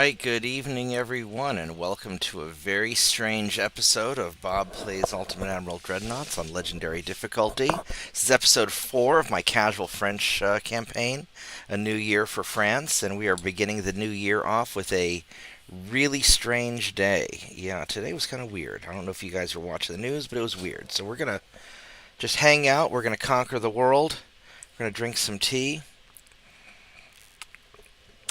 right, good evening, everyone, and welcome to a very strange episode of Bob Plays Ultimate Admiral Dreadnoughts on Legendary Difficulty. This is episode 4 of my casual French campaign, A New Year for France, and we are beginning the new year off with a really strange day. Yeah, today was kind of weird. I don't know if you guys were watching the news, but it was weird. So we're going to just hang out, we're going to conquer the world, we're going to drink some tea.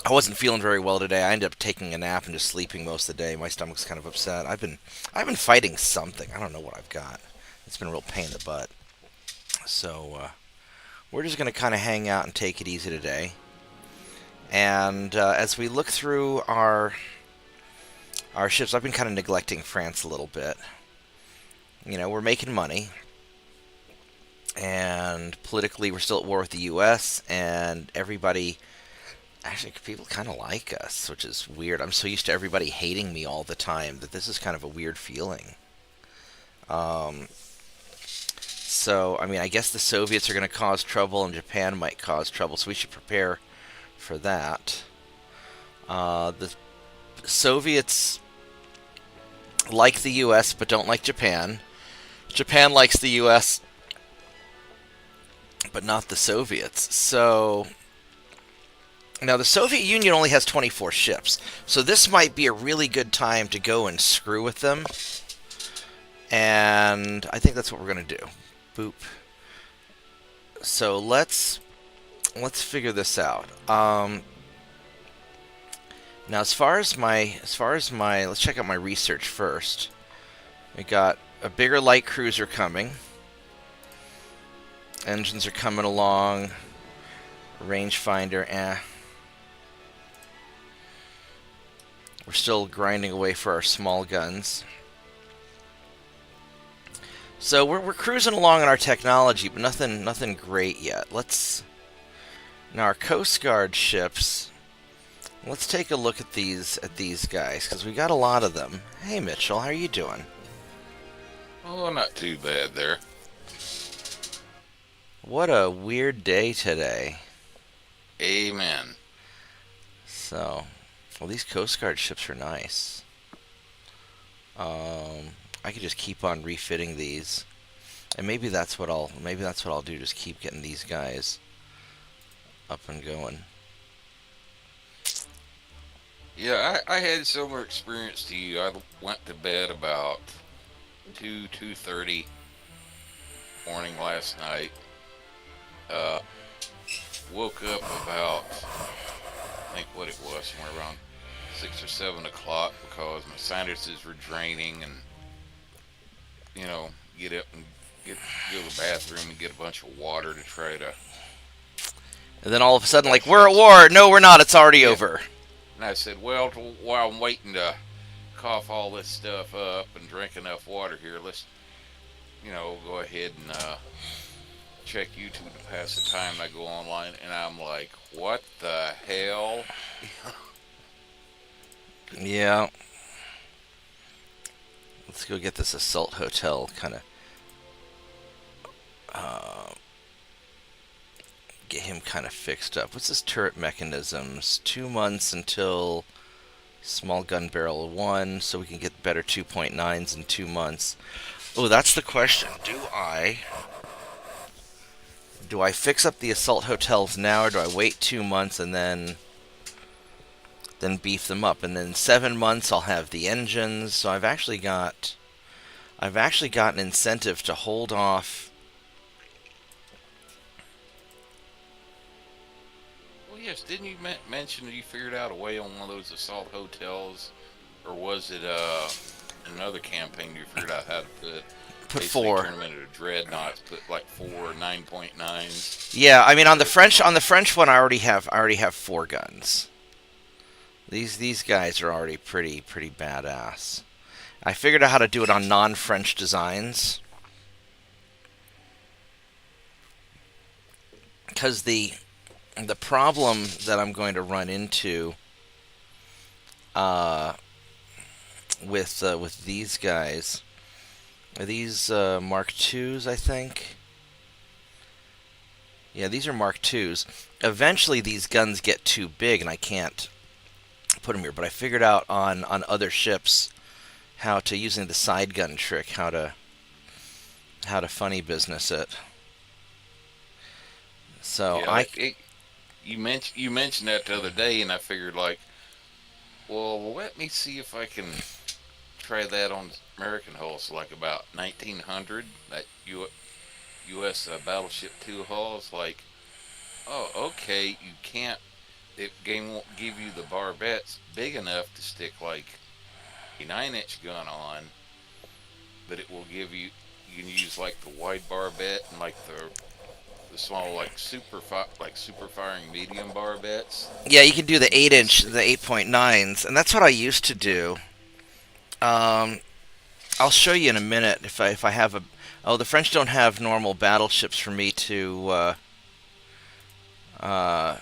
I wasn't feeling very well today. I ended up taking a nap and just sleeping most of the day. My stomach's kind of upset. I've been fighting something. I don't know what I've got. It's been a real pain in the butt. So we're just gonna kind of hang out and take it easy today. And as we look through our ships, I've been kind of neglecting France a little bit. You know, we're making money, and politically we're still at war with the U.S. and everybody. Actually, people kind of like us, which is weird. I'm so used to everybody hating me all the time that this is kind of a weird feeling. So, I mean, I guess the Soviets are going to cause trouble and Japan might cause trouble, so we should prepare for that. The Soviets like the U.S. but don't like Japan. Japan likes the U.S. but not the Soviets. So now, the Soviet Union only has 24 ships, so this might be a really good time to go and screw with them. And I think that's what we're going to do. Boop. So let's figure this out. Now, as far as my, let's check out my research first. We got a bigger light cruiser coming. Engines are coming along. Rangefinder, We're still grinding away for our small guns. So we're cruising along in our technology, but nothing great yet. Now our Coast Guard ships. Let's take a look at these guys because we got a lot of them. Hey Mitchell, how are you doing? Oh, not too bad there. What a weird day today. Amen. So, well, these Coast Guard ships are nice. I could just keep on refitting these, and maybe that's what I'll do. Just keep getting these guys up and going. Yeah, I had similar experience to you. I went to bed about 2:30 morning last night. Woke up about, I think what it was, somewhere around 6 or 7 o'clock because my sinuses were draining, and get up and go to the bathroom and get a bunch of water to try to. And then all of a sudden, like, we're at war. No, we're not. It's already over. And I said, well, while I'm waiting to cough all this stuff up and drink enough water here, let's, go ahead and check YouTube to pass the time. I go online, and I'm like, what the hell? Yeah. Let's go get this assault hotel kind of. Get him kind of fixed up. What's this turret mechanisms? 2 months until small gun barrel 1, so we can get better 2.9s in 2 months. Oh, that's the question. Do I fix up the assault hotels now, or do I wait 2 months and then beef them up? And then 7 months I'll have the engines. So I've actually got an incentive to hold off. Well, yes, didn't you mention that you figured out a way on one of those assault hotels, or was it another campaign you figured out how to Put basically 4. turn them into dreadnoughts, put like 4 9.9s? Yeah, I mean on the French one I already have 4 guns. These guys are already pretty badass. I figured out how to do it on non-French designs. Because the problem that I'm going to run into with these guys are these Mark IIs, I think. Yeah, these are Mark IIs. Eventually, these guns get too big, and I can't put them here, but I figured out on other ships how to, using the side gun trick, how to funny business it. So Yeah, you mentioned that the other day, and I figured like, well, let me see if I can try that on American hulls, like about 1900, that U.S. Battleship 2 hulls. Like, oh, okay, you can't. The game won't give you the barbettes big enough to stick like a 9-inch gun on, but it will give you. You can use like the wide barbette and like the small like super firing medium barbettes. yeah, you can do the And you eight can inch, stick. the 8.9s, and that's what I used to do. Um, I'll show you in a minute if I have a. Oh, the French don't have normal battleships uh,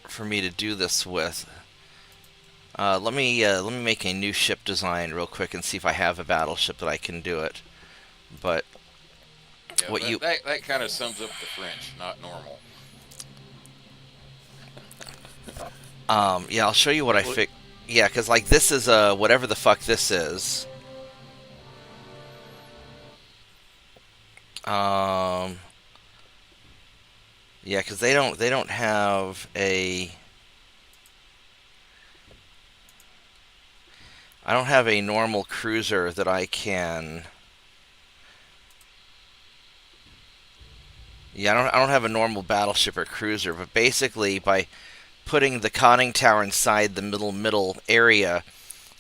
for me to do this with. Let me make a new ship design real quick and see if I have a battleship that I can do it. But Yeah, what you that kind of sums up the French, not normal. yeah, I'll show you what I Well, fix. Yeah, because like this is whatever the fuck this is. Um, yeah, because they don't have a. I don't have a normal cruiser that I can. Yeah, I don't have a normal battleship or cruiser, but basically by putting the conning tower inside the middle area,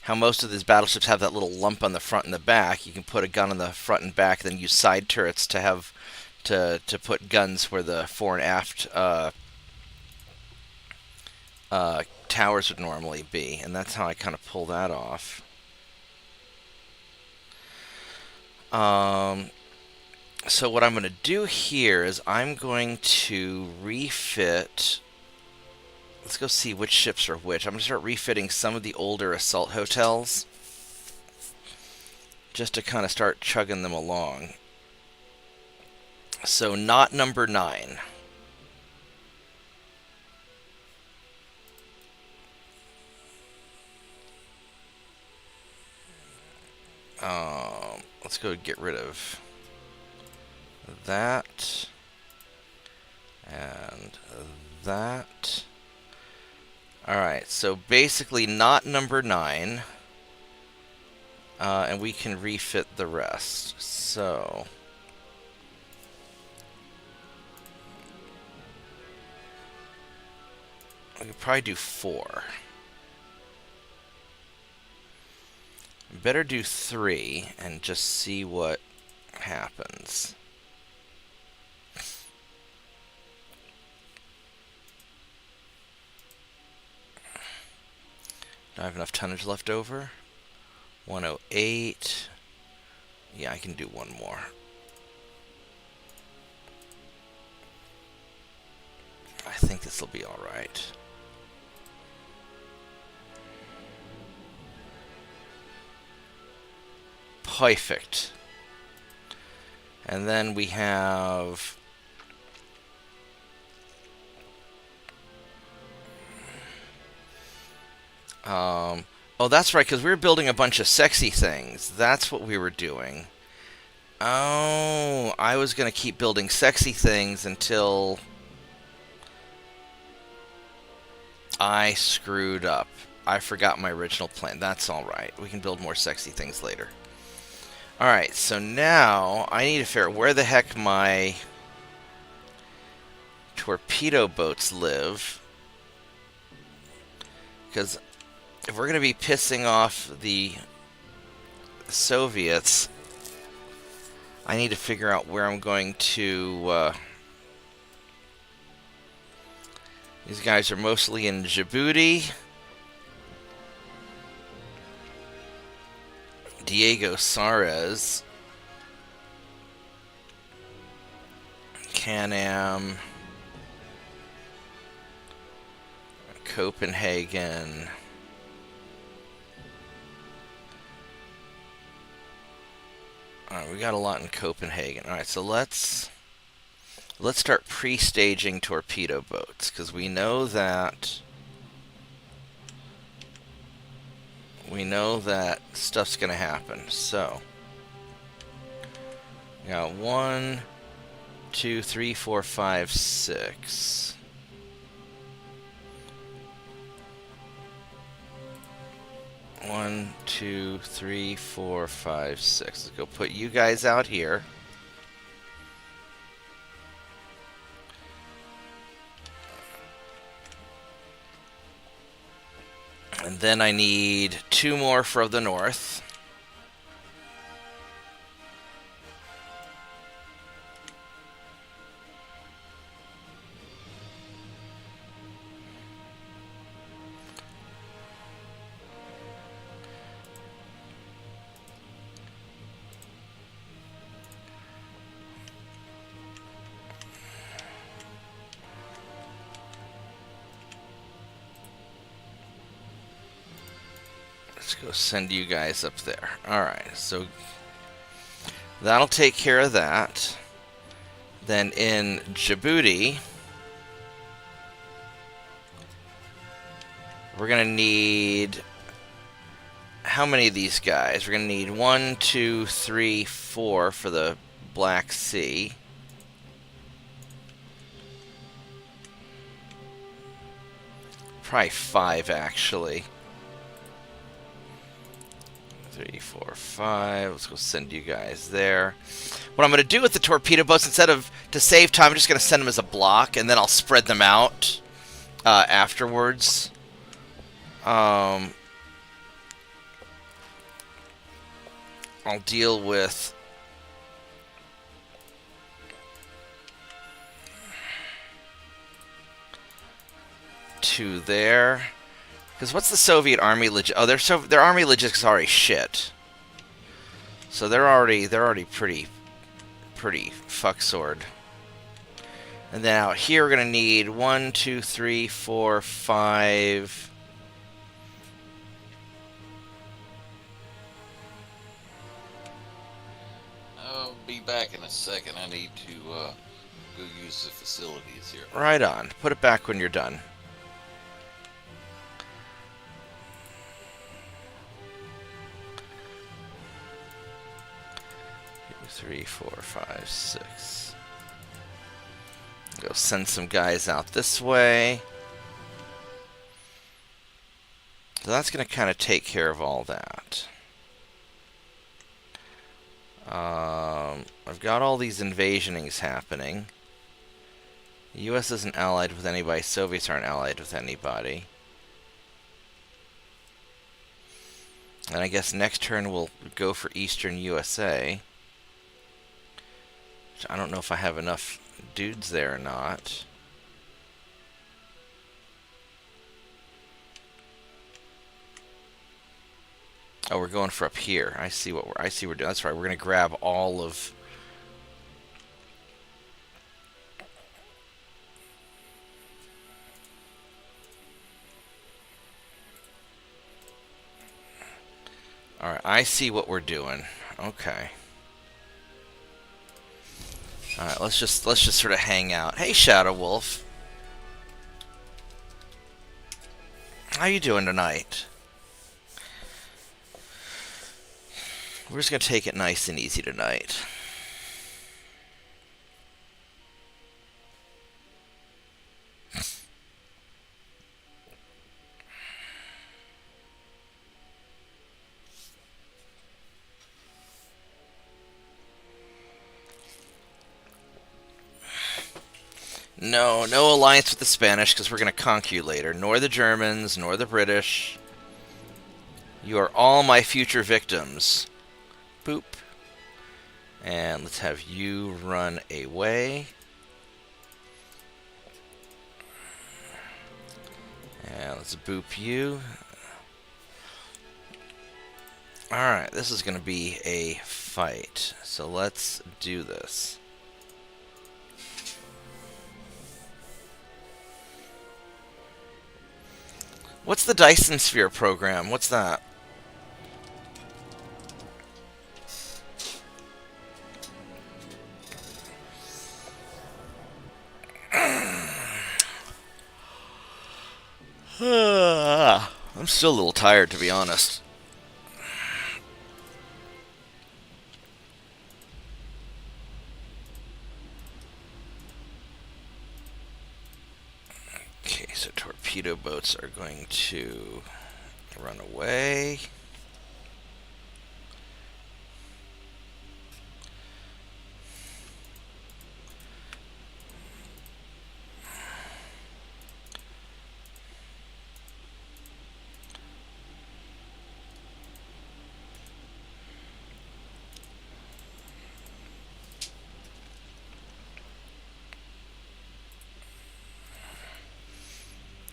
how most of these battleships have that little lump on the front and the back, you can put a gun on the front and back, then use side turrets to put guns where the fore and aft towers would normally be, and that's how I kind of pull that off. Um, so what I'm going to do here is I'm going to refit. Let's go see which ships are which. I'm going to start refitting some of the older assault hotels just to kind of start chugging them along. So not number 9. Let's go get rid of that and that. Alright, so basically not number 9. And we can refit the rest. So we could probably do 4. Better do 3 and just see what happens. Do I have enough tonnage left over? 108. Yeah, I can do one more. I think this will be alright. Perfect. And then we have oh, that's right, because we were building a bunch of sexy things. That's what we were doing. Oh, I was going to keep building sexy things until I screwed up. I forgot my original plan. That's alright. We can build more sexy things later. Alright, so now I need to figure out where the heck my torpedo boats live. Because if we're going to be pissing off the Soviets, I need to figure out where I'm going to. These guys are mostly in Djibouti. Diego Sares. Can-Am. Copenhagen. Alright, we got a lot in Copenhagen. Alright, so let's start pre-staging torpedo boats, because we know that we know that stuff's gonna happen. So, we got 1, 2, 3, 4, 5, 6. One, 2, 3, 4, 5, 6. Let's go put you guys out here. And then I need 2 more for the north. Let's go send you guys up there. Alright, so that'll take care of that. Then in Djibouti, we're going to need... How many of these guys? We're going to need 1, 2, 3, 4 for the Black Sea. Probably 5, actually. 3, 4, 5. Let's go send you guys there. What I'm going to do with the torpedo boats, instead of, to save time, I'm just going to send them as a block, and then I'll spread them out afterwards. I'll deal with... two there. Because what's the Soviet army oh, their army logistics is already shit. So they're already pretty fuck sword. And then out here we're gonna need 1, 2, 3, 4, 5. I'll be back in a second. I need to go use the facilities here. Right on. Put it back when you're done. 3, 4, 5, 6. Go send some guys out this way. So that's going to kind of take care of all that. I've got all these invasionings happening. The US isn't allied with anybody. Soviets aren't allied with anybody. And I guess next turn we'll go for Eastern USA. I don't know if I have enough dudes there or not. Oh, we're going for up here. I see what we're doing. That's right. We're gonna grab all of. All right. I see what we're doing. Okay. All right. Let's just sort of hang out. Hey, Shadow Wolf. How you doing tonight? We're just going to take it nice and easy tonight. No alliance with the Spanish, because we're going to conquer you later. Nor the Germans, nor the British. You are all my future victims. Boop. And let's have you run away. And let's boop you. Alright, this is going to be a fight. So let's do this. What's the Dyson Sphere program? What's that? I'm still a little tired, to be honest. torpedo boats are going to run away.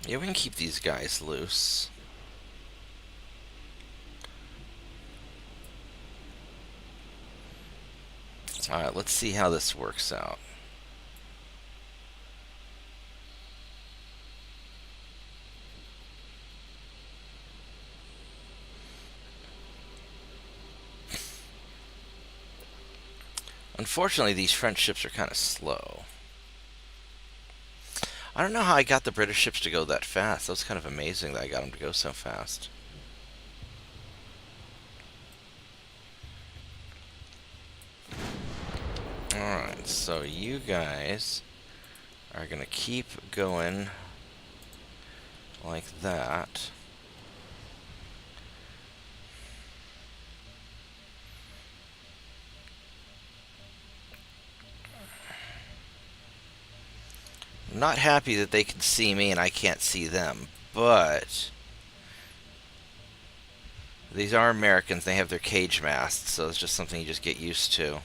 Yeah, we can keep these guys loose. Alright, let's see how this works out. Unfortunately, these French ships are kind of slow. I don't know how I got the British ships to go that fast. That was kind of amazing that I got them to go so fast. Alright, so you guys are going to keep going like that. I'm not happy that they can see me and I can't see them, but these are Americans. They have their cage masts, so it's just something you just get used to.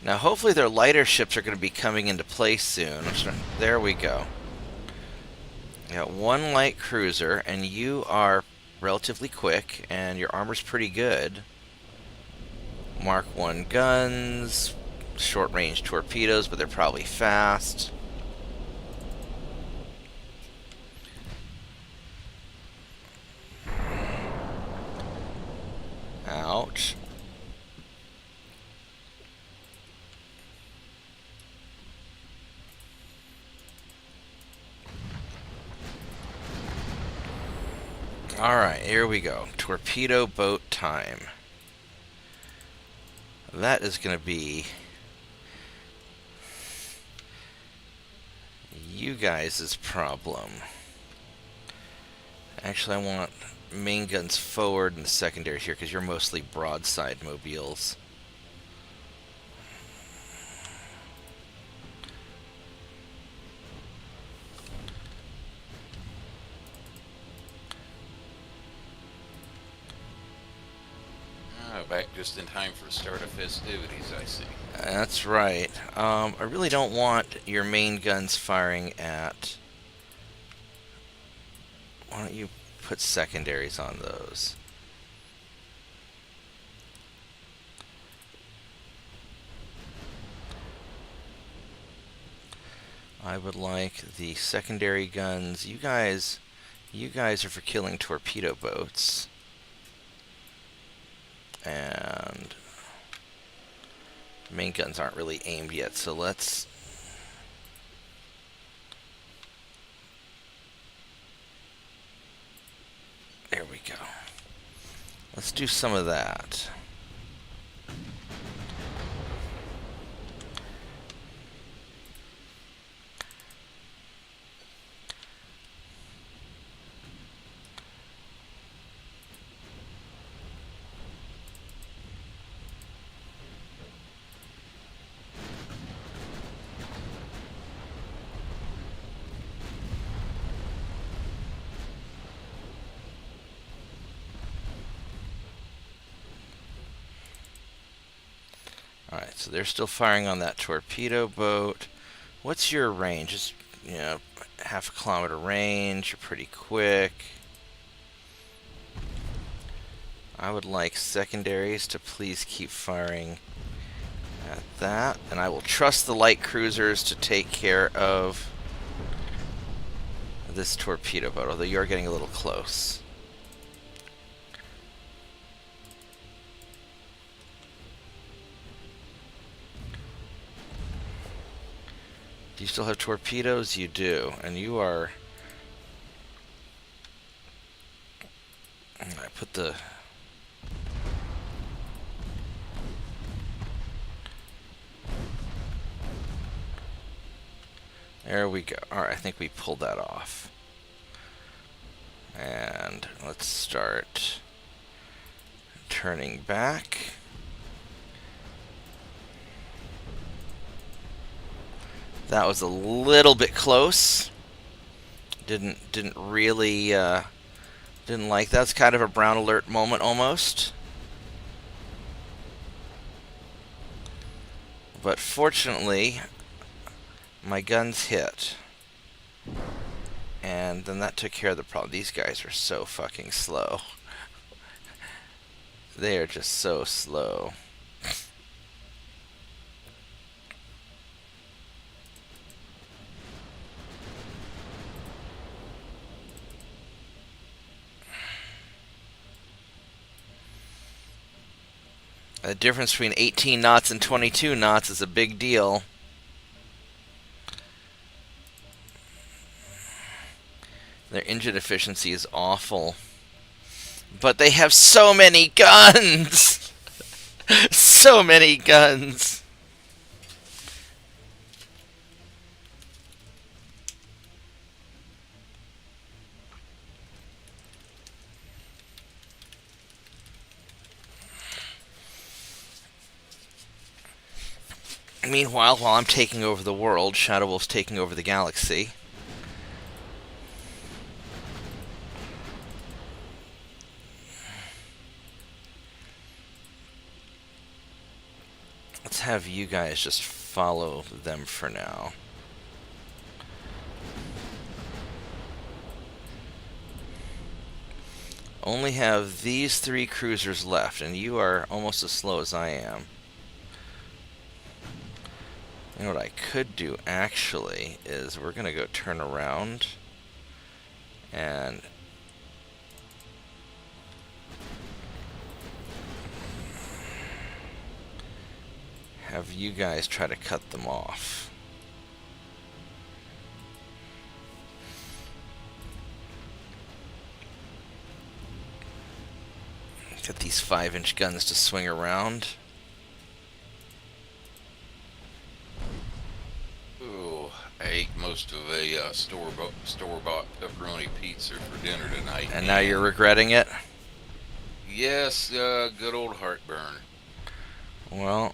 Now, hopefully their lighter ships are going to be coming into play soon. There we go. You got one light cruiser, and you are relatively quick, and your armor's pretty good. Mark 1 guns, short-range torpedoes, but they're probably fast. Ouch. Alright, here we go. Torpedo boat time. That is going to be you guys' problem. Actually, I want main guns forward and the secondary here because you're mostly broadside mobiles. Back just in time for the start of festivities, I see. That's right. I really don't want your main guns firing at... Why don't you put secondaries on those? I would like the secondary guns. You guys are for killing torpedo boats. And main guns aren't really aimed yet, so let's... There we go. Let's do some of that. Alright, so they're still firing on that torpedo boat. What's your range? Just, you know, half a kilometer range. You're pretty quick. I would like secondaries to please keep firing at that. And I will trust the light cruisers to take care of this torpedo boat, although you're getting a little close. Do you still have torpedoes? You do. And you are... I put the... There we go. Alright, I think we pulled that off. And let's start turning back. That was a little bit close. Didn't really didn't like that. It's kind of a brown alert moment almost. But fortunately, my guns hit. And then that took care of the problem. These guys are so fucking slow. They are just so slow. The difference between 18 knots and 22 knots is a big deal. Their engine efficiency is awful. But they have so many guns! So many guns! Meanwhile, while I'm taking over the world, Shadow Wolf's taking over the galaxy. Let's have you guys just follow them for now. Only have these 3 cruisers left, and you are almost as slow as I am. You know what I could do, actually, is we're going to go turn around and have you guys try to cut them off. Get these 5-inch guns to swing around. I ate most of a store-bought pepperoni pizza for dinner tonight. And now you're regretting it? Yes, good old heartburn. Well,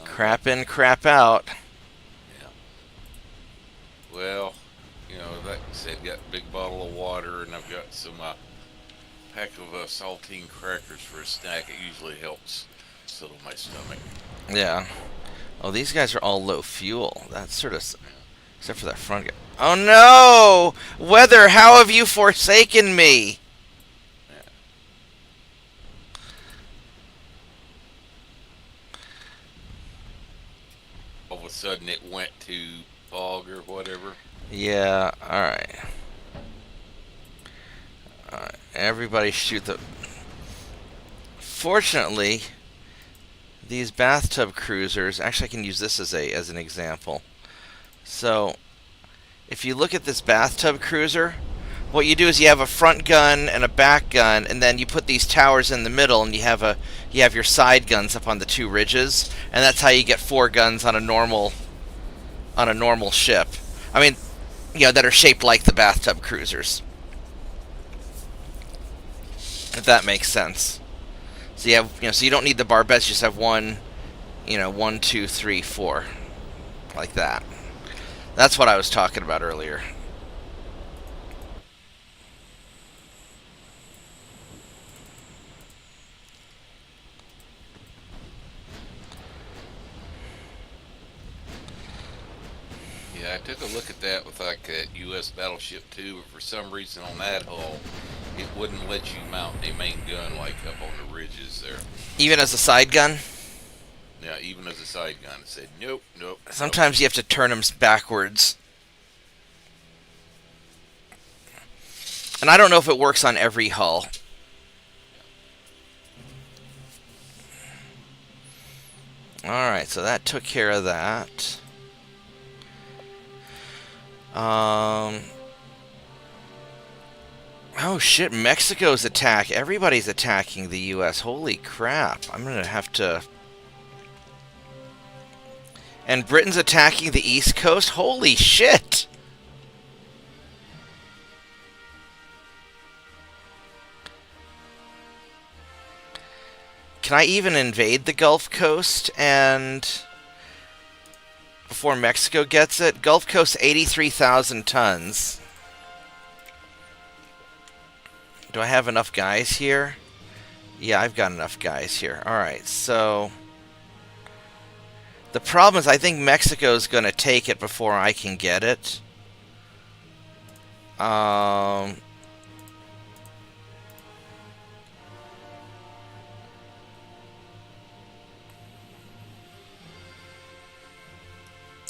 crap in, crap out. Yeah. Well, you know, like I said, got a big bottle of water, and I've got some pack of saltine crackers for a snack. It usually helps settle my stomach. Yeah. Oh, these guys are all low fuel. That's sort of... Except for that front guy. Oh no! Weather, how have you forsaken me? Yeah. All of a sudden it went to fog or whatever. Yeah, alright. Alright, everybody shoot the... Fortunately, these bathtub cruisers... Actually, I can use this as an example. So, if you look at this bathtub cruiser, what you do is you have a front gun and a back gun, and then you put these towers in the middle, and you have your side guns up on the 2 ridges, and that's how you get 4 guns on a normal ship. I mean, you know, that are shaped like the bathtub cruisers. If that makes sense. So you have, so you don't need the barbettes, you just have 1, 1, 2, 3, 4, like that. That's what I was talking about earlier. Yeah, I took a look at that with like a U.S. Battleship 2, but for some reason on that hull, it wouldn't let you mount a main gun like up on the ridges there. Even as a side gun? Yeah, even as a side gun, it said nope, nope. Sometimes you have to turn them backwards. And I don't know if it works on every hull. Alright, so that took care of that. Oh shit, Mexico's attack. Everybody's attacking the US. Holy crap. I'm gonna have to... And Britain's attacking the East Coast? Holy shit! Can I even invade the Gulf Coast and before Mexico gets it? Gulf Coast, 83,000 tons. Do I have enough guys here? Yeah, I've got enough guys here. Alright, so the problem is I think Mexico's going to take it before I can get it.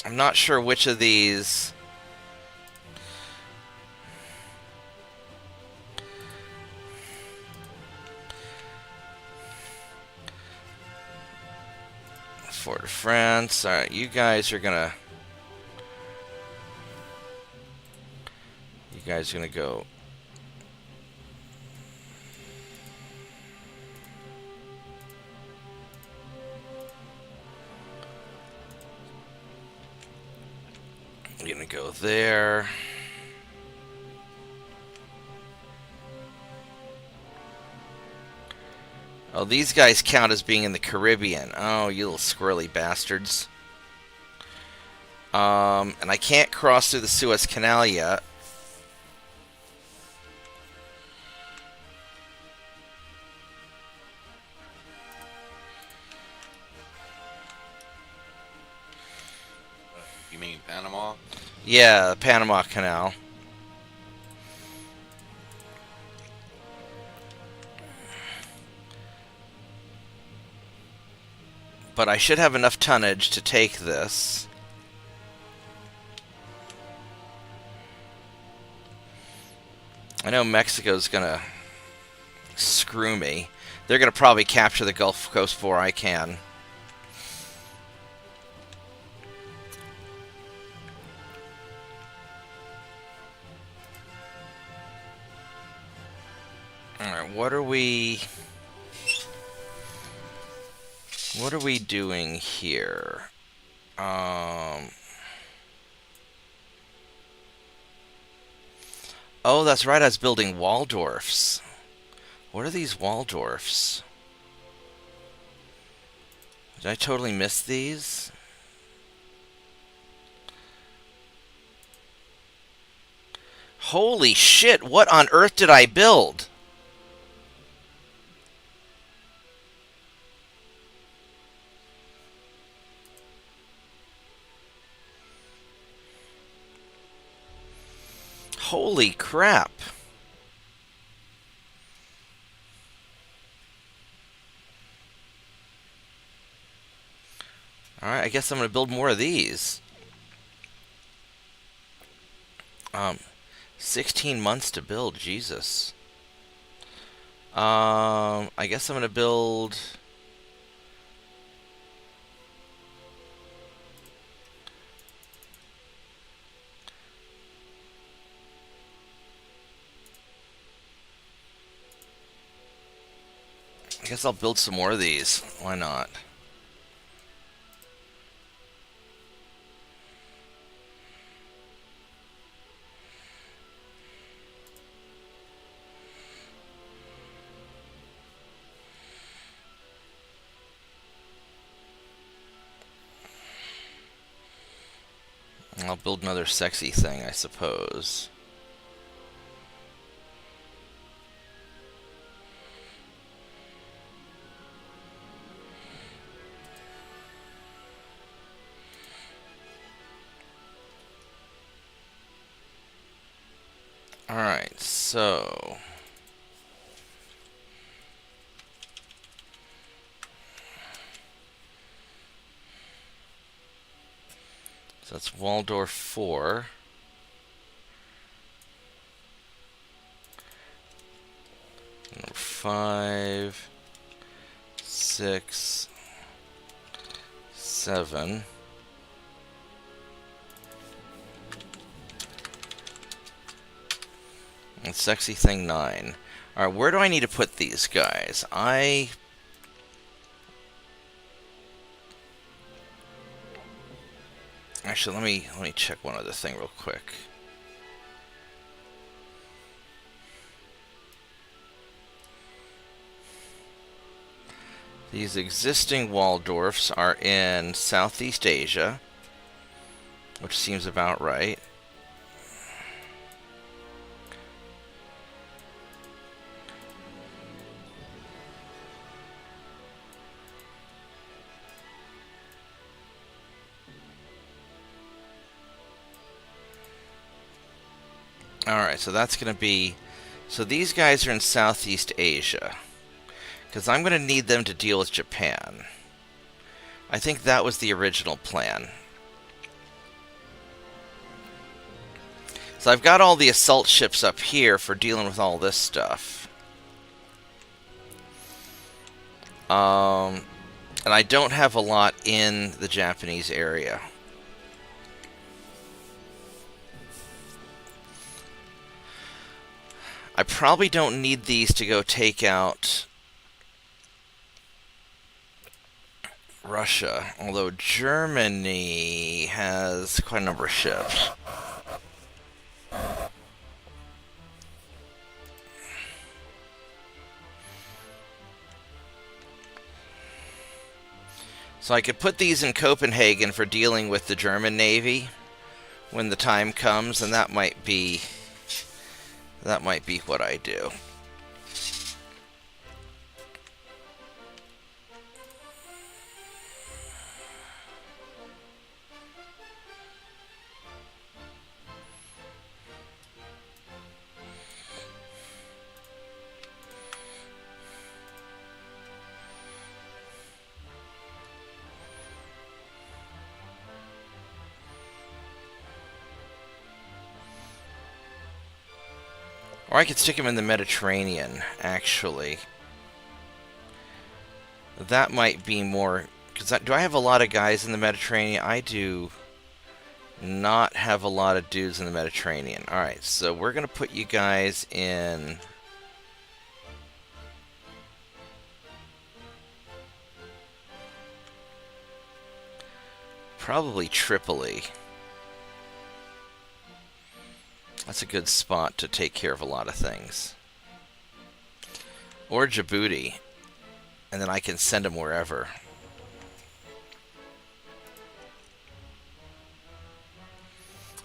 I'm not sure which of these. Fort of France. Alright, you guys are going to... You guys are going to go... You're going to go there. Oh, these guys count as being in the Caribbean. Oh, you little squirrely bastards. And I can't cross through the Suez Canal yet. You mean Panama? Yeah, the Panama Canal. But I should have enough tonnage to take this. I know Mexico's gonna screw me. They're gonna probably capture the Gulf Coast before I can. Alright, what are we doing here? Oh, that's right, I was building Waldorfs. What are these Waldorfs? Did I totally miss these? Holy shit, what on earth did I build? Holy crap. Alright, I guess I'm going to build more of these. 16 months to build, Jesus. I guess I'm going to build... I guess I'll build some more of these. Why not? I'll build another sexy thing, I suppose. Alright, so... So that's Waldorf 4. Number 5, 6, 7. And sexy thing 9. Alright, where do I need to put these guys? Actually, let me check one other thing real quick. These existing Waldorfs are in Southeast Asia, which seems about right. Alright, so that's going to be... So these guys are in Southeast Asia. Because I'm going to need them to deal with Japan. I think that was the original plan. So I've got all the assault ships up here for dealing with all this stuff. And I don't have a lot in the Japanese area. I probably don't need these to go take out Russia, although Germany has quite a number of ships. So I could put these in Copenhagen for dealing with the German Navy when the time comes, and that might be what I do. Or I could stick him in the Mediterranean, actually. That might be more... do I have a lot of guys in the Mediterranean? I do not have a lot of dudes in the Mediterranean. Alright, so we're going to put you guys in... probably Tripoli. That's a good spot to take care of a lot of things. Or Djibouti. And then I can send them wherever.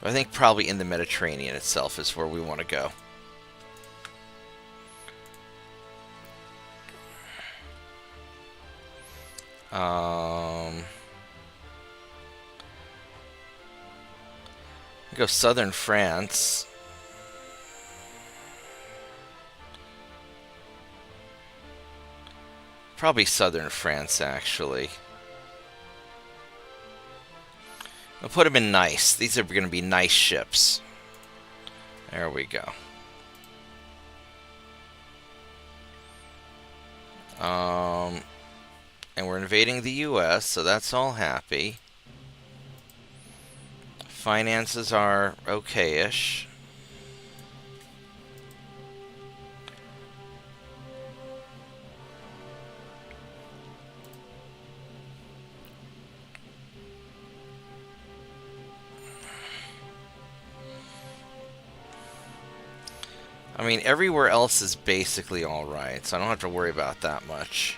I think probably in the Mediterranean itself is where we want to go. Go southern France. Probably southern France, actually. I'll put them in nice. These are going to be nice ships. There we go. And we're invading the U.S., so that's all happy. Finances are okay-ish. I mean, everywhere else is basically alright, so I don't have to worry about that much.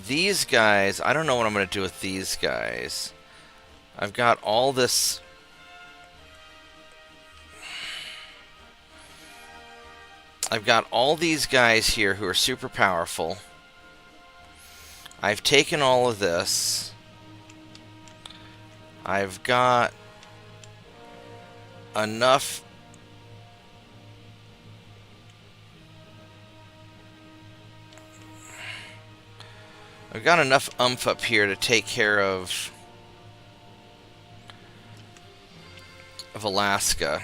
These guys, I don't know what I'm going to do with these guys. I've got all this... I've got all these guys here who are super powerful. I've taken all of this. I've got enough... I've got enough oomph up here to take care of Alaska,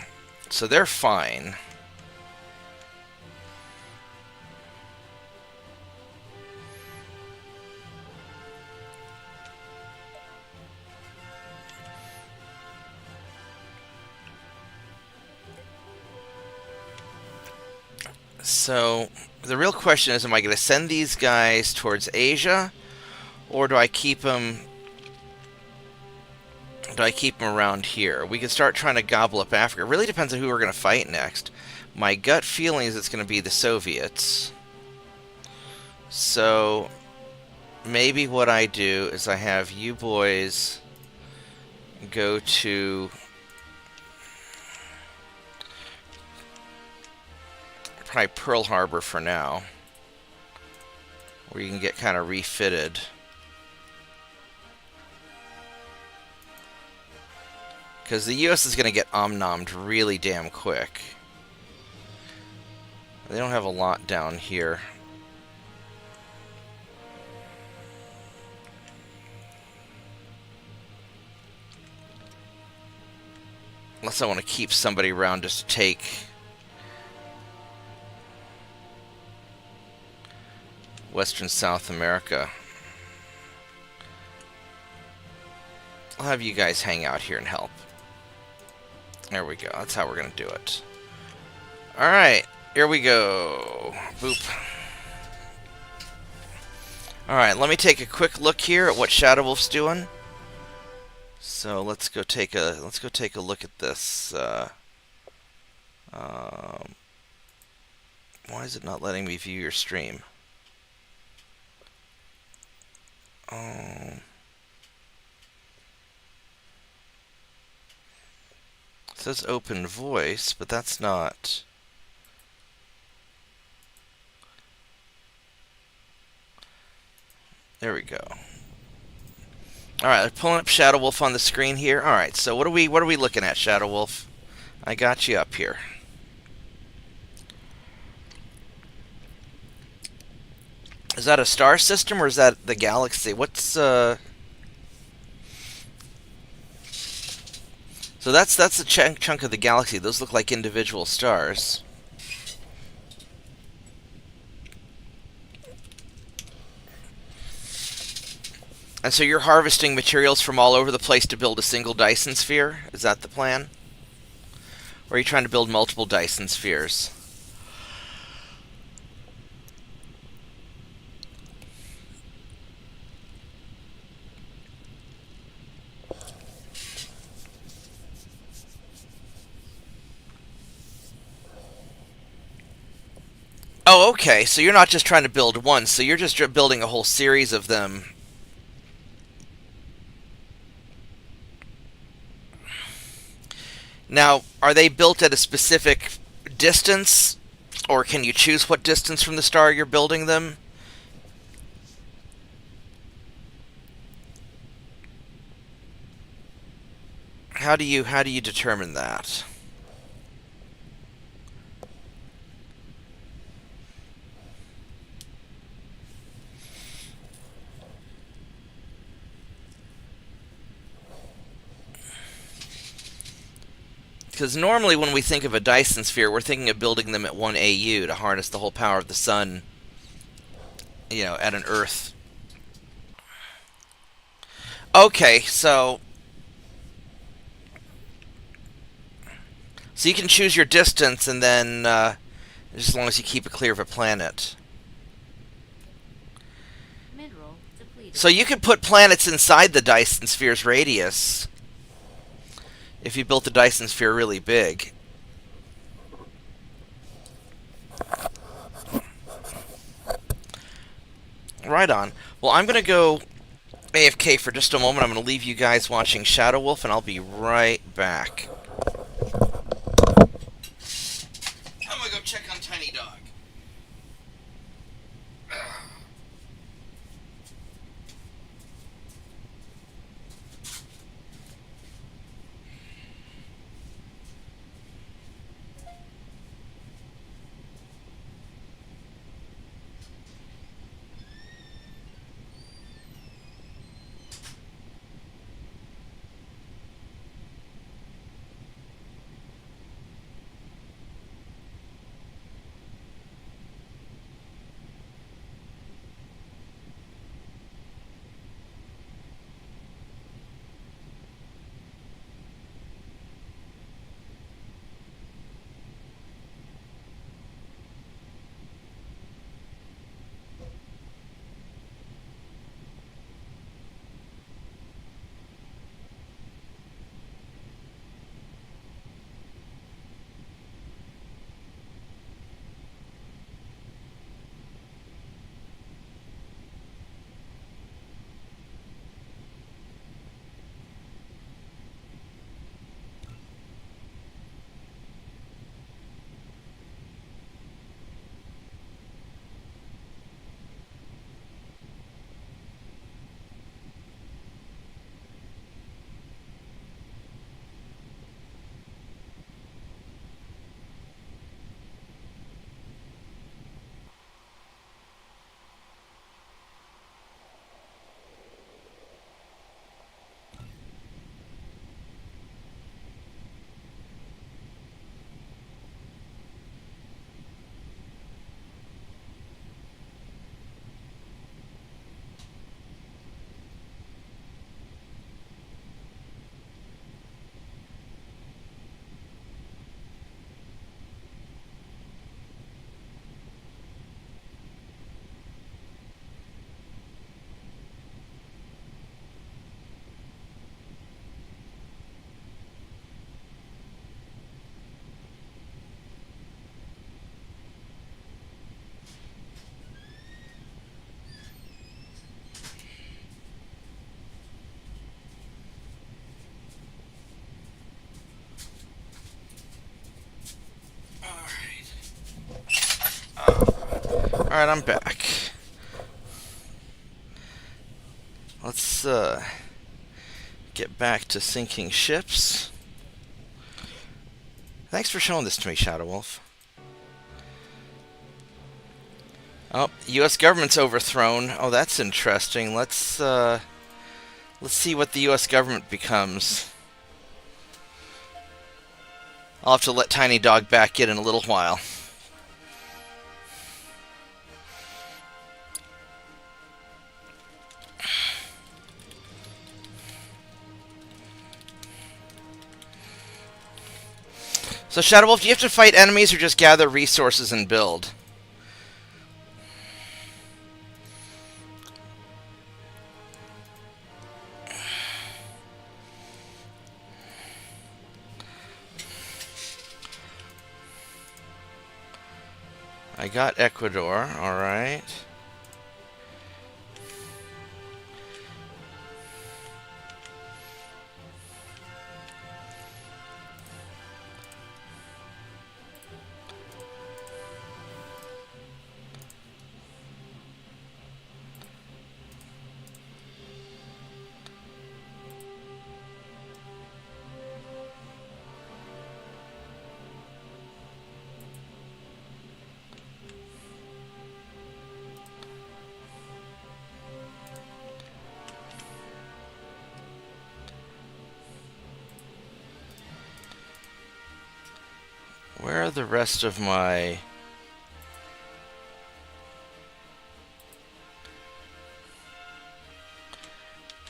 so they're fine. So the real question is, am I going to send these guys towards Asia, or do I keep them do I keep them around here? We can start trying to gobble up Africa. It really depends on who we're going to fight next. My gut feeling is it's going to be the Soviets. So maybe what I do is I have you boys go to probably Pearl Harbor for now, where you can get kind of refitted. Because the U.S. is going to get omnommed really damn quick. They don't have a lot down here. Unless I want to keep somebody around just to take Western South America. I'll have you guys hang out here and help. There we go. That's how we're going to do it. Alright, here we go. Boop. Alright, let me take a quick look here at what Shadow Wolf's doing. So let's go take a look at this. Why is it not letting me view your stream? It says open voice, but that's not. There we go. All right, pulling up Shadow Wolf on the screen here. All right, so what are we looking at, Shadow Wolf? I got you up here. Is that a star system or is that the galaxy? What's So that's a chunk of the galaxy. Those look like individual stars. And so you're harvesting materials from all over the place to build a single Dyson sphere? Is that the plan? Or are you trying to build multiple Dyson spheres? Oh, okay. So you're not just trying to build one. So you're just building a whole series of them. Now, are they built at a specific distance? Or can you choose what distance from the star you're building them? How do you determine that? Because normally when we think of a Dyson sphere, we're thinking of building them at 1 AU to harness the whole power of the sun, you know, at an Earth. Okay, so you can choose your distance, and then as long as you keep it clear of a planet. Mineral depleted. So you could put planets inside the Dyson sphere's radius if you built the Dyson sphere really big. Right on. Well, I'm going to go AFK for just a moment. I'm going to leave you guys watching Shadow Wolf, and I'll be right back. I'm going to go check on Tiny Dog. Alright, I'm back. Let's get back to sinking ships. Thanks for showing this to me, Shadow Wolf. Oh, U.S. government's overthrown. Oh, that's interesting. Let's see what the U.S. government becomes. I'll have to let Tiny Dog back in a little while. So, Shadow Wolf, do you have to fight enemies or just gather resources and build? I got Ecuador, alright. Where are the rest of my...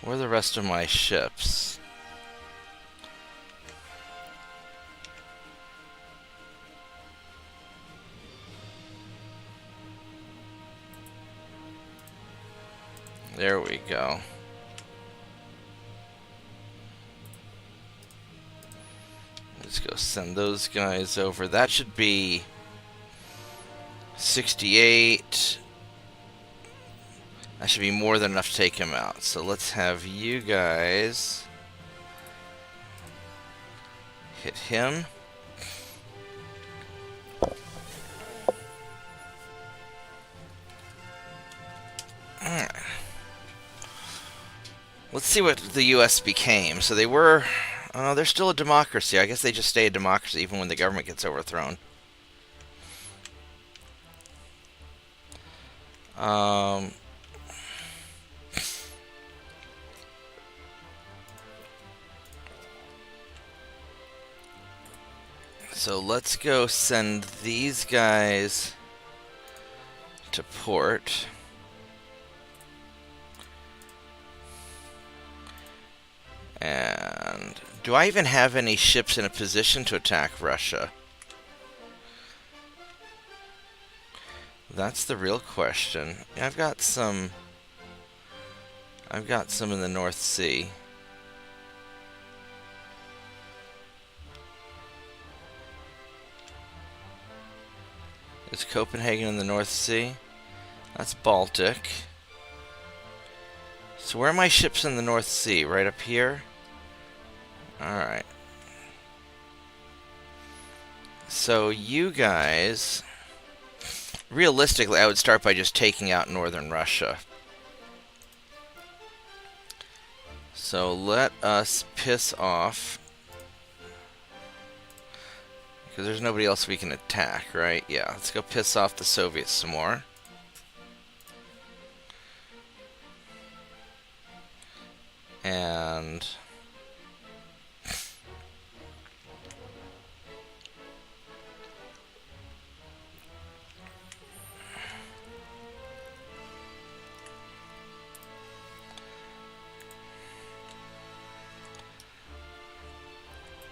Where are the rest of my ships? There we go. Let's go send those guys over. That should be 68. That should be more than enough to take him out. So let's have you guys hit him. Alright. Let's see what the U.S. became. So they were... Oh, they're still a democracy. I guess they just stay a democracy even when the government gets overthrown. So let's go send these guys to port. And do I even have any ships in a position to attack Russia? That's the real question. I've got some in the North Sea. Is Copenhagen in the North Sea? That's Baltic. So where are my ships in the North Sea? Right up here? Alright. So you guys... Realistically, I would start by just taking out northern Russia. So let us piss off... Because there's nobody else we can attack, right? Yeah, let's go piss off the Soviets some more. And...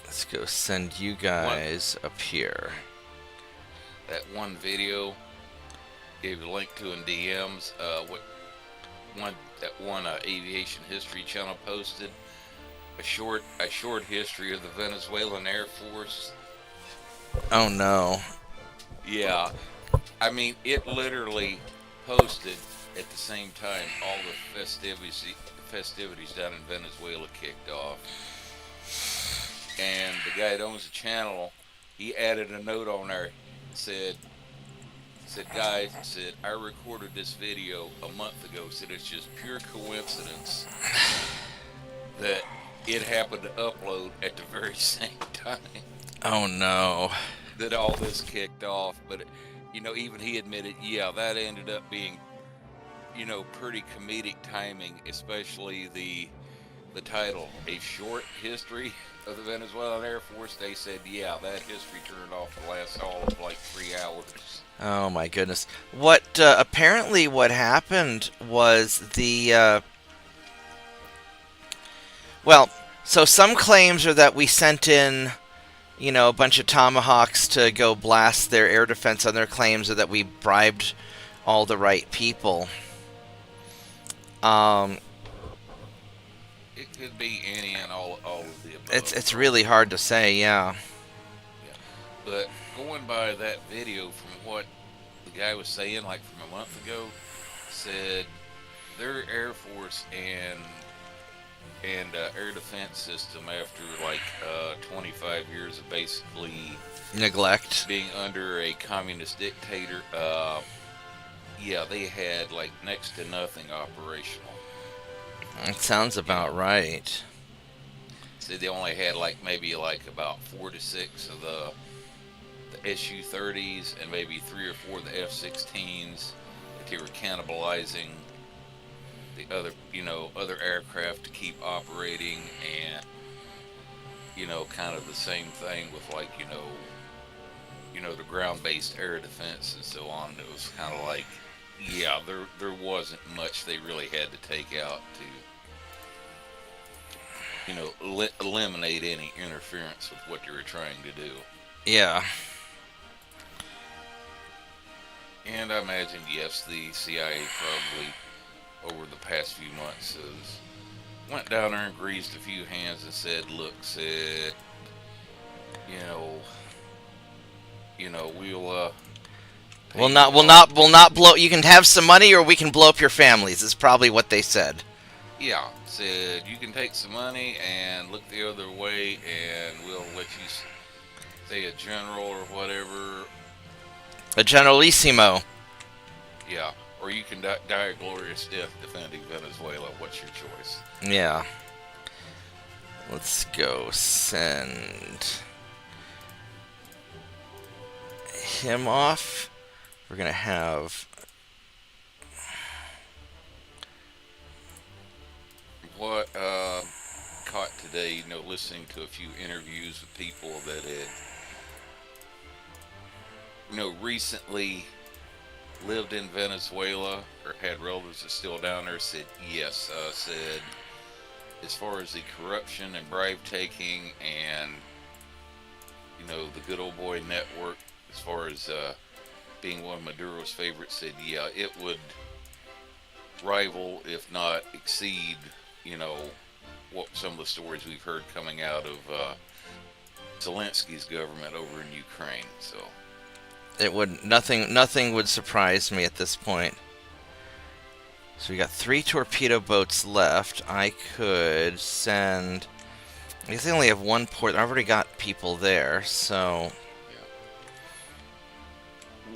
let's go send you guys up here. That one video gave a link to in DMs. That one aviation history channel posted a short history of the Venezuelan Air Force. Oh no. Yeah, I mean it literally posted at the same time all the festivities down in Venezuela kicked off. And the guy that owns the channel, he added a note on there that Said, guys, said, I recorded this video a month ago. Said, it's just pure coincidence that it happened to upload at the very same time Oh no. that all this kicked off. But, even he admitted, yeah, that ended up being, pretty comedic timing, especially the title, A Short History of the Venezuelan Air Force. They said, yeah, that history turned off to last all of like 3 hours. Oh my goodness. What apparently what happened was well, so some claims are that we sent in, a bunch of Tomahawks to go blast their air defense. Other claims are that we bribed all the right people. It could be any and all of the above. It's really hard to say, yeah. Yeah. But going by that video, from what the guy was saying, like from a month ago, said their Air Force and air defense system, after like 25 years of basically Neglect. being under a communist dictator, yeah, they had like next to nothing operational. It sounds about right. So they only had maybe about 4 to 6 of the Su-30s and maybe 3 or 4 of the F-16s that they were cannibalizing the other aircraft to keep operating, and kind of the same thing with the ground-based air defense and so on. It was kind of like, yeah, there wasn't much they really had to take out to eliminate any interference with what you were trying to do. Yeah. And I imagine, yes, the CIA probably over the past few months has went down there and greased a few hands and said, look, We'll not blow. You can have some money, or we can blow up your families. Is probably what they said. Yeah, said you can take some money and look the other way, and we'll let you say a general or whatever. A generalissimo. Yeah, or you can die a glorious death defending Venezuela. What's your choice? Yeah. Let's go send him off. We're gonna have what caught today, listening to a few interviews with people that had, recently lived in Venezuela or had relatives that are still down there, said yes, said as far as the corruption and bribe taking and, the good old boy network, as far as being one of Maduro's favorites, said, yeah, it would rival, if not exceed, what some of the stories we've heard coming out of Zelensky's government over in Ukraine. So it would nothing would surprise me at this point. So we got 3 torpedo boats left. I could send. I guess they only have 1 port. I've already got people there, so.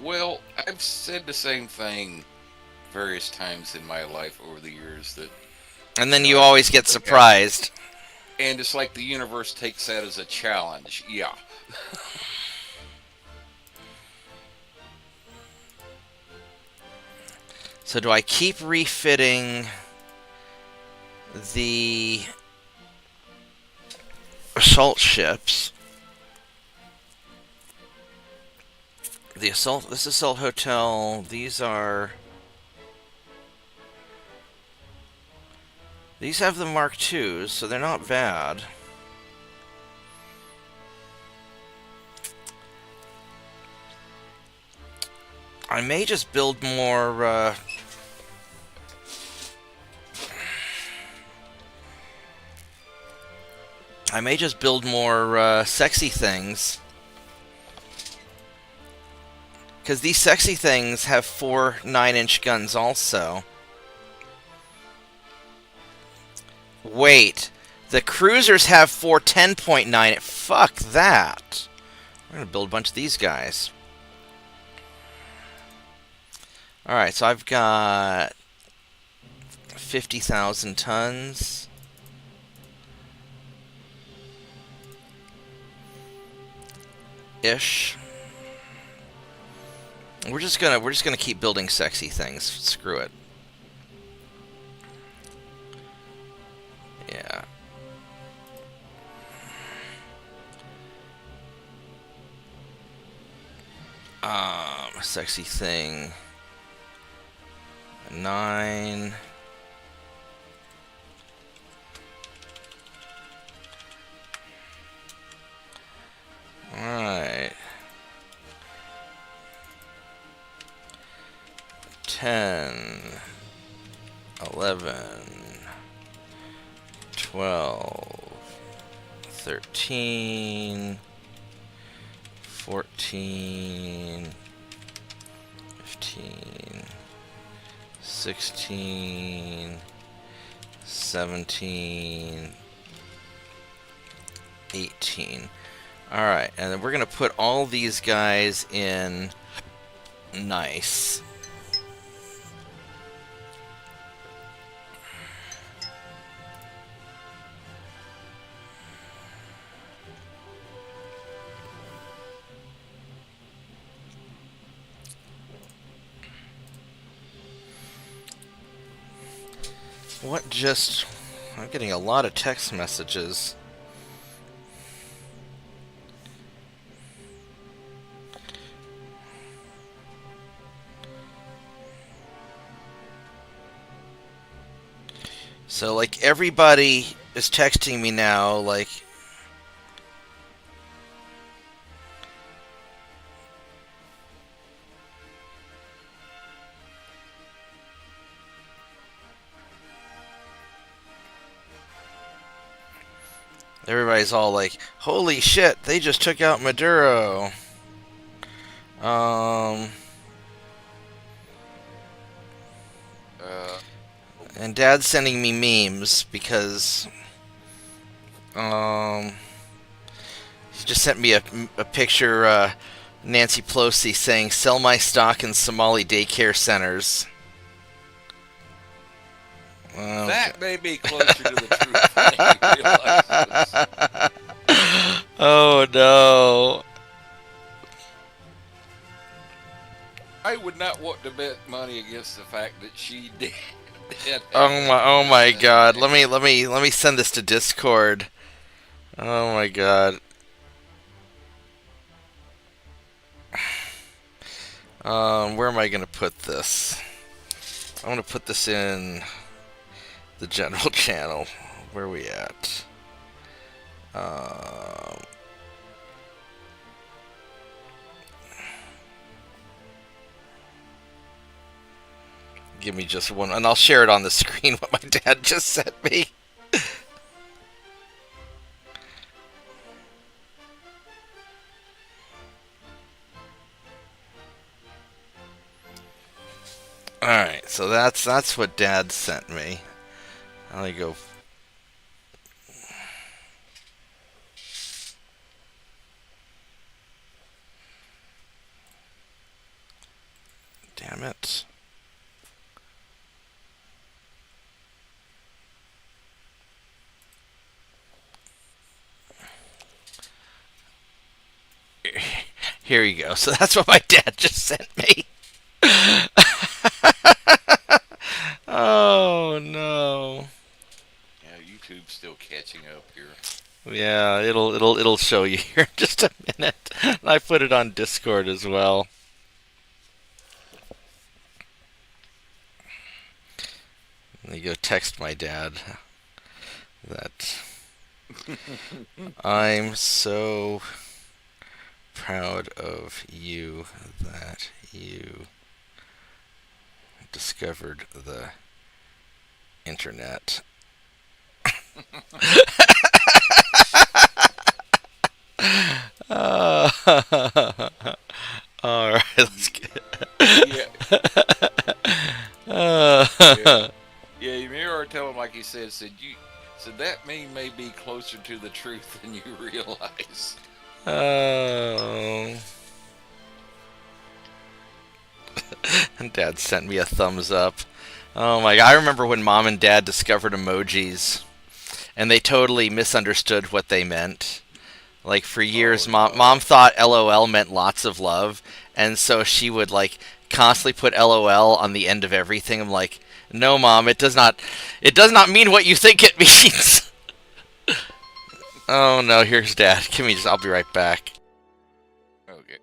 Well, I've said the same thing various times in my life over the years that. And then you always get surprised. And it's like the universe takes that as a challenge. Yeah. So do I keep refitting the assault ships? This assault hotel, these have the Mark IIs, so they're not bad. I may just build more, sexy things. Because these sexy things have 4 9-inch guns also. Wait, the cruisers have 4 10.9. Fuck that. We're going to build a bunch of these guys. All right, so I've got 50,000 tons. Ish. We're just gonna keep building sexy things. Screw it. Yeah. Sexy thing. 9. Alright. 10. 11. 12. 13. 14. 15. 16. 17. 18. Alright, and then we're going to put all these guys in nice. What just... I'm getting a lot of text messages. So, like, everybody is texting me now, like... Everybody's all like, holy shit, they just took out Maduro. And Dad's sending me memes because, he just sent me a picture, Nancy Pelosi saying, sell my stock in Somali daycare centers. That may be closer to the truth than he realizes. Oh no. I would not want to bet money against the fact that she did. Oh my god. Let me send this to Discord. Oh my god. Where am I gonna put this? I'm gonna put this in the general channel. Where are we at? Give me just one, and I'll share it on the screen what my dad just sent me. Alright, so that's what Dad sent me. Let me go. Damn it. Here you go. So that's what my dad just sent me. Oh no. Yeah, YouTube's still catching up here. Yeah, it'll show you here in just a minute. I put it on Discord as well. You go text my dad that I'm so proud of you that you discovered the internet. uh, all right, let's get. Yeah, you remember telling him like he said that meme may be closer to the truth than you realize. Oh. And Dad sent me a thumbs up. Oh my god, I remember when Mom and Dad discovered emojis, and they totally misunderstood what they meant. Like for Oh years, Mom no. thought LOL meant lots of love, and so she would like constantly put LOL on the end of everything. I'm like, no, Mom, it does not. It does not mean what you think it means. Oh no, here's Dad. Give me just. I'll be right back. Okay.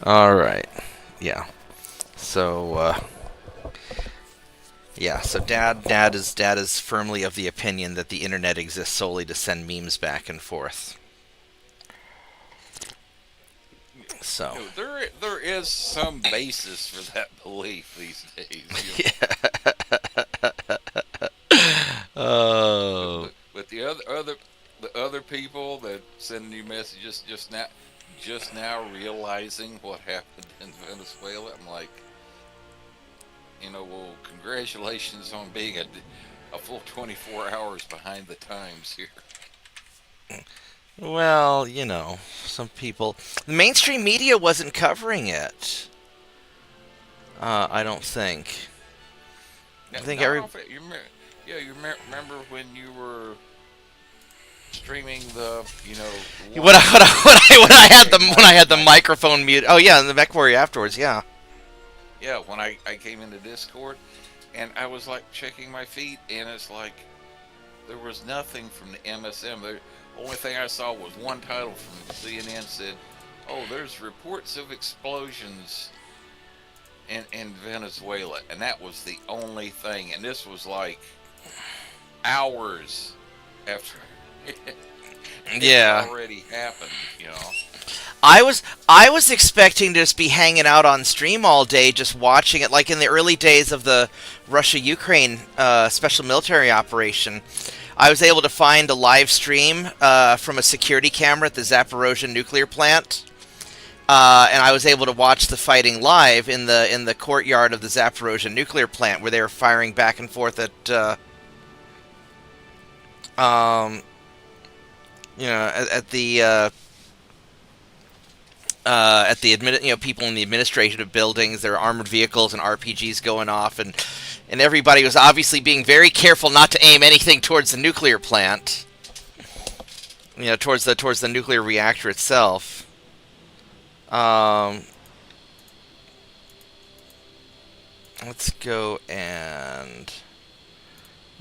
All right. Yeah. So yeah. So Dad is firmly of the opinion that the internet exists solely to send memes back and forth. So. There is some basis for that belief these days. Oh. But the other people that send you messages just now realizing what happened in Venezuela, I'm like, well, congratulations on being a full 24 hours behind the times here. Well, some people. The mainstream media wasn't covering it. I don't think. I Now, think not every. off it. Yeah, remember when you were streaming the, When I, one when I, when I, when I had the okay, when I had the microphone mute. Oh yeah, and the MechWarrior afterwards. Yeah. yeah, when I came into Discord, and I was like checking my feed, and it's like there was nothing from the MSM. The only thing I saw was one title from CNN said, "Oh, there's reports of explosions in Venezuela," and that was the only thing. And this was like hours after it had Yeah. already happened. I was expecting to just be hanging out on stream all day, just watching it, like in the early days of the Russia-Ukraine special military operation. I was able to find a live stream from a security camera at the Zaporozhye nuclear plant, and I was able to watch the fighting live in the courtyard of the Zaporozhye nuclear plant, where they were firing back and forth um, at the people in the administrative buildings. There are armored vehicles and RPGs going off, and everybody was obviously being very careful not to aim anything towards the nuclear plant. Towards the nuclear reactor itself. Um, let's go and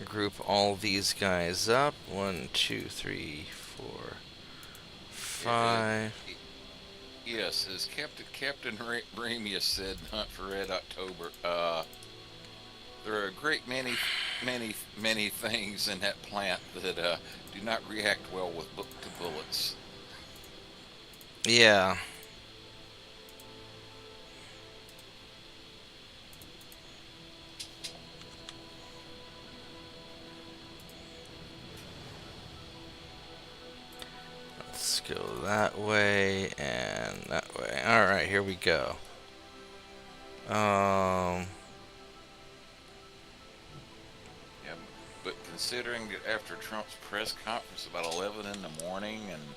group all these guys up. 1, 2, 3, 4, Uh, 5. yes, as Captain Ramius said in Hunt for Red October, there are a great many things in that plant that do not react well to bullets. Yeah. Let's go that way and that way. All right, here we go. Um, Yeah, but considering that after Trump's press conference about 11 in the morning, and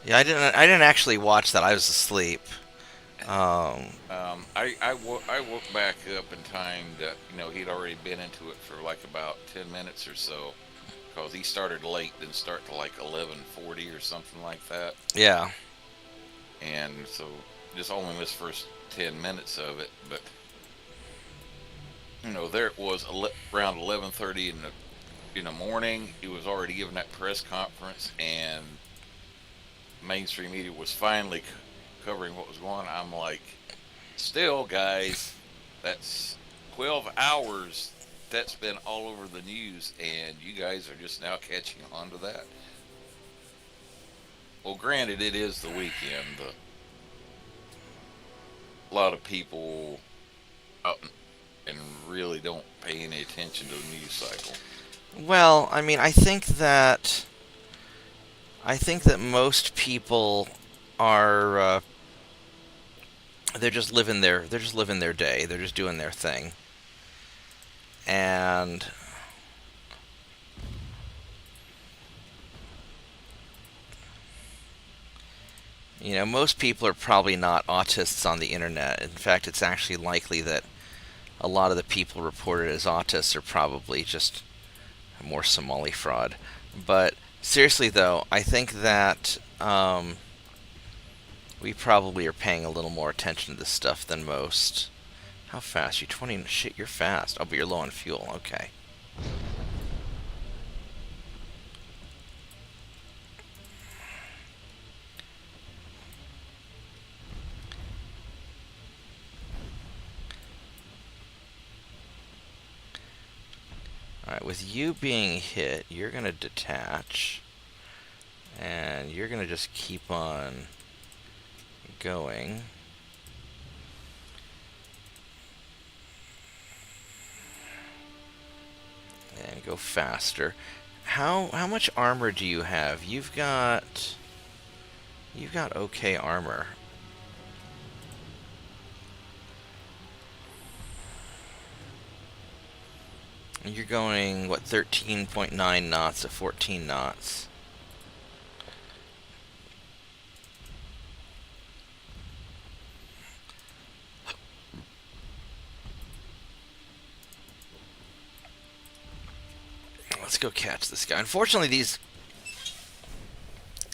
yeah, I didn't actually watch that. I was asleep. Um, I woke back up in time that he'd already been into it for like about 10 minutes or so, because he started late, didn't start till like 11:40 or something like that, yeah. and so just only missed first 10 minutes of it. But there it was around 11:30 in the morning. He was already giving that press conference, and mainstream media was finally covering what was going on. I'm like, still, guys, that's 12 hours. That's been all over the news, and you guys are just now catching on to that. Well, granted, it is the weekend. A lot of people out and really don't pay any attention to the news cycle. Well, I mean, I think that most people are they're just living their day. They're just doing their thing. And most people are probably not autists on the internet. In fact, it's actually likely that a lot of the people reported as autists are probably just more Somali fraud. But seriously, though, I think that we probably are paying a little more attention to this stuff than most. How fast? You 20? Shit, you're fast. Oh, but you're low on fuel. Okay. Alright, with you being hit, you're going to detach. And you're going to just keep on going. And go faster. How much armor do you have? You've got okay armor. You're going what, 13.9 knots to 14 knots. Let's go catch this guy. Unfortunately, these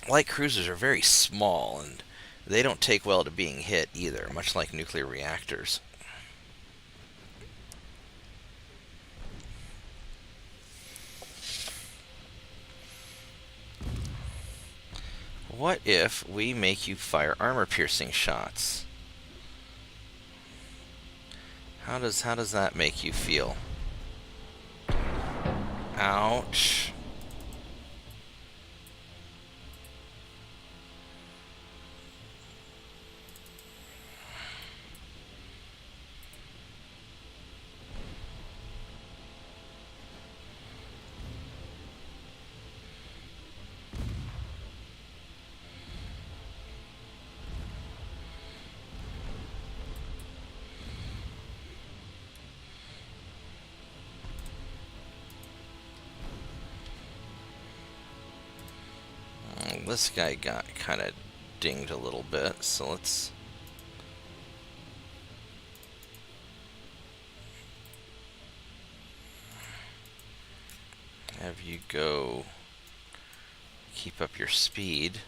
light cruisers are very small, and they don't take well to being hit either, much like nuclear reactors. What if we make you fire armor-piercing shots? How does that make you feel? Ouch. This guy got kind of dinged a little bit, so let's have you go keep up your speed.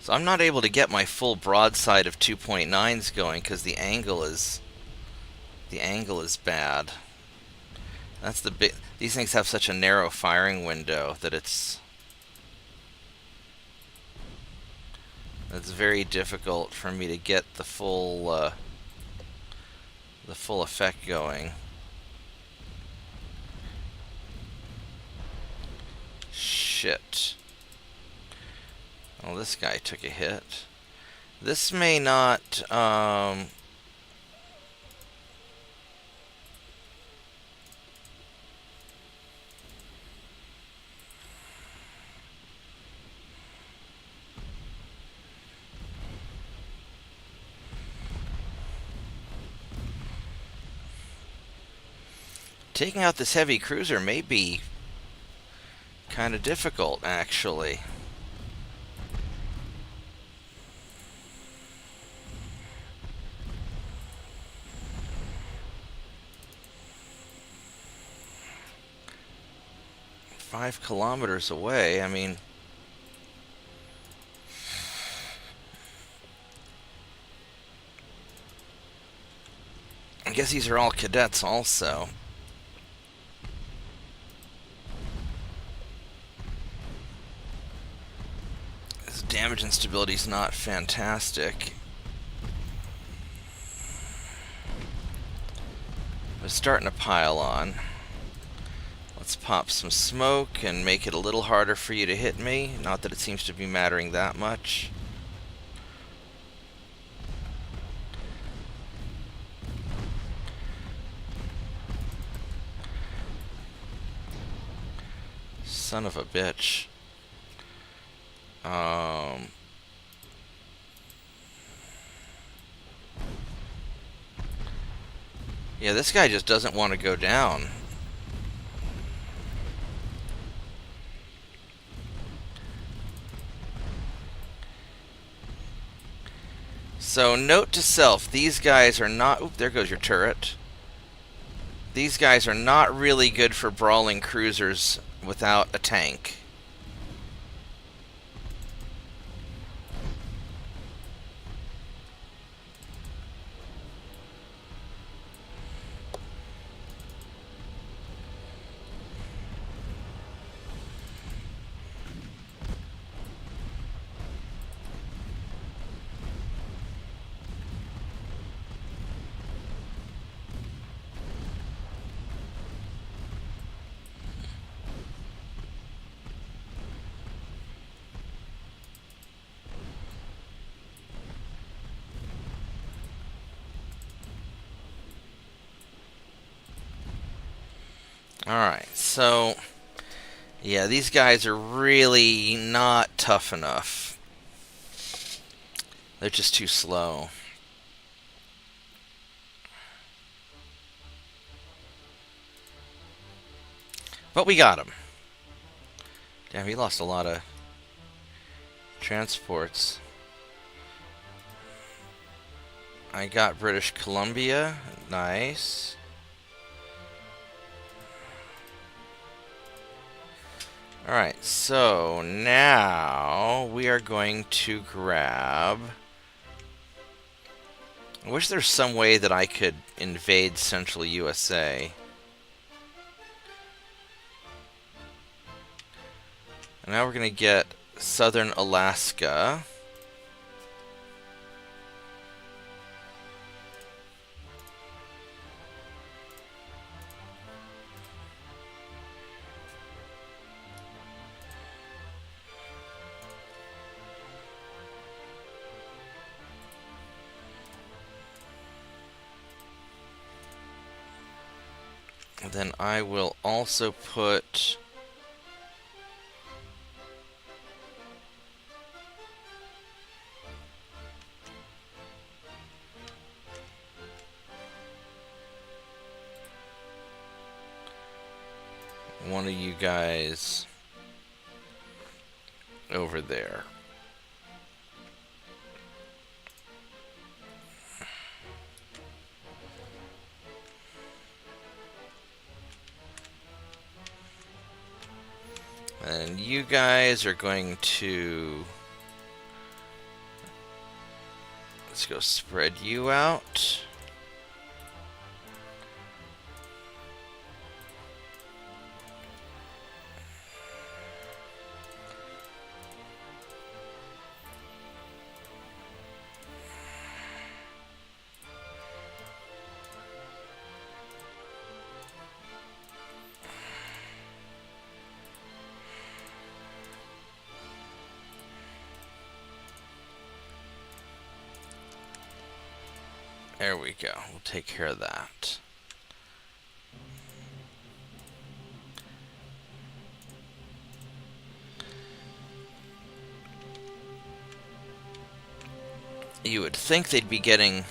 So I'm not able to get my full broadside of 2.9s going because the angle is bad. That's the big. These things have such a narrow firing window that it's very difficult for me to get the full effect going. Shit. Well, this guy took a hit. This may not, 'Taking out this heavy cruiser may be kind of difficult, actually. Five kilometers away, I mean... I guess these are all cadets also. The damage and stability is not fantastic. It's starting to pile on. Let's pop some smoke and make it a little harder for you to hit me. Not that it seems to be mattering that much. Son of a bitch. Yeah, this guy just doesn't want to go down. So, note to self, these guys are not... Oop, there goes your turret. These guys are not really good for brawling cruisers without a tank. Alright, so... yeah, these guys are really not tough enough. They're just too slow. But we got him. Damn, he lost a lot of transports. I got British Columbia. Nice. Alright, so now we are going to grab... I wish there's some way that I could invade central USA. And now we're going to get southern Alaska. And then I will also put... one of you guys over there. And you guys are going to... let's go spread you out. There we go. We'll take care of that. You would think they'd be getting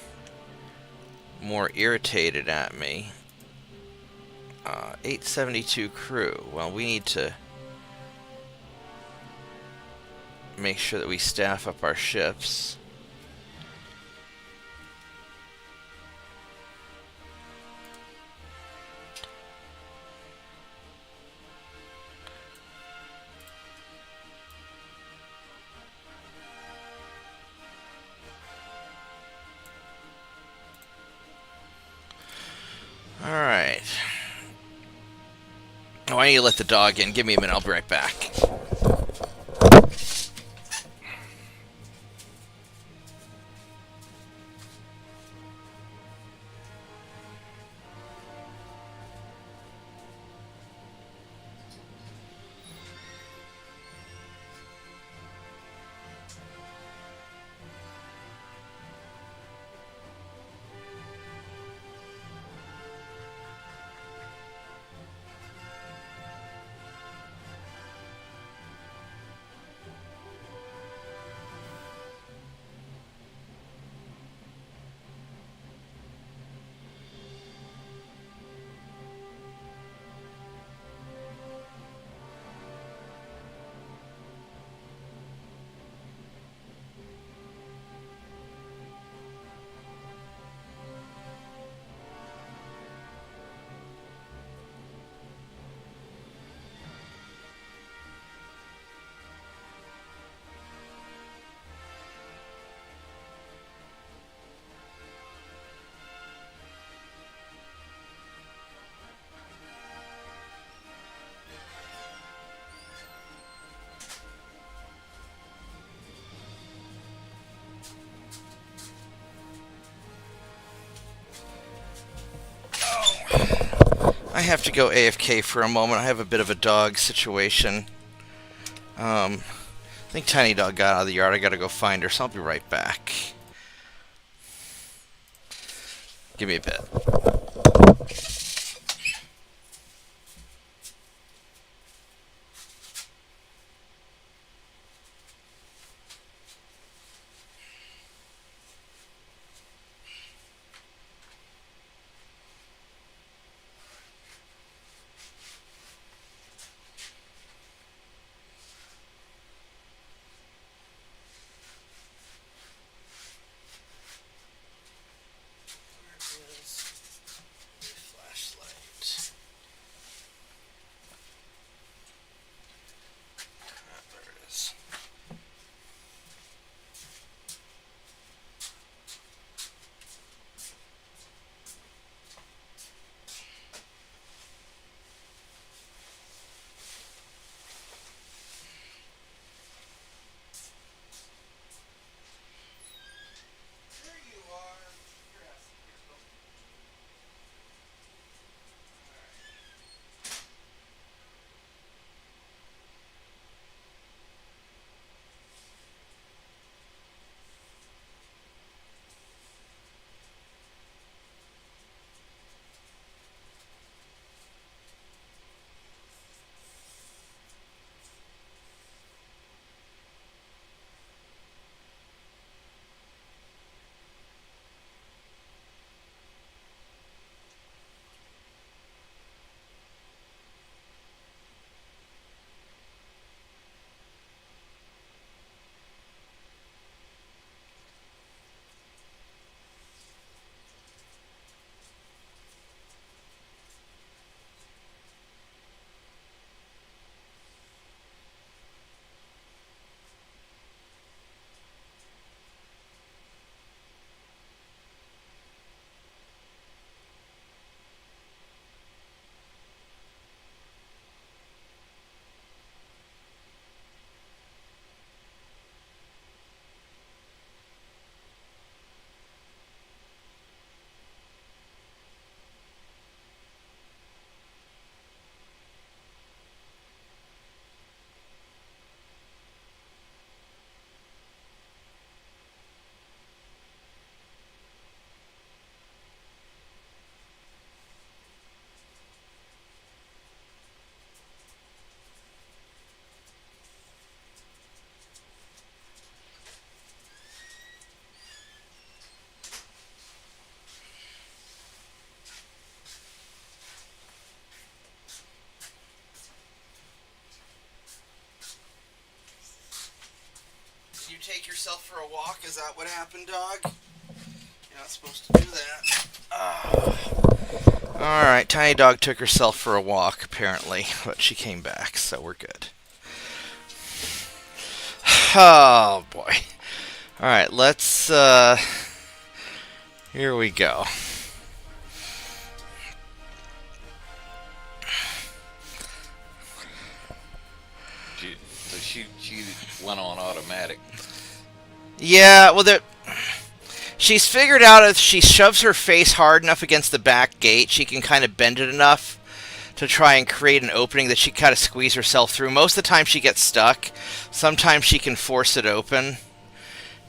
more irritated at me. 872 crew. Well, we need to make sure that we staff up our ships. Alright. Oh, I need to let the dog in. Give me a minute, I'll be right back. I have to go AFK for a moment. I have a bit of a dog situation. I think Tiny Dog got out of the yard. I gotta go find her, so I'll be right back. Give me a bit. Flashlight. There it is. There you are. Your ass in here, Bill. Did you take yourself for a walk? Is that what happened, dog? You're not supposed to do that. Alright, Tiny Dog took herself for a walk, apparently, but she came back, so we're good. Oh, boy. Alright, let's, here we go. She went on automatic. Yeah, well, she's figured out if she shoves her face hard enough against the back gate, she can kind of bend it enough to try and create an opening that she kind of squeeze herself through. Most of the time she gets stuck. Sometimes she can force it open.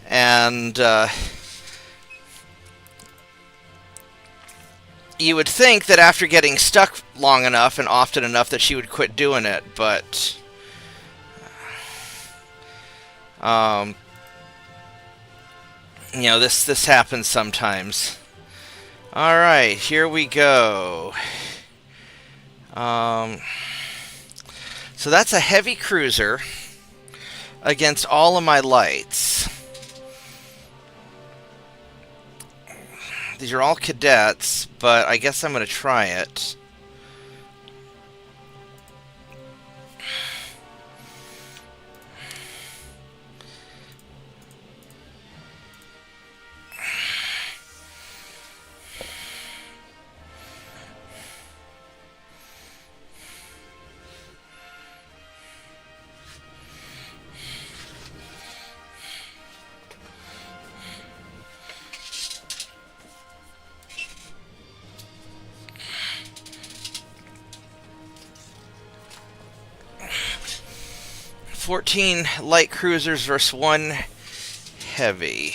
And you would think that after getting stuck long enough and often enough that she would quit doing it, but you know, this happens sometimes. Alright, here we go. So that's a heavy cruiser against all of my lights. These are all cadets, but I guess I'm going to try it. 14 light cruisers versus 1 heavy.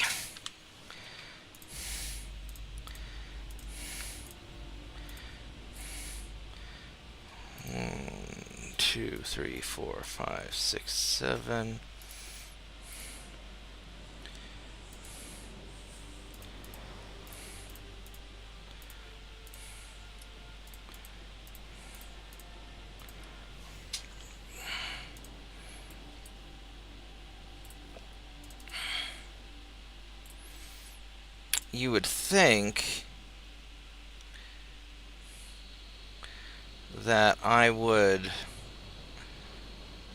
One, two, three, four, five, six, seven. You would think that I would...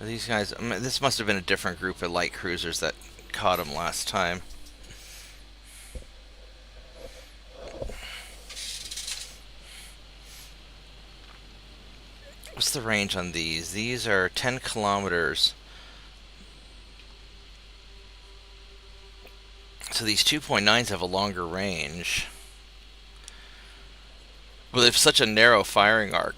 These guys... I mean, this must have been a different group of light cruisers that caught him last time. What's the range on these? These are 10 kilometers. So these 2.9s have a longer range. But they have such a narrow firing arc.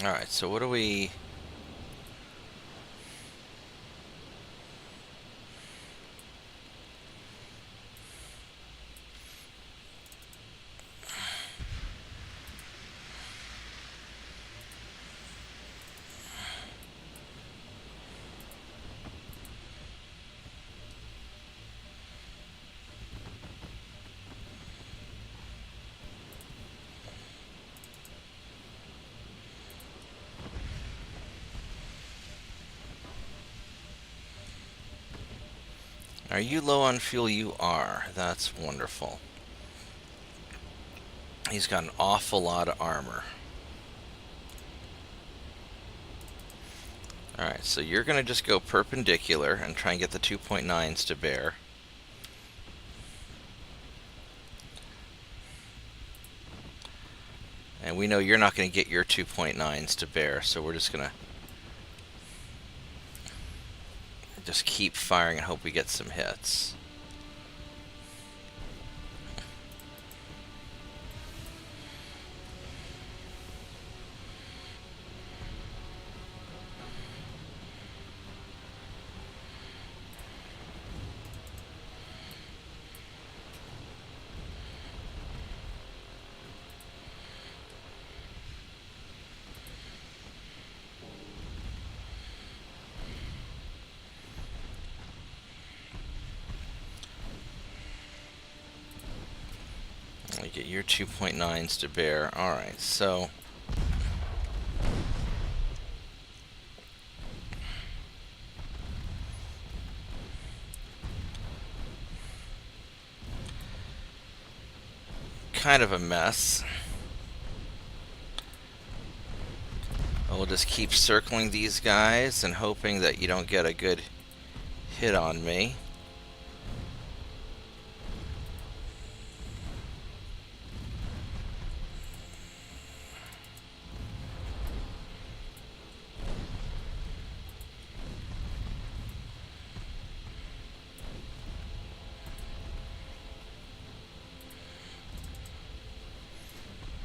Alright, so what do we... Are you low on fuel? You are. That's wonderful. He's got an awful lot of armor. Alright, so you're going to just go perpendicular and try and get the 2.9s to bear. And we know you're not going to get your 2.9s to bear, so we're just going to just keep firing and hope we get some hits. We get your 2.9s to bear. Alright, so... kind of a mess. We'll just keep circling these guys and hoping that you don't get a good hit on me.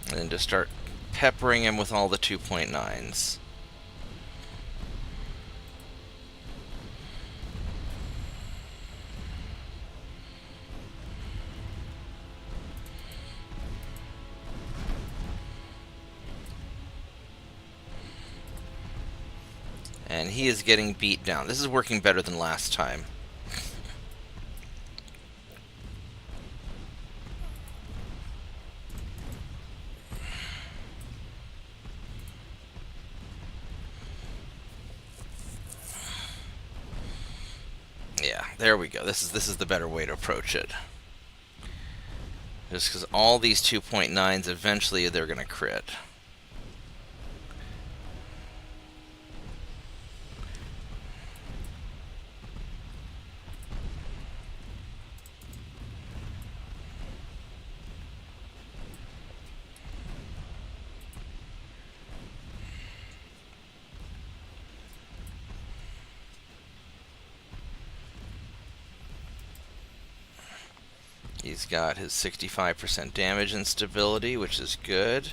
And then just start peppering him with all the 2.9s. And he is getting beat down. This is working better than last time. Yeah, there we go. This is the better way to approach it. Just because all these 2.9s, eventually they're going to crit. He's got his 65% damage and stability, which is good.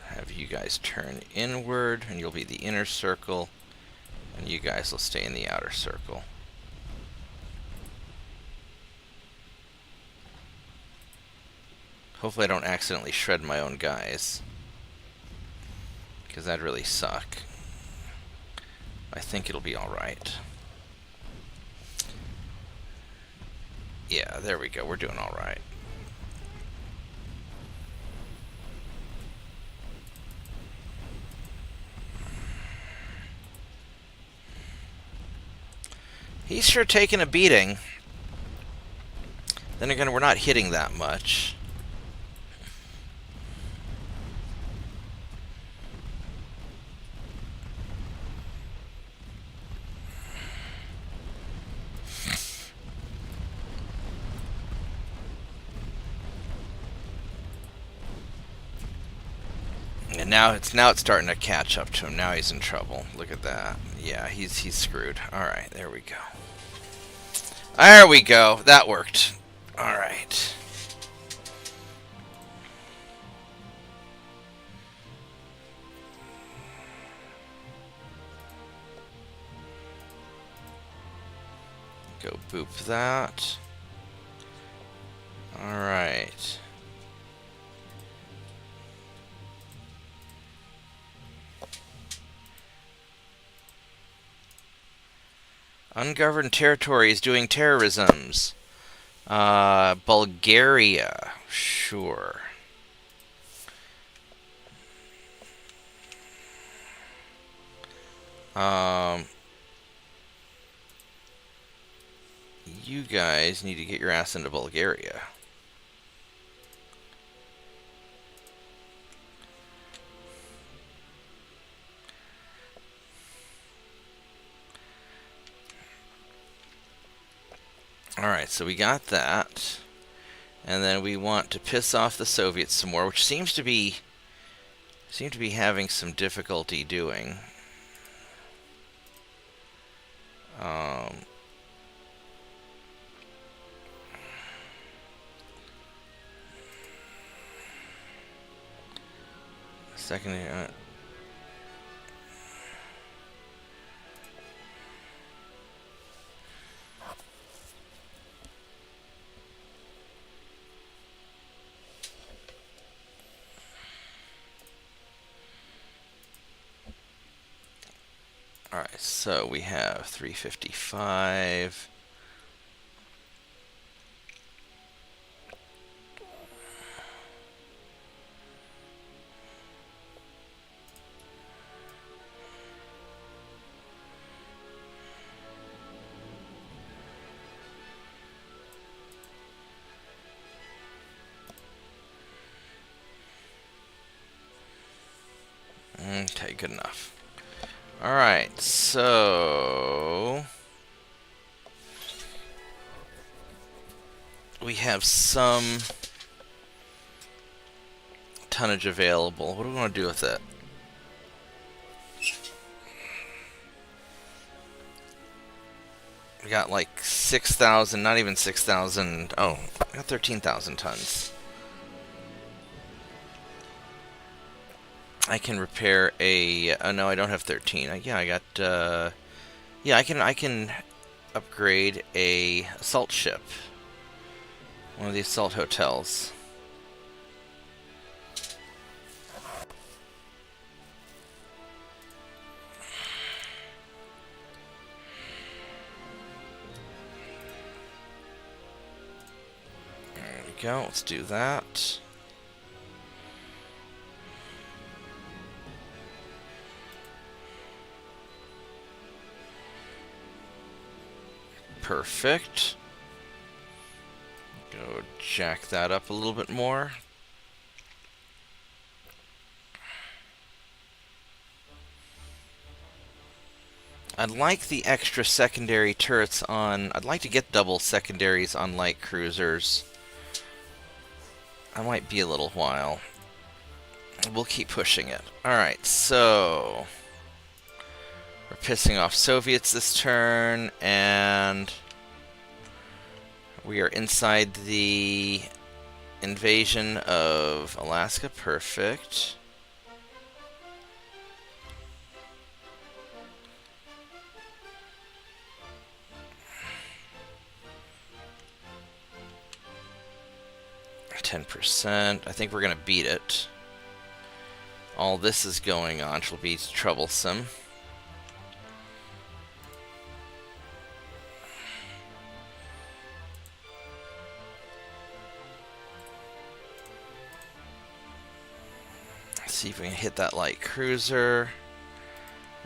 Have you guys turn inward, and you'll be the inner circle, and you guys will stay in the outer circle. Hopefully I don't accidentally shred my own guys, because that'd really suck. I think it'll be alright. Yeah, there we go. We're doing alright. He's sure taking a beating. Then again, we're not hitting that much. And now it's starting to catch up to him. Now he's in trouble. Look at that. Yeah, he's screwed. All right, there we go. There we go. That worked. All right. Go boop that. All right. Ungoverned territories doing terrorisms. Bulgaria. Sure. You guys need to get your ass into Bulgaria. Alright, so we got that. And then we want to piss off the Soviets some more, which seem to be having some difficulty doing. Second, alright, so we have 355. Okay, good enough. Alright, so we have some tonnage available. What do we want to do with it? We got like 6,000, not even 6,000. Oh, we got 13,000 tons. I can repair a. No, I don't have 13. Yeah, I got. Yeah, I can upgrade a assault ship. One of the assault hotels. There we go. Let's do that. Perfect. Go jack that up a little bit more. I'd like the extra secondary turrets on... I'd like to get double secondaries on light cruisers. I might be a little while. We'll keep pushing it. Alright, so... we're pissing off Soviets this turn, and... we are inside the invasion of Alaska. Perfect. %. I think we're going to beat it. All this is going on, which will be troublesome. Let's see if we can hit that light cruiser.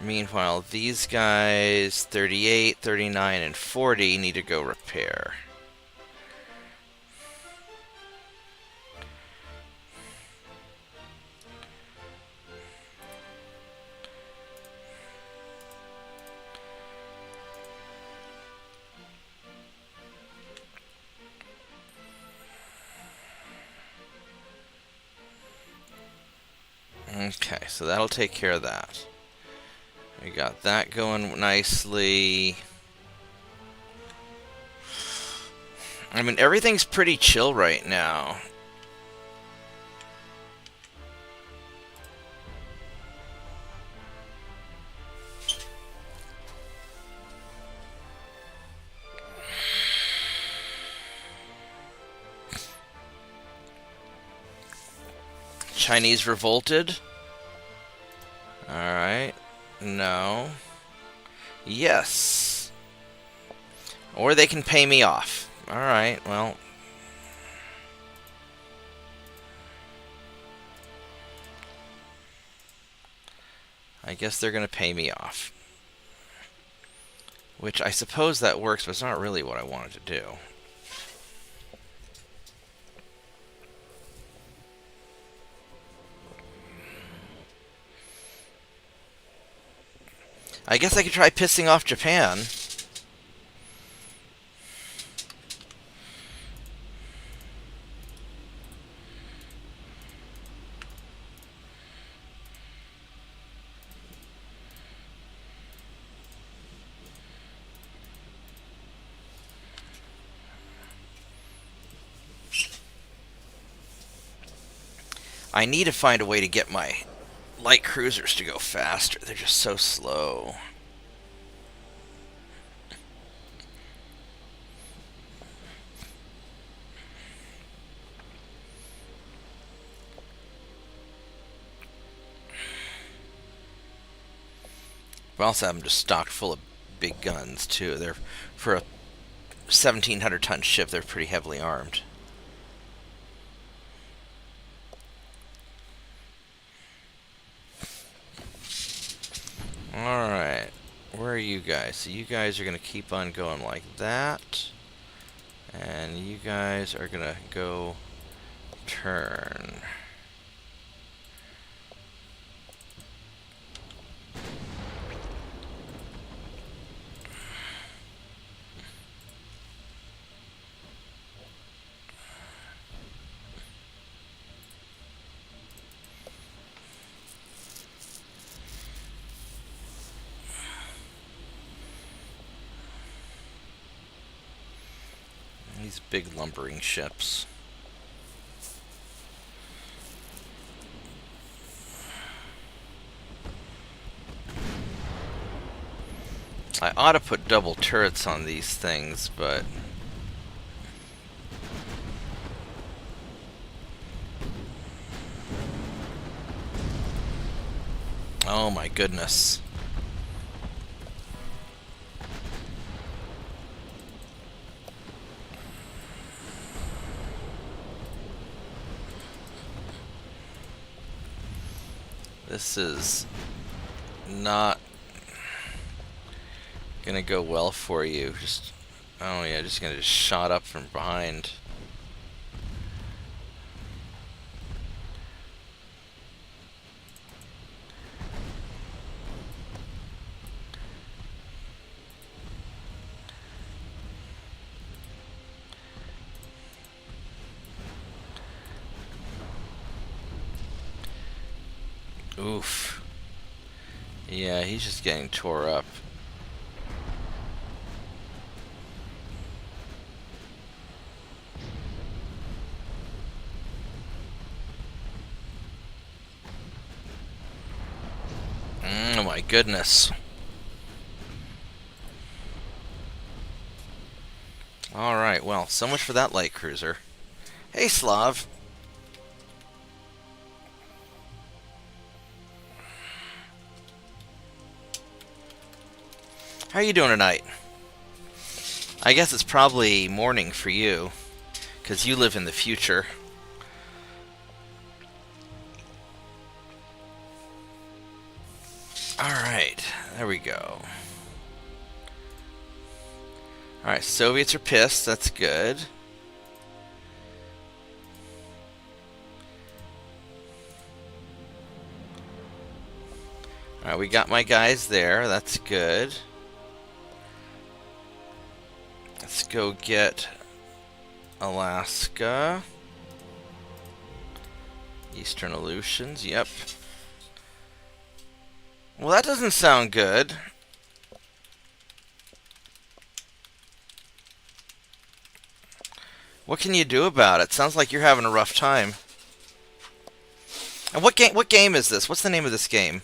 Meanwhile, these guys, 38, 39, and 40, need to go repair. Okay, so that'll take care of that. We got that going nicely. I mean, everything's pretty chill right now. Chinese revolted. Alright. No. Yes. Or they can pay me off. Alright, well. I guess they're going to pay me off. Which I suppose that works, but it's not really what I wanted to do. I guess I could try pissing off Japan. I need to find a way to get my light cruisers to go faster. They're just so slow. We also have them just stocked full of big guns too. They're, for a 1,700-ton ship, they're pretty heavily armed. Alright, where are you guys? So you guys are going to keep on going like that. And you guys are going to go turn. These big lumbering ships. I ought to put double turrets on these things, but... oh my goodness. This is not gonna go well for you. Just, oh yeah, just gonna shot up from behind. Oof. Yeah, he's just getting tore up. Oh my goodness. Alright, well, so much for that light cruiser. Hey, Slav. How are you doing tonight? I guess it's probably morning for you, because you live in the future. Alright, there we go. Alright, Soviets are pissed, that's good. Alright, we got my guys there, that's good. Let's go get Alaska. Eastern Aleutians, yep. Well, that doesn't sound good. What can you do about it? Sounds like you're having a rough time. And what game is this? What's the name of this game?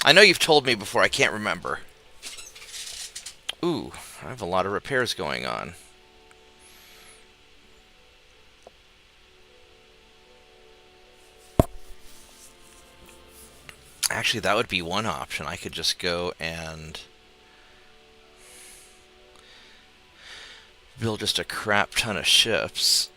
I know you've told me before, I can't remember. Ooh, I have a lot of repairs going on. Actually, that would be one option. I could just go and build just a crap ton of ships.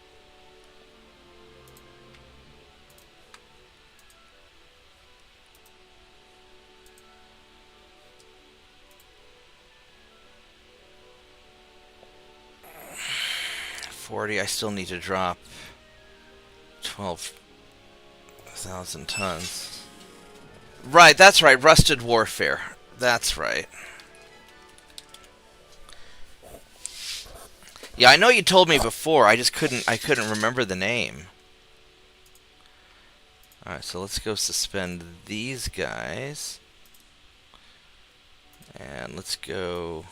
I still need to drop 12,000 tons. Right, that's right. Rusted Warfare. That's right. Yeah, I know you told me before. I couldn't remember the name. All right, so let's go suspend these guys. And let's go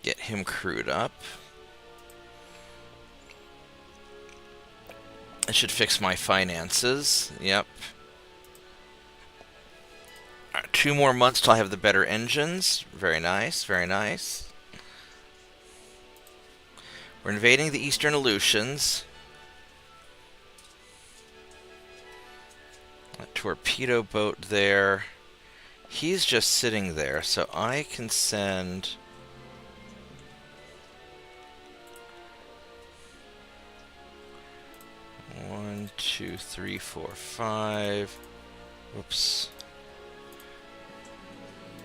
get him crewed up. I should fix my finances. Yep. Alright, 2 more months till I have the better engines. Very nice, very nice. We're invading the Eastern Aleutians. A torpedo boat there. He's just sitting there, so I can send 1, 2, 3, 4, 5. Whoops.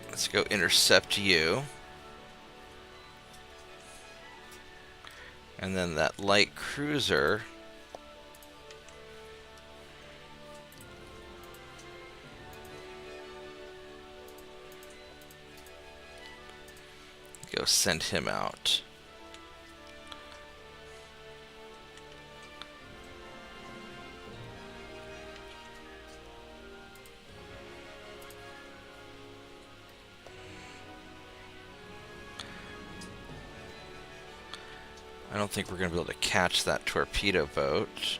Let's go intercept you. And then that light cruiser. Go send him out. I don't think we're going to be able to catch that torpedo boat.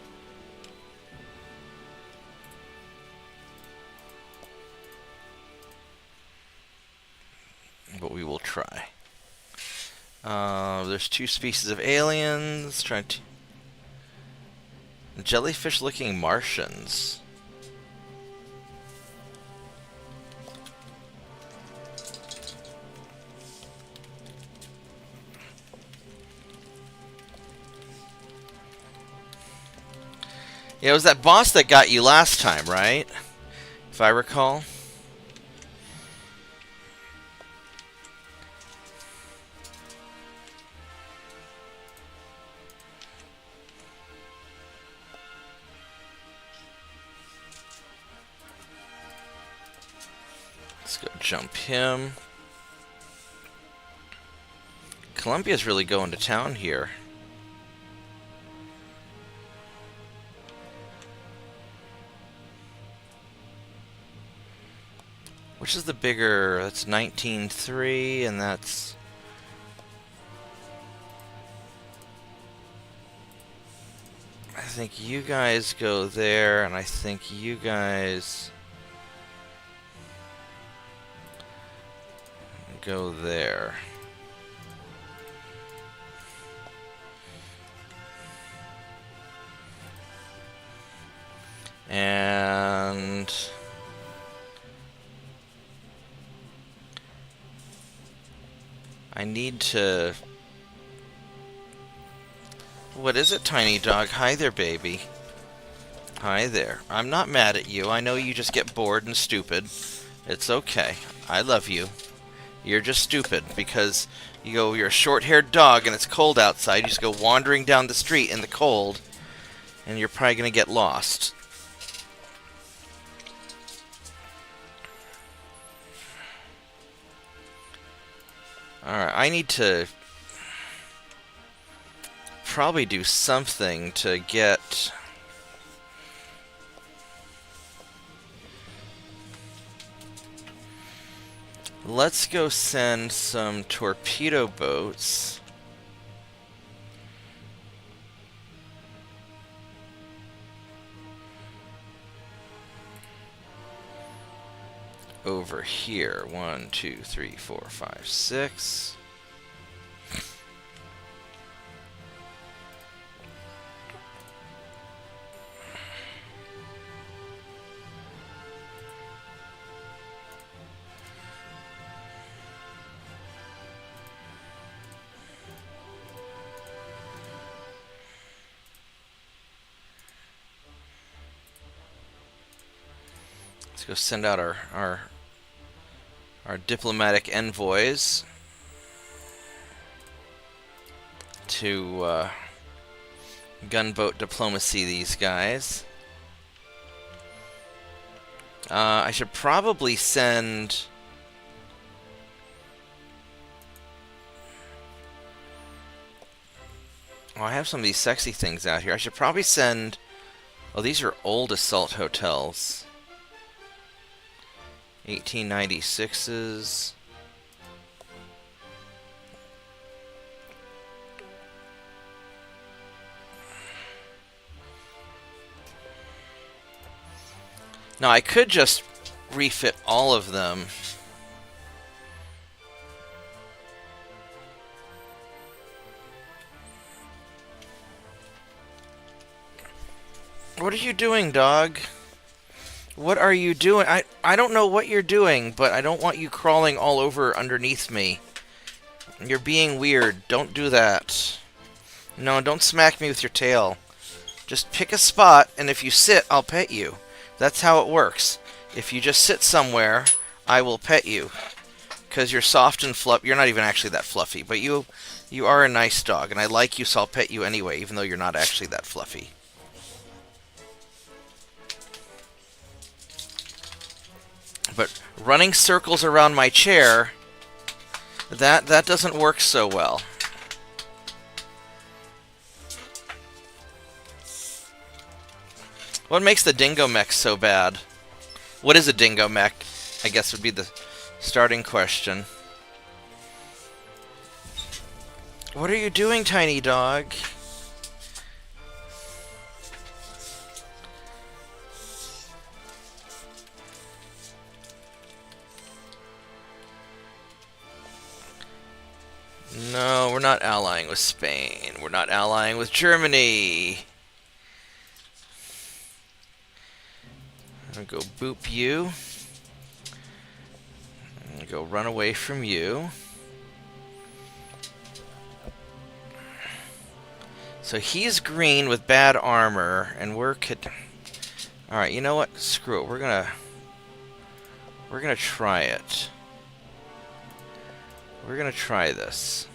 But we will try. There's 2 species of aliens trying to... Jellyfish-looking Martians. Yeah, it was that boss that got you last time, right? If I recall. Let's go jump him. Columbia's really going to town here. Which is the bigger? That's 19.3, and that's... I think you guys go there, and I think you guys go there. And I need to... What is it, tiny dog? Hi there, baby. Hi there. I'm not mad at you. I know you just get bored and stupid. It's okay. I love you. You're just stupid because you're a short-haired dog and it's cold outside. You just go wandering down the street in the cold and you're probably going to get lost. Alright, I need to probably do something to get... Let's go send some torpedo boats over here. 1, 2, 3, 4, 5, 6. Let's go send out our diplomatic envoys to gunboat diplomacy these guys. I should probably send... Oh, I have some of these sexy things out here. I should probably send... Oh, these are old assault hotels. 1896s. Now, I could just refit all of them. What are you doing, dog? What are you doing? I don't know what you're doing, but I don't want you crawling all over underneath me. You're being weird. Don't do that. No, don't smack me with your tail. Just pick a spot, and if you sit, I'll pet you. That's how it works. If you just sit somewhere, I will pet you. Because you're soft and fluffy. You're not even actually that fluffy, but you are a nice dog, and I like you, so I'll pet you anyway, even though you're not actually that fluffy. But running circles around my chair, that doesn't work so well. What makes the dingo mech so bad? What is a dingo mech? I guess would be the starting question. What are you doing, tiny dog? No, we're not allying with Spain. We're not allying with Germany. I'm gonna go boop you. I'm gonna go run away from you. So he's green with bad armor, and we're Alright, you know what? Screw it. We're gonna try it. We're gonna try this.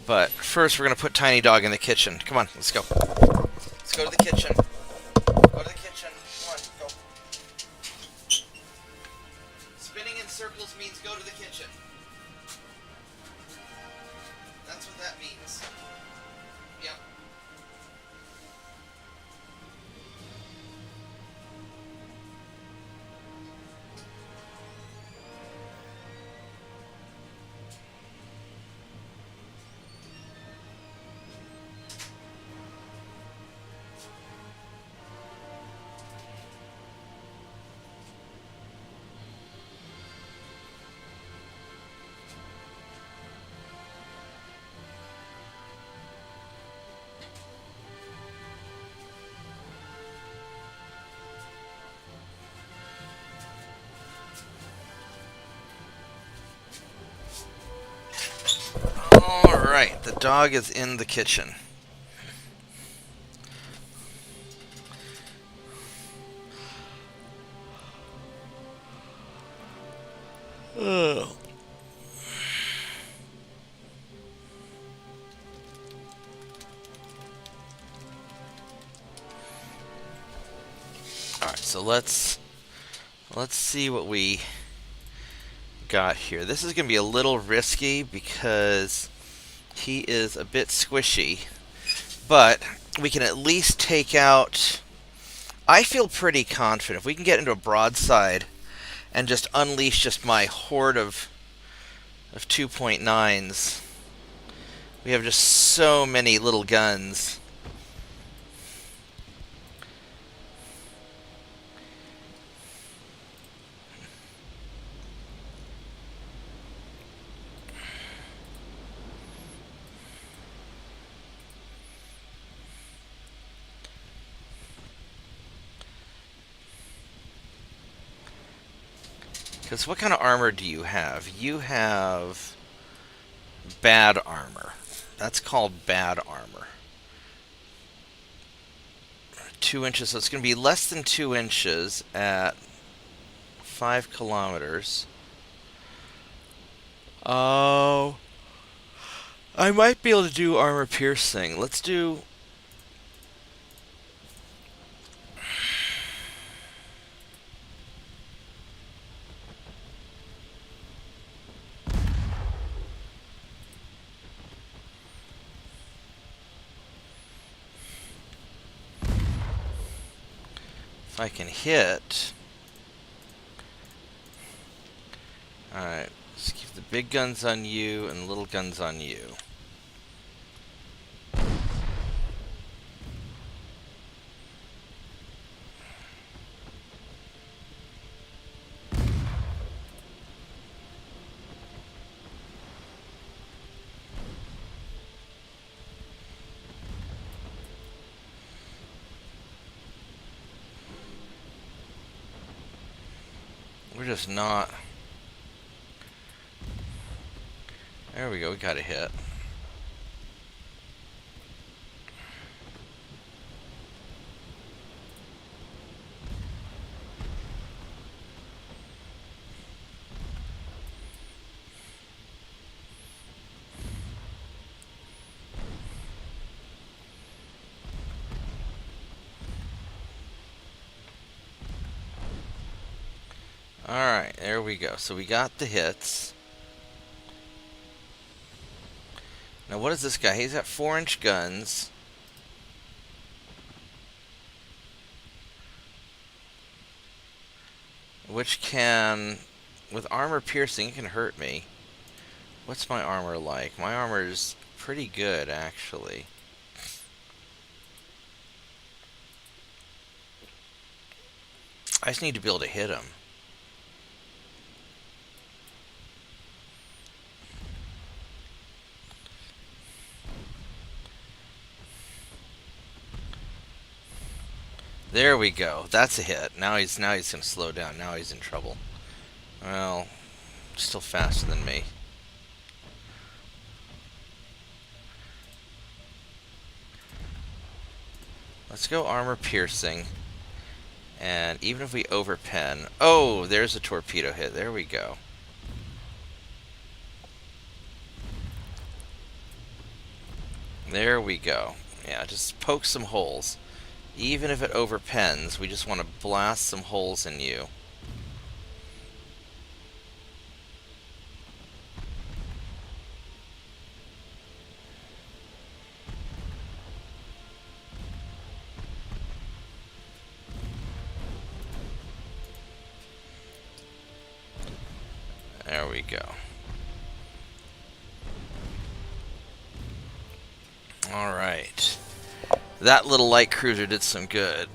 But first we're gonna put Tiny Dog in the kitchen. Come on, let's go. Let's go to the kitchen. Go to the kitchen. Come on, go. Spinning in circles means go to the kitchen. that means. Yep. Alright, the dog is in the kitchen. Ugh. Alright, so let's see what we got here. This is going to be a little risky because he is a bit squishy, but we can at least take out... I feel pretty confident if we can get into a broadside and just unleash just my horde of 2.9s. We have just so many little guns. Because what kind of armor do you have? You have bad armor. That's called bad armor. 2 inches, so it's going to be less than 2 inches at 5 kilometers. Oh, I might be able to do armor piercing. Let's do... If I can hit... Alright, let's keep the big guns on you and the little guns on you. We're just not... There we go, we got a hit. Alright, there we go. So we got the hits. Now what is this guy? He's got 4-inch guns. Which can, with armor piercing, it can hurt me. What's my armor like? My armor is pretty good, actually. I just need to be able to hit him. There we go. That's a hit. Now he's gonna slow down. Now he's in trouble. Well, still faster than me. Let's go armor piercing. And even if we overpen... Oh, there's a torpedo hit. There we go. There we go. Yeah, just poke some holes. Even if it overpens, we just want to blast some holes in you. we go. Alright. That little light cruiser did some good.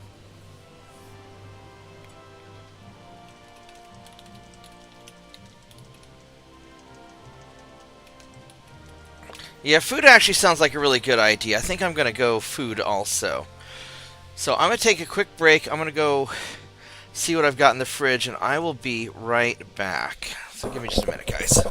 Yeah, food actually sounds like a really good idea. I think I'm going to go food also. So I'm going to take a quick break. I'm going to go see what I've got in the fridge, and I will be right back. So give me just a minute, guys.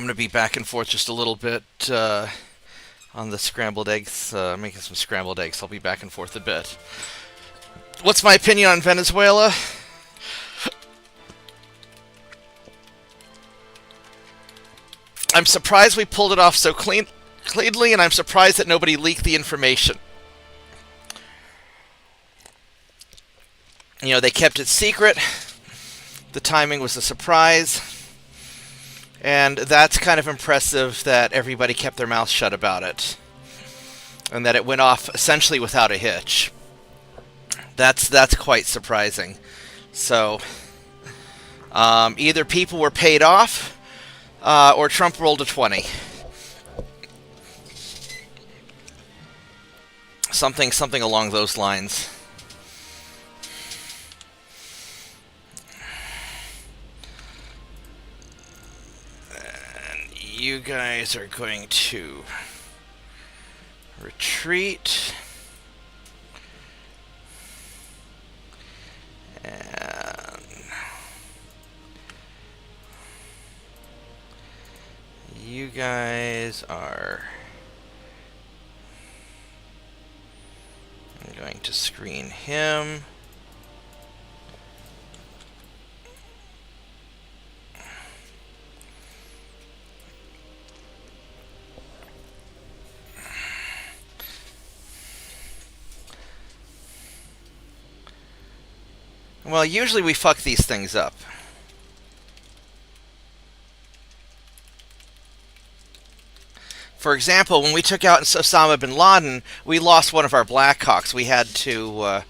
I'm going to be back and forth just a little bit on the scrambled eggs, making some scrambled eggs. I'll be back and forth a bit. What's my opinion on Venezuela? I'm surprised we pulled it off so cleanly, and I'm surprised that nobody leaked the information. You know, they kept it secret. The timing was a surprise. And that's kind of impressive that everybody kept their mouth shut about it. And that it went off essentially without a hitch. That's quite surprising. So, either people were paid off, or Trump rolled a 20. Something along those lines. And you guys are going to retreat. And you guys are... I'm going to screen him. Well, usually we fuck these things up. For example, when we took out Osama bin Laden, we lost one of our Blackhawks. We had to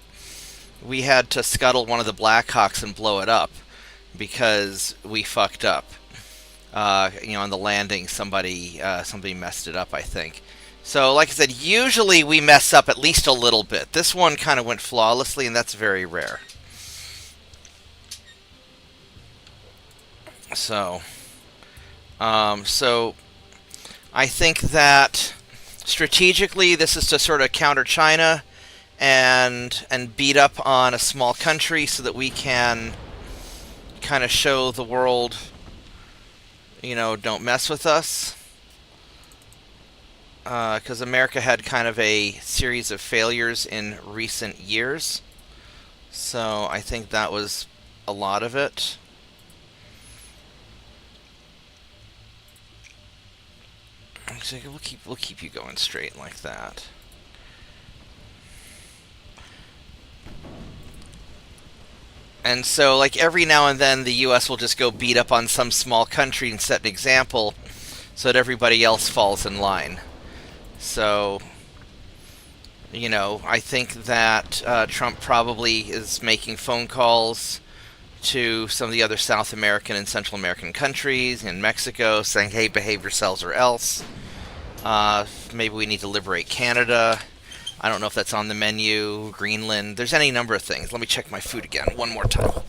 scuttle one of the Blackhawks and blow it up because we fucked up. On the landing, somebody messed it up, I think. So, like I said, usually we mess up at least a little bit. This one kind of went flawlessly, and that's very rare. So I think that strategically this is to sort of counter China and beat up on a small country so that we can kind of show the world, don't mess with us. Because America had kind of a series of failures in recent years. So I think that was a lot of it. So we'll keep you going straight like that. And so, like, every now and then, the U.S. will just go beat up on some small country and set an example so that everybody else falls in line. So, I think that Trump probably is making phone calls to some of the other South American and Central American countries and Mexico saying, hey, behave yourselves or else. Maybe we need to liberate Canada. I don't know if that's on the menu. Greenland. There's any number of things. Let me check my food again one more time.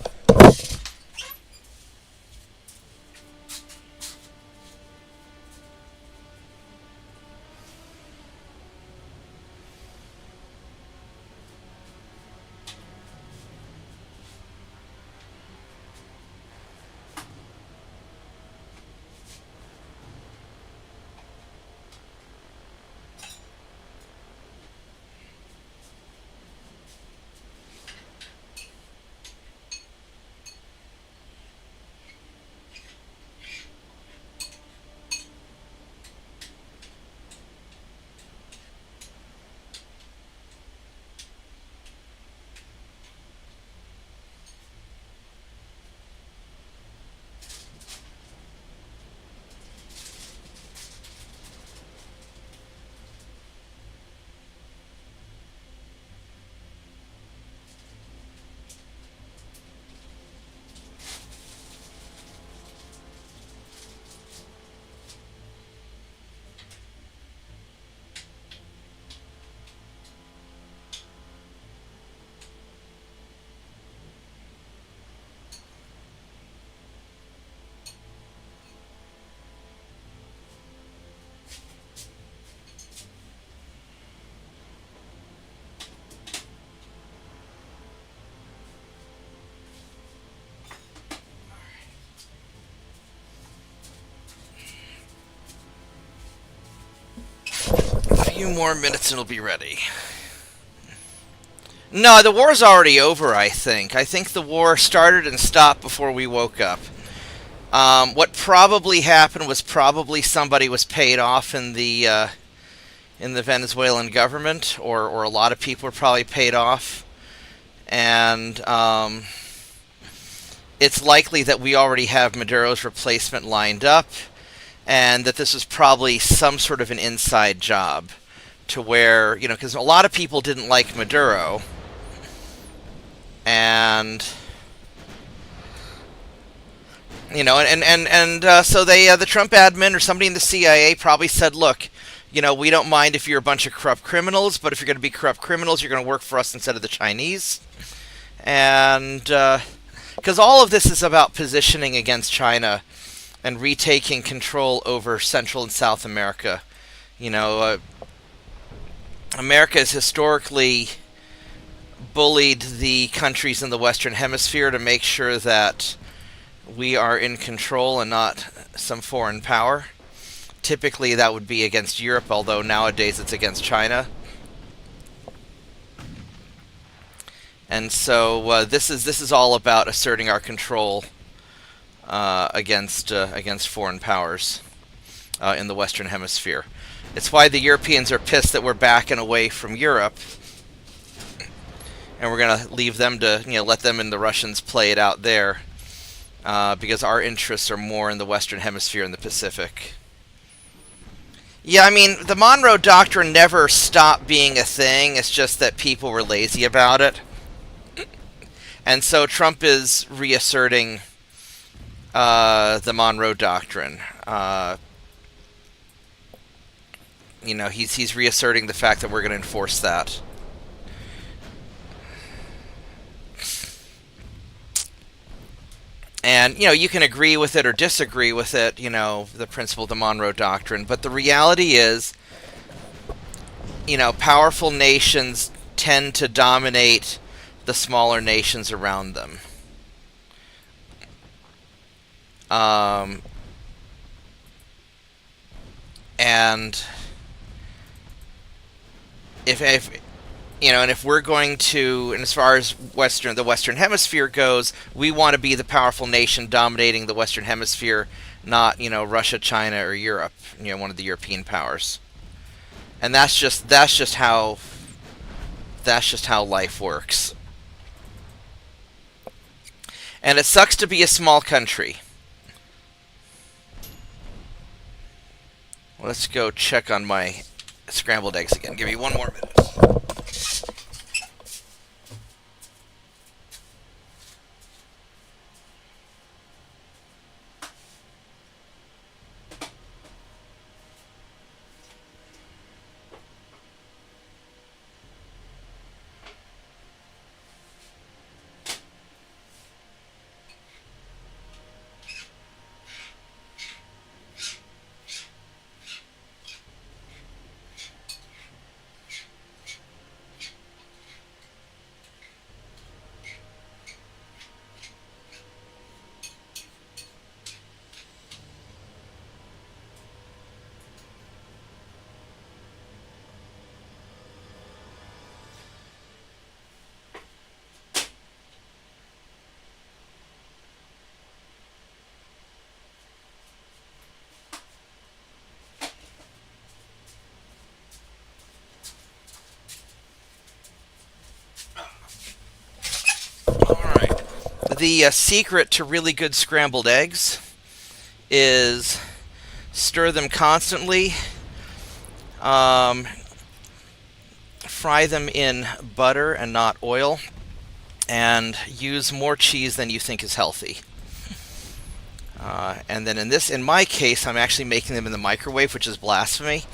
few more minutes and it'll be ready. No, the war's already over, I think. I think the war started and stopped before we woke up. What probably happened was probably somebody was paid off in the Venezuelan government, or a lot of people were probably paid off. And it's likely that we already have Maduro's replacement lined up, and that this was probably some sort of an inside job to where, because a lot of people didn't like Maduro, and so the Trump admin or somebody in the CIA probably said, look, we don't mind if you're a bunch of corrupt criminals, but if you're going to be corrupt criminals, you're going to work for us instead of the Chinese. And because all of this is about positioning against China and retaking control over Central and South America. America has historically bullied the countries in the Western Hemisphere to make sure that we are in control and not some foreign power. Typically that would be against Europe, although nowadays it's against China. And so this is all about asserting our control against foreign powers in the Western Hemisphere. It's why the Europeans are pissed that we're backing away from Europe, and we're gonna leave them to let them and the Russians play it out there, because our interests are more in the Western Hemisphere and the Pacific. Yeah, I mean, the Monroe Doctrine never stopped being a thing. It's just that people were lazy about it. And so Trump is reasserting the Monroe Doctrine. He's reasserting the fact that we're going to enforce that. And, you can agree with it or disagree with it, the principle of the Monroe Doctrine. But the reality is, powerful nations tend to dominate the smaller nations around them. And if we're going to, and as far as the Western Hemisphere goes, we want to be the powerful nation dominating the Western Hemisphere, not Russia, China, or Europe, one of the European powers. And that's just how life works. And it sucks to be a small country. Let's go check on my scrambled eggs again. Give me one more minute. The secret to really good scrambled eggs is stir them constantly, fry them in butter and not oil, and use more cheese than you think is healthy. And then in my case, I'm actually making them in the microwave, which is blasphemy,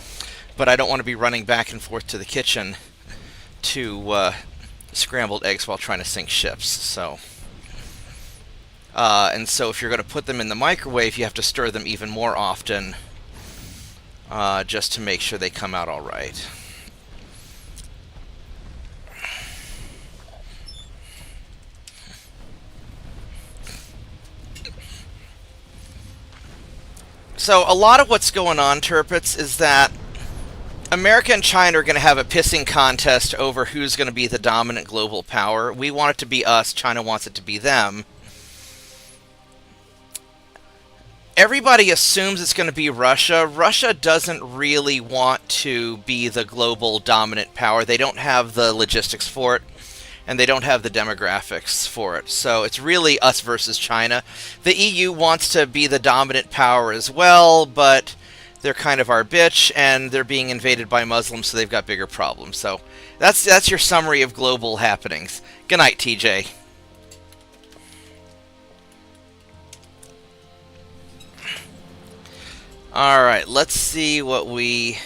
but I don't want to be running back and forth to the kitchen to scrambled eggs while trying to sink ships. And so if you're going to put them in the microwave, you have to stir them even more often, just to make sure they come out all right. So a lot of what's going on, Turpits, is that America and China are going to have a pissing contest over who's going to be the dominant global power. We want it to be us. China wants it to be them. Everybody assumes it's going to be Russia. Russia doesn't really want to be the global dominant power. They don't have the logistics for it, and they don't have the demographics for it. So it's really us versus China. The EU wants to be the dominant power as well, but they're kind of our bitch, and they're being invaded by Muslims, so they've got bigger problems. So that's your summary of global happenings. Good night, TJ. Alright, let's see what we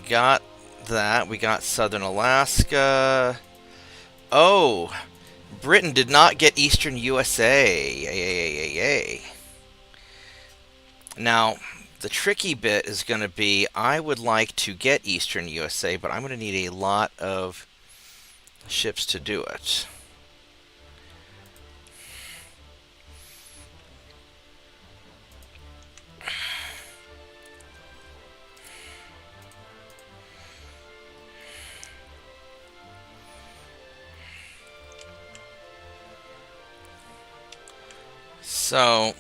got. That we got Southern Alaska. Oh, Britain did not get Eastern USA. Yay. Now, the tricky bit is going to be I would like to get Eastern USA, but I'm going to need a lot of ships to do it. So,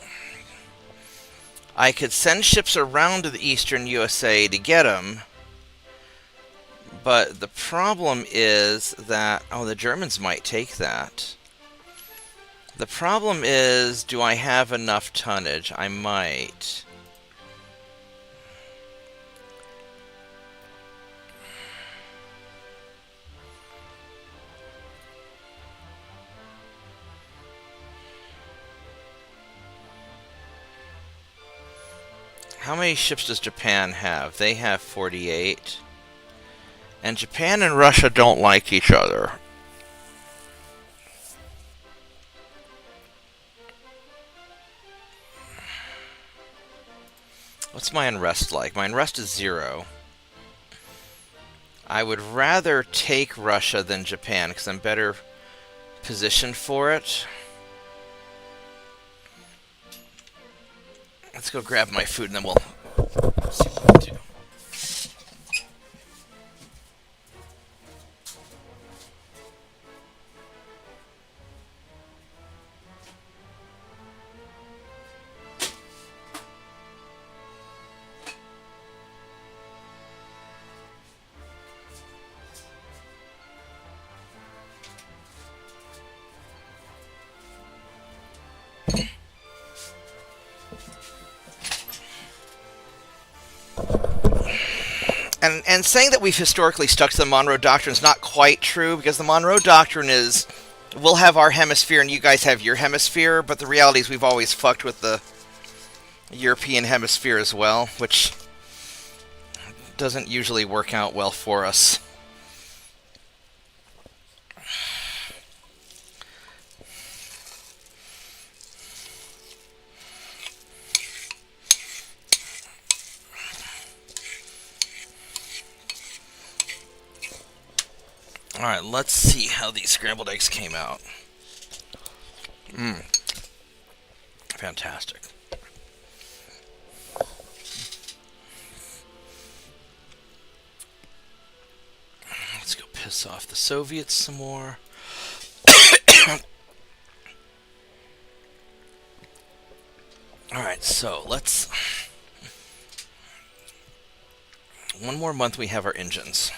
I could send ships around to the Eastern USA to get them, but the problem is that, oh, the Germans might take that. The problem is, do I have enough tonnage? I might. How many ships does Japan have? They have 48. And Japan and Russia don't like each other. What's my unrest like? My unrest is 0. I would rather take Russia than Japan because I'm better positioned for it. Let's go grab my food and then we'll see what we do. And saying that we've historically stuck to the Monroe Doctrine is not quite true, because the Monroe Doctrine is, we'll have our hemisphere and you guys have your hemisphere, but the reality is we've always fucked with the European hemisphere as well, which doesn't usually work out well for us. Alright, let's see how these scrambled eggs came out. Fantastic. Let's go piss off the Soviets some more. Alright, so let's... One more month we have our engines.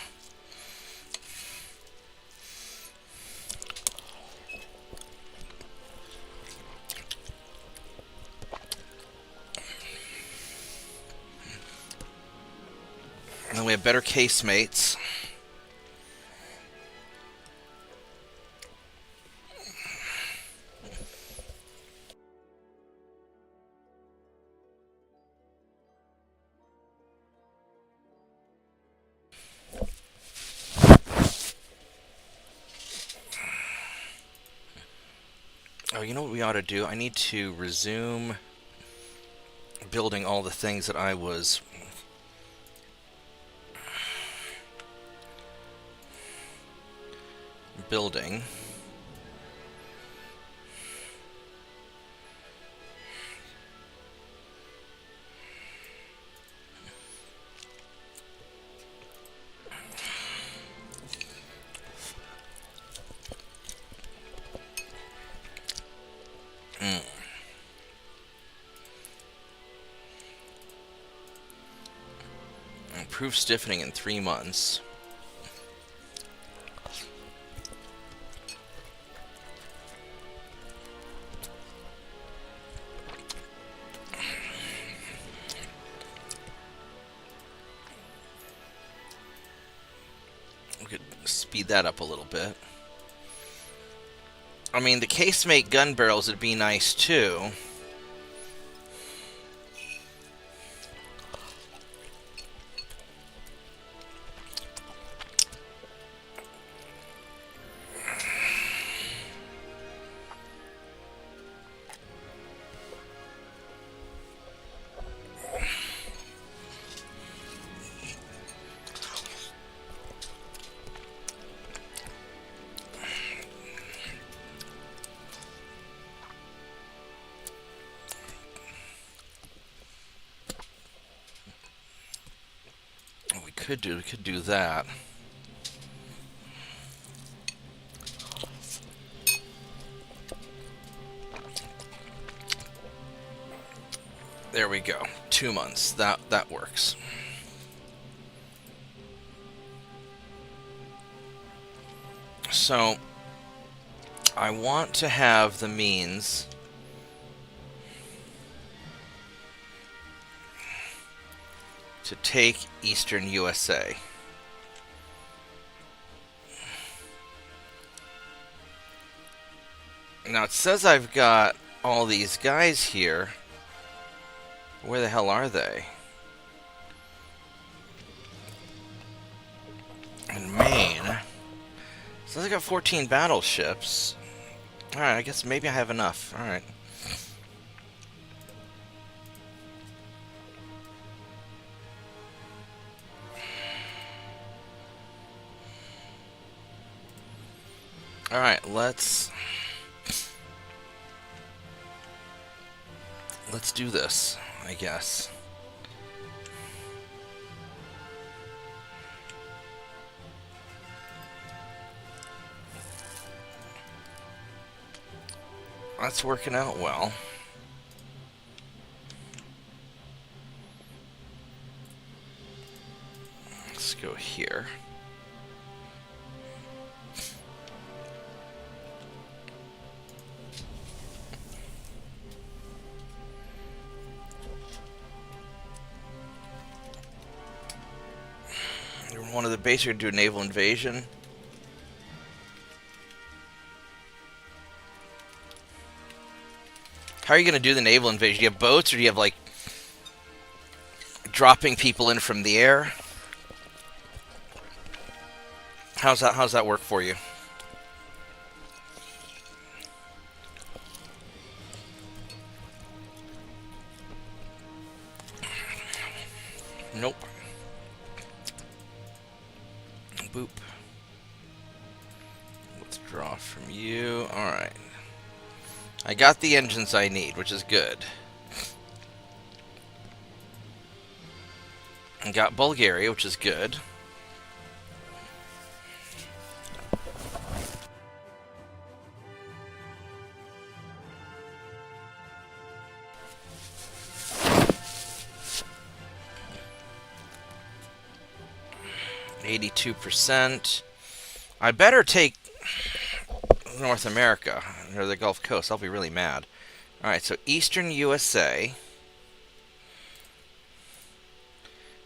And then we have better casemates. Oh, you know what we ought to do? I need to resume building all the things that I was building. Improve stiffening in 3 months. We could speed that up a little bit. I mean, the casemate gun barrels would be nice too. We could do that. There we go. 2 months. That works. So I want to have the means to take Eastern USA. Now it says I've got all these guys here. Where the hell are they? In Maine. Says I got 14 battleships. Alright, I guess maybe I have enough. Alright. Alright, let's do this, I guess. That's working out well. Let's go here. One of the bases are going to do a naval invasion. How are you going to do the naval invasion? Do you have boats, or do you have, like, dropping people in from the air? How's that work for you? Nope. Boop. Withdraw from you. Alright. I got the engines I need, which is good. I got Bulgaria, which is good. %. I better take North America or the Gulf Coast. I'll be really mad. Alright, so Eastern USA.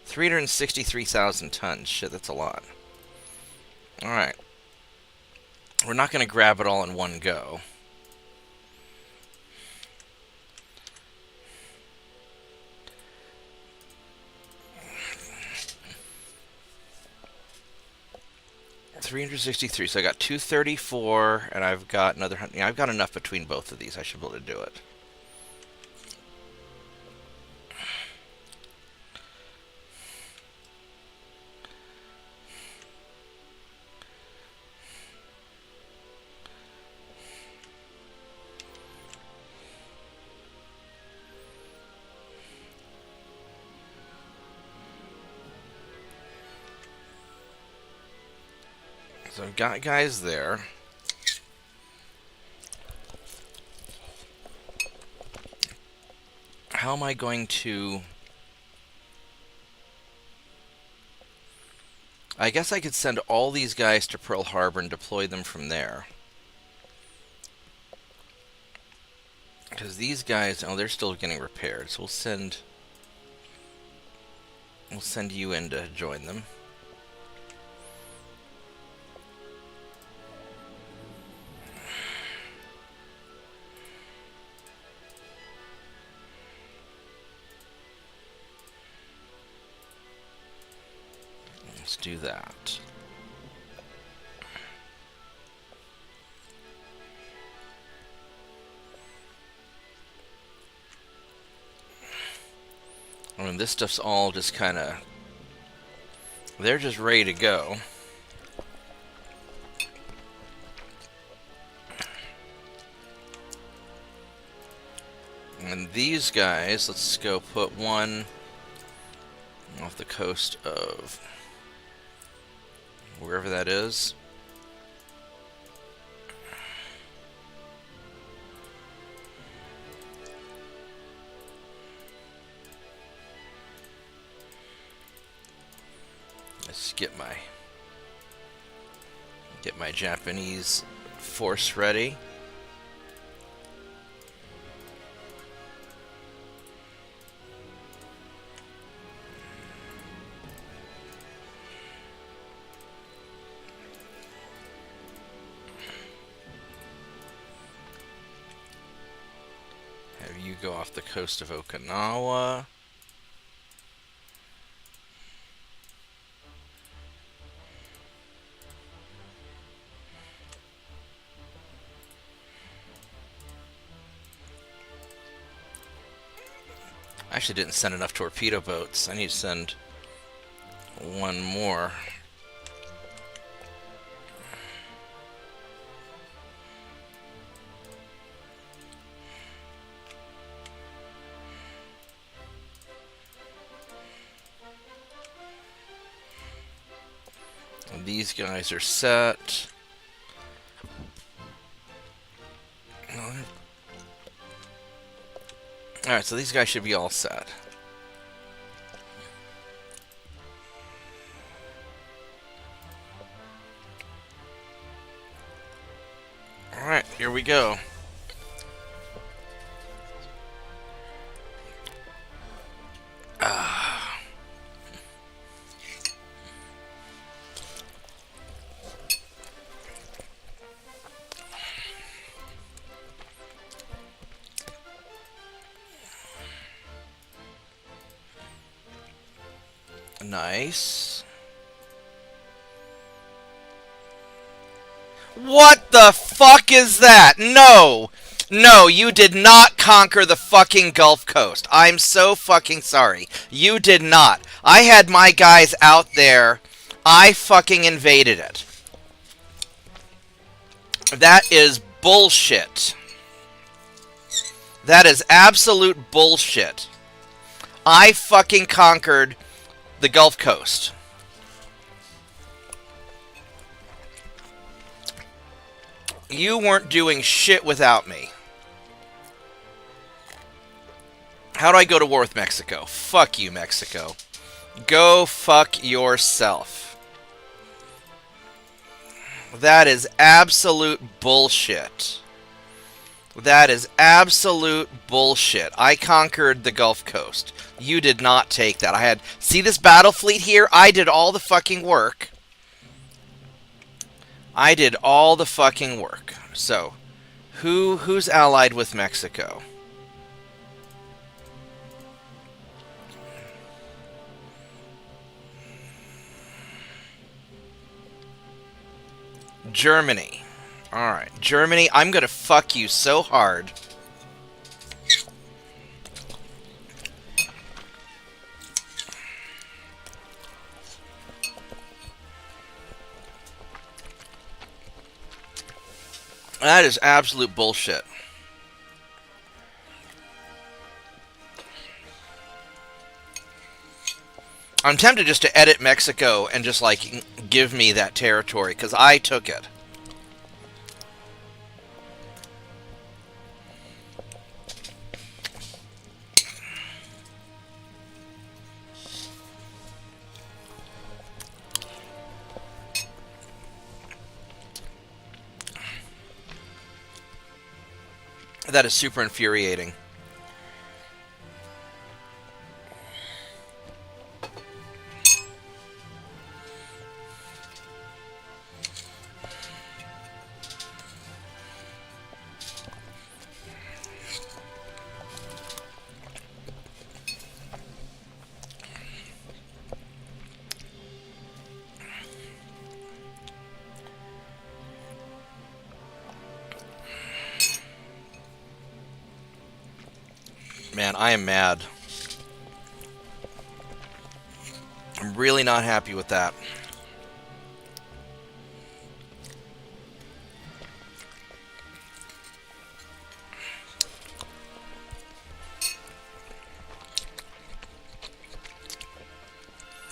363,000 tons. Shit, that's a lot. Alright. We're not going to grab it all in one go. $363, so I got 234, and I've got another 100. Yeah, I've got enough between both of these. I should be able to do it. So I've got guys there. How am I going to I guess I could send all these guys to Pearl Harbor and deploy them from there. Because these guys, oh, they're still getting repaired. So we'll send you in to join them. Let's do that. I mean, this stuff's all just kind of... They're just ready to go. And these guys, let's go put one off the coast of wherever that is. Let's get my Japanese force ready. Have you go off the coast of Okinawa. I actually didn't send enough torpedo boats. I need to send one more. And these guys are set. Alright, so these guys should be all set. Alright, here we go. Nice. What the fuck is that? No! No, you did not conquer the fucking Gulf Coast. I'm so fucking sorry. You did not. I had my guys out there. I fucking invaded it. That is bullshit. That is absolute bullshit. I fucking conquered the Gulf Coast. You weren't doing shit without me. How do I go to war with Mexico? Fuck you, Mexico. Go fuck yourself. That is absolute bullshit. That is absolute bullshit. I conquered the Gulf Coast. You did not take that. I had... See this battle fleet here? I did all the fucking work. I did all the fucking work. So, who's allied with Mexico? Germany. Alright, Germany, I'm gonna fuck you so hard. That is absolute bullshit. I'm tempted just to edit Mexico and just, like, give me that territory, because I took it. That is super infuriating. Man, I am mad. I'm really not happy with that.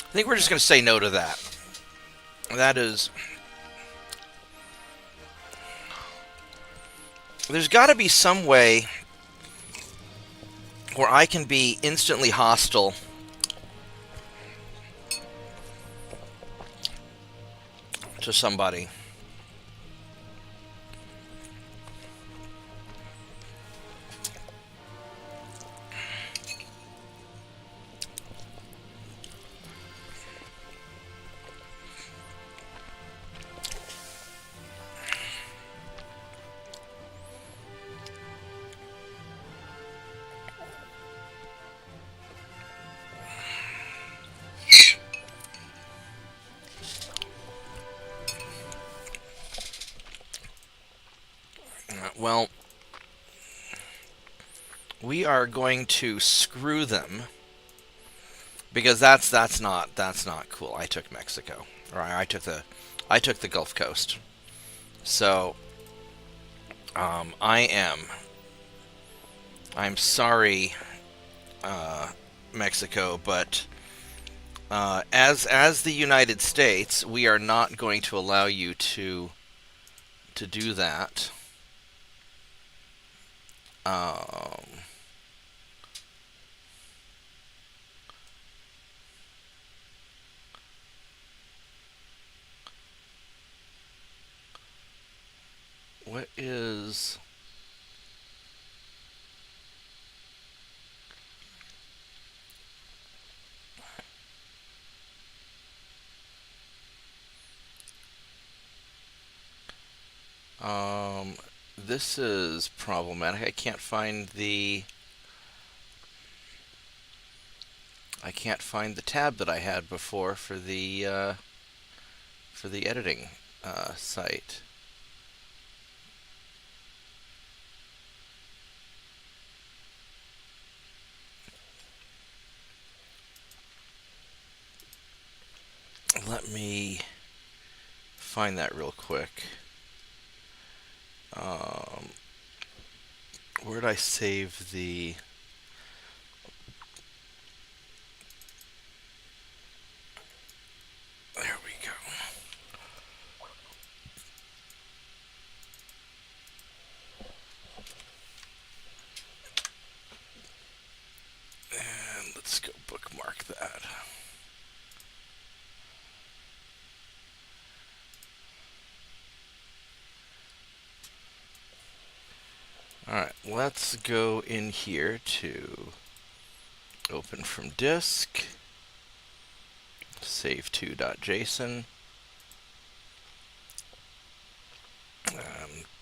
I think we're just going to say no to that. That is... There's got to be some way where I can be instantly hostile to somebody. Well, we are going to screw them because that's not cool. I took Mexico, or I took the Gulf Coast. So I'm sorry, Mexico, but as the United States, we are not going to allow you to do that. What is... this is problematic. I can't find the tab that I had before for the editing site. Let me find that real quick. Where did I save the... There we go. And let's go bookmark that. Alright, let's go in here to open from disk, save to.json,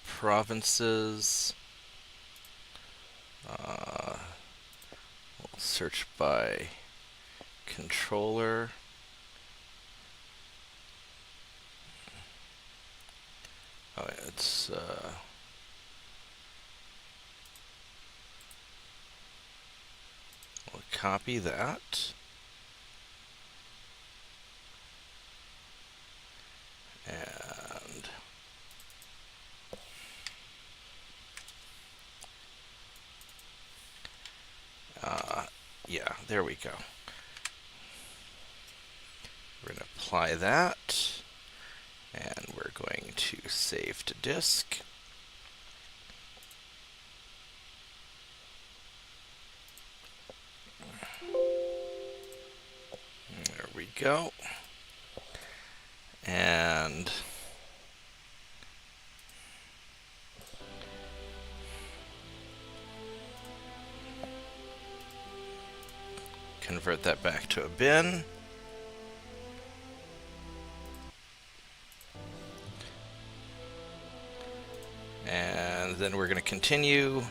provinces, we'll search by controller, oh, it's we'll copy that, and yeah, there we go. We're going to apply that, and we're going to save to disk. There we go. And Convert that back to a bin. And then we're going to continue.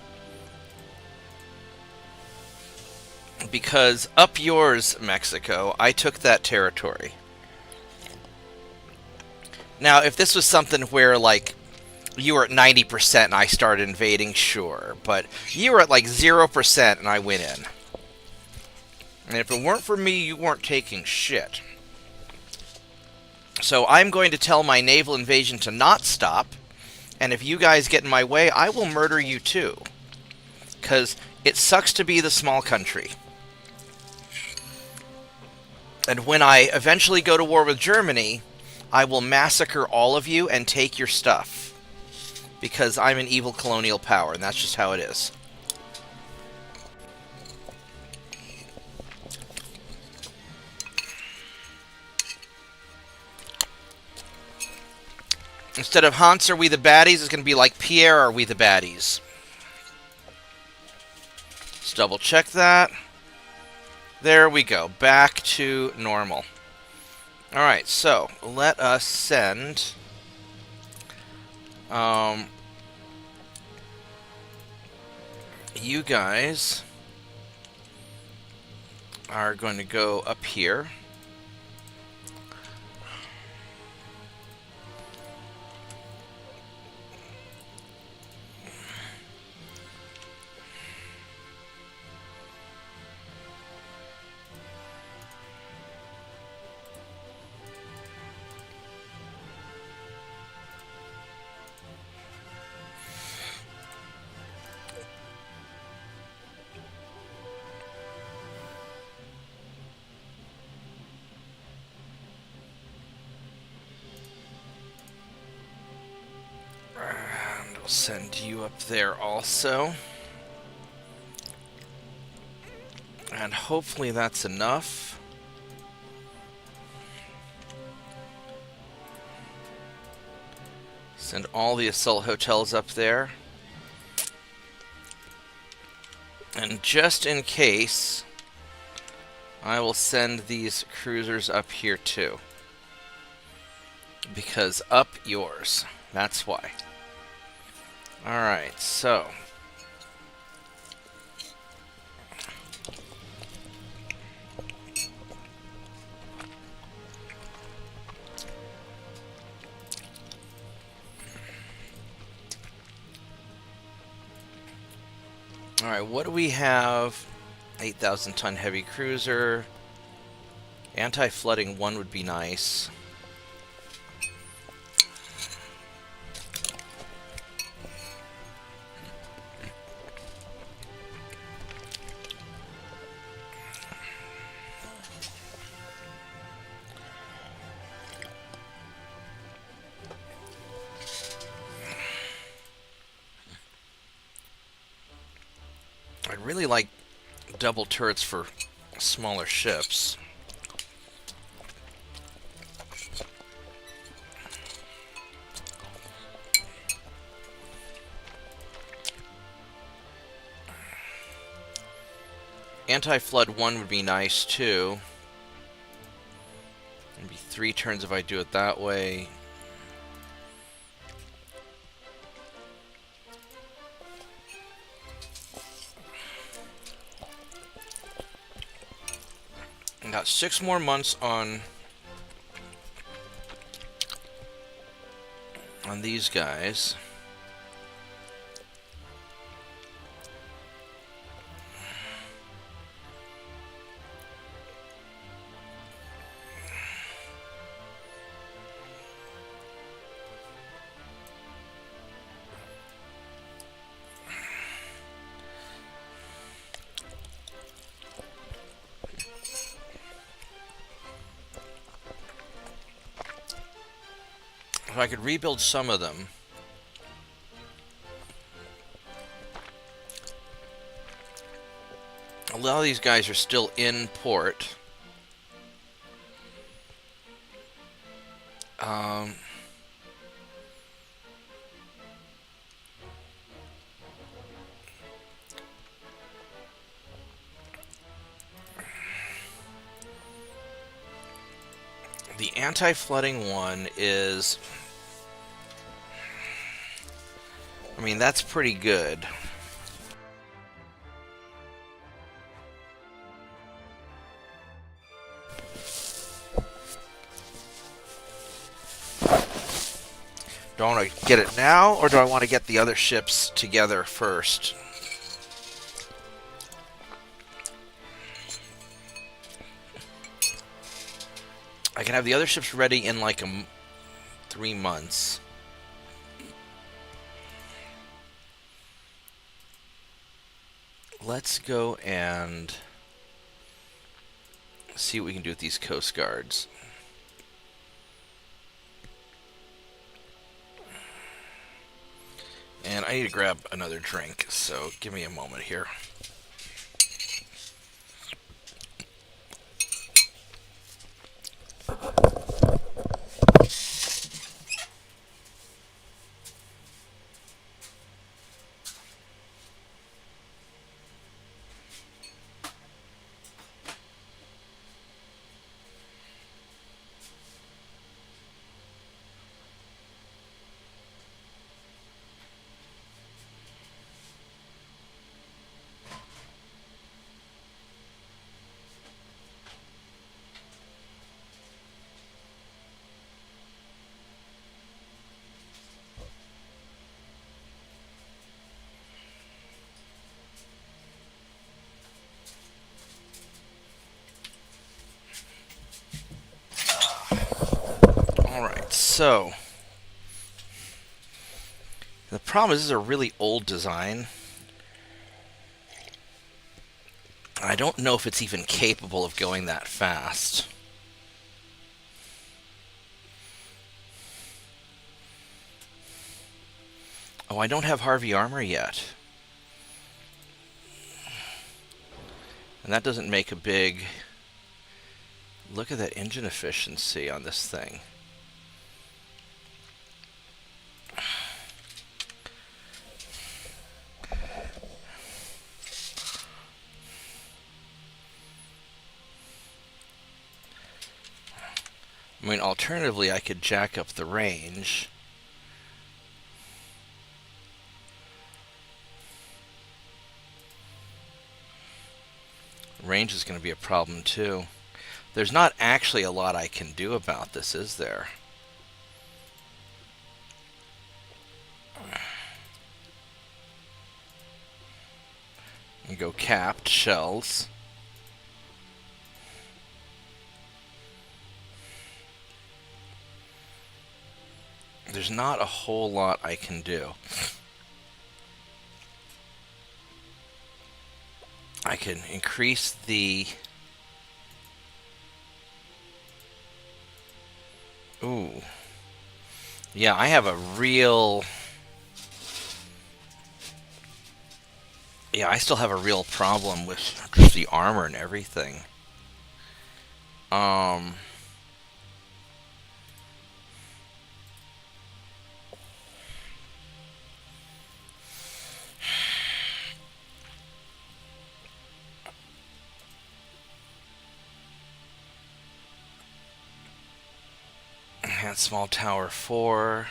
Because up yours, Mexico, I took that territory. Now, if this was something where, like, you were at 90% and I started invading, sure. But you were at, like, 0% and I went in. And if it weren't for me, you weren't taking shit. So I'm going to tell my naval invasion to not stop. And if you guys get in my way, I will murder you too. Because it sucks to be the small country. And when I eventually go to war with Germany, I will massacre all of you and take your stuff. Because I'm an evil colonial power, and that's just how it is. Instead of Hans, are we the baddies? It's going to be like Pierre, are we the baddies? Let's double check that. There we go. Back to normal. Alright, so let us send... you guys are going to go up here. Send you up there also. And hopefully that's enough. Send all the assault hotels up there. And just in case, I will send these cruisers up here too. Because up yours. That's why. Alright, so... Alright, what do we have? 8,000 ton heavy cruiser. Anti-flooding 1 would be nice. I'd really like double turrets for smaller ships. Anti-flood 1 would be nice too. Maybe 3 turns if I do it that way. Got 6 more months on these guys. If I could rebuild some of them. A lot of these guys are still in port. The anti-flooding one is... I mean, that's pretty good. Do I want to get it now, or do I want to get the other ships together first? I can have the other ships ready in like 3 months. Let's go and see what we can do with these Coast Guards. And I need to grab another drink, so give me a moment here. Alright, so the problem is this is a really old design. I don't know if it's even capable of going that fast. Oh, I don't have Harvey armor yet. And that doesn't make a big... Look at that engine efficiency on this thing. I mean, alternatively, I could jack up the range. Range is going to be a problem, too. There's not actually a lot I can do about this, is there? And go capped shells. There's not a whole lot I can do. I can increase the... Ooh. Yeah, I have a real... Yeah, I still have a real problem with just the armor and everything. And small tower 4.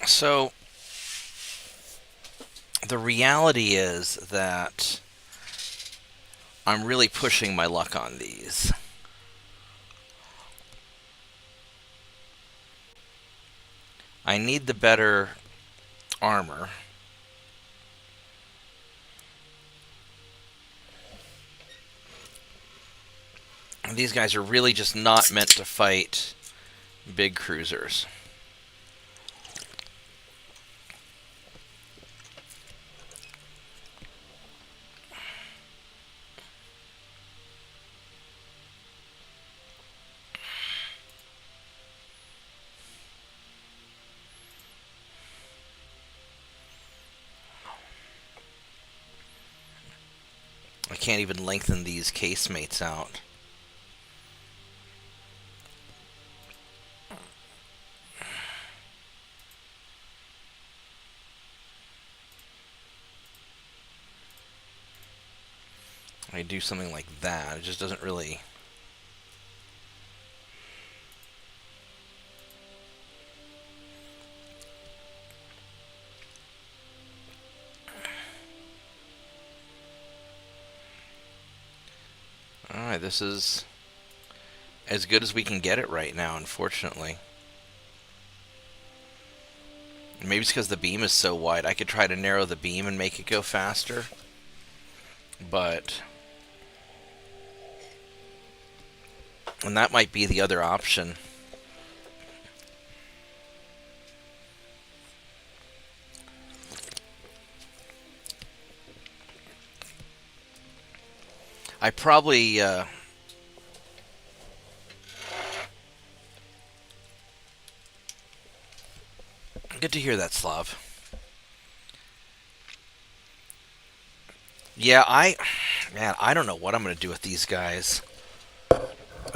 So, the reality is that I'm really pushing my luck on these. I need the better armor. These guys are really just not meant to fight big cruisers. I can't even lengthen these casemates out. I do something like that. It just doesn't really... Alright, this is as good as we can get it right now, unfortunately. Maybe it's because the beam is so wide. I could try to narrow the beam and make it go faster. But... And that might be the other option. I probably... Good to hear that, Slav. Yeah, Man, I don't know what I'm going to do with these guys.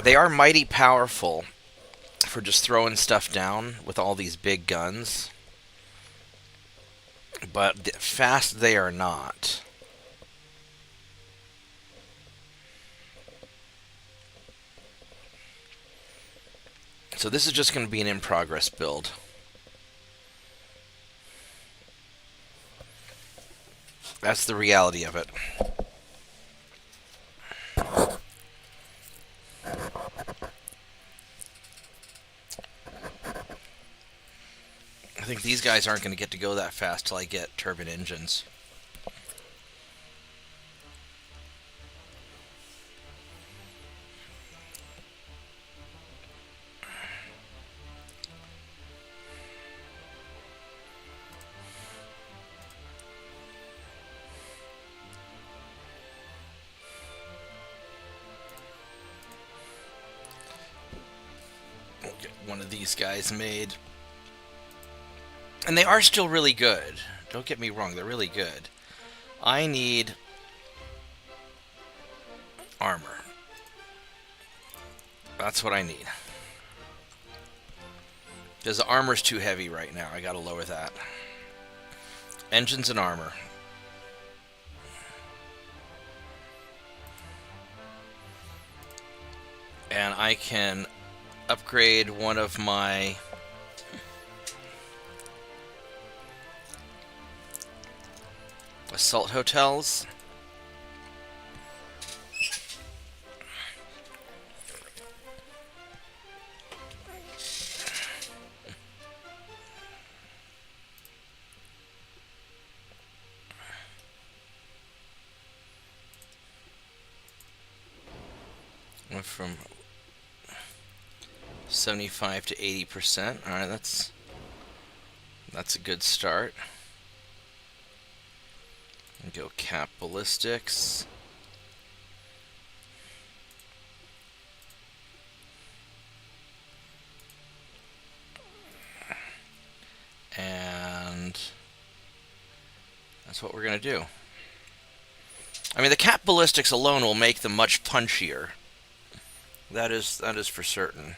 They are mighty powerful for just throwing stuff down with all these big guns. But fast they are not. So this is just going to be an in-progress build. That's the reality of it. I think these guys aren't going to get to go that fast till I get turbine engines. We'll get one of these guys made. And they are still really good. Don't get me wrong, they're really good. I need armor. That's what I need. Because the armor's too heavy right now. I gotta lower that. Engines and armor. And I can upgrade one of my assault hotels. Went from 75 to 80%. All right, that's a good start. And go cap ballistics. And that's what we're going to do. I mean, the cap ballistics alone will make them much punchier. That is for certain.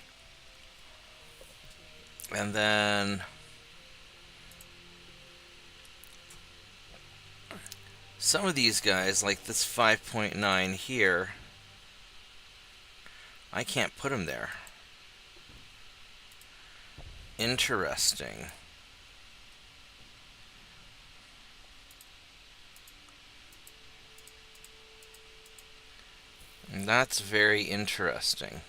And then some of these guys, like this 5.9 here, I can't put them there. Interesting. And that's very interesting.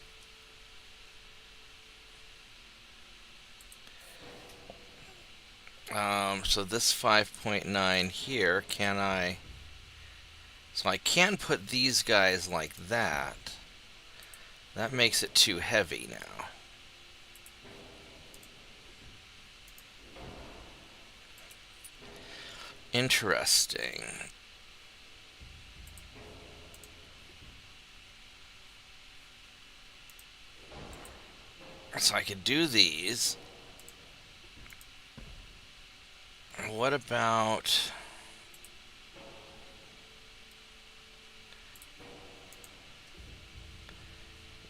So this 5.9 here, can I... So I can put these guys like that. That makes it too heavy now. Interesting. So I could do these. What about...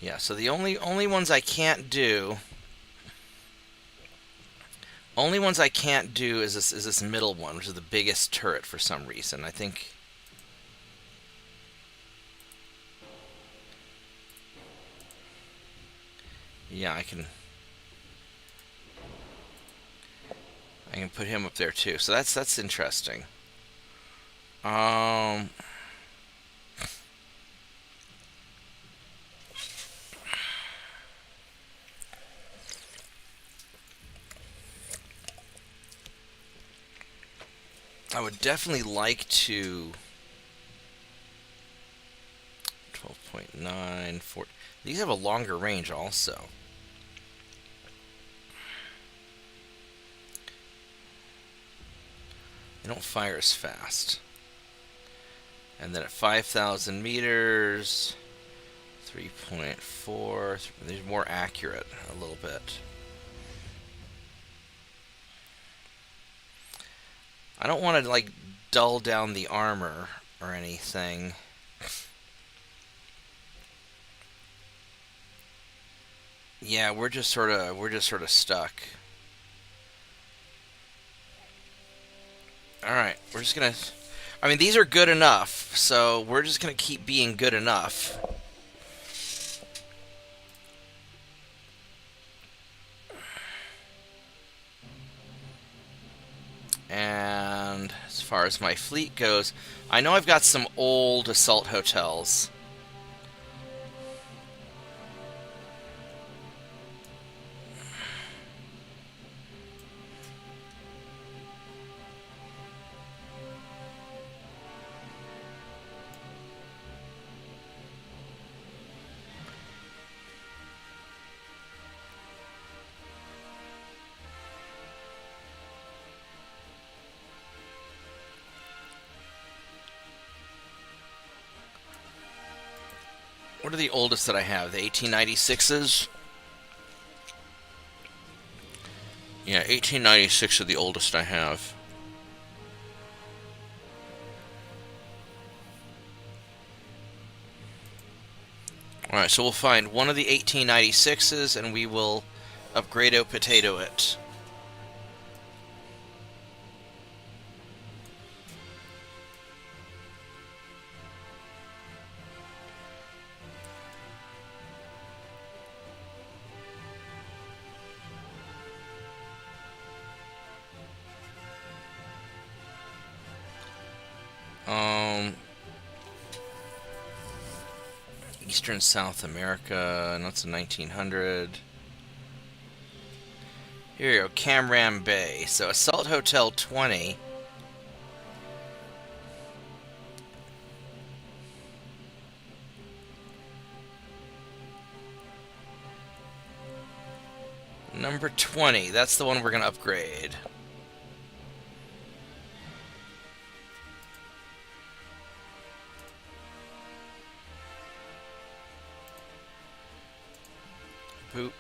Yeah, so the only ones I can't do, is this middle one, which is the biggest turret for some reason. I think. Yeah, I can put him up there too. So that's interesting. Um, I would definitely like to 12.9, 4. These have a longer range also. They don't fire as fast. And then at 5,000 meters, 3.4. They're more accurate a little bit. I don't want to like dull down the armor or anything. Yeah, we're just sort of stuck. All right, we're just gonna. I mean, these are good enough, so we're just gonna keep being good enough. And as far as my fleet goes, I know I've got some old assault hotels. What are the oldest that I have? The 1896s? Yeah, 1896 are the oldest I have. Alright, so we'll find one of the 1896s and we will upgrade-o potato it. Eastern South America, and that's a 1900. Here you go, Camram Bay. So Assault Hotel 20. Number 20, that's the one we're going to upgrade. Boop.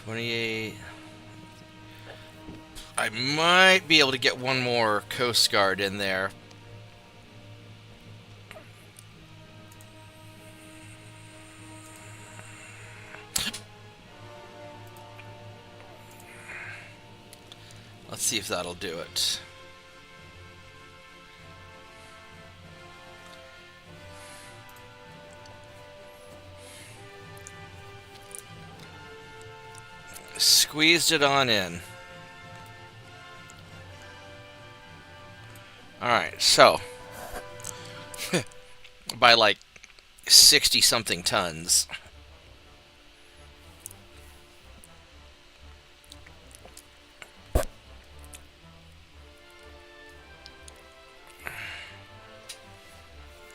$28. I might be able to get one more Coast Guard in there. Let's see if that'll do it. Squeezed it on in. Alright, so by like 60 something tons.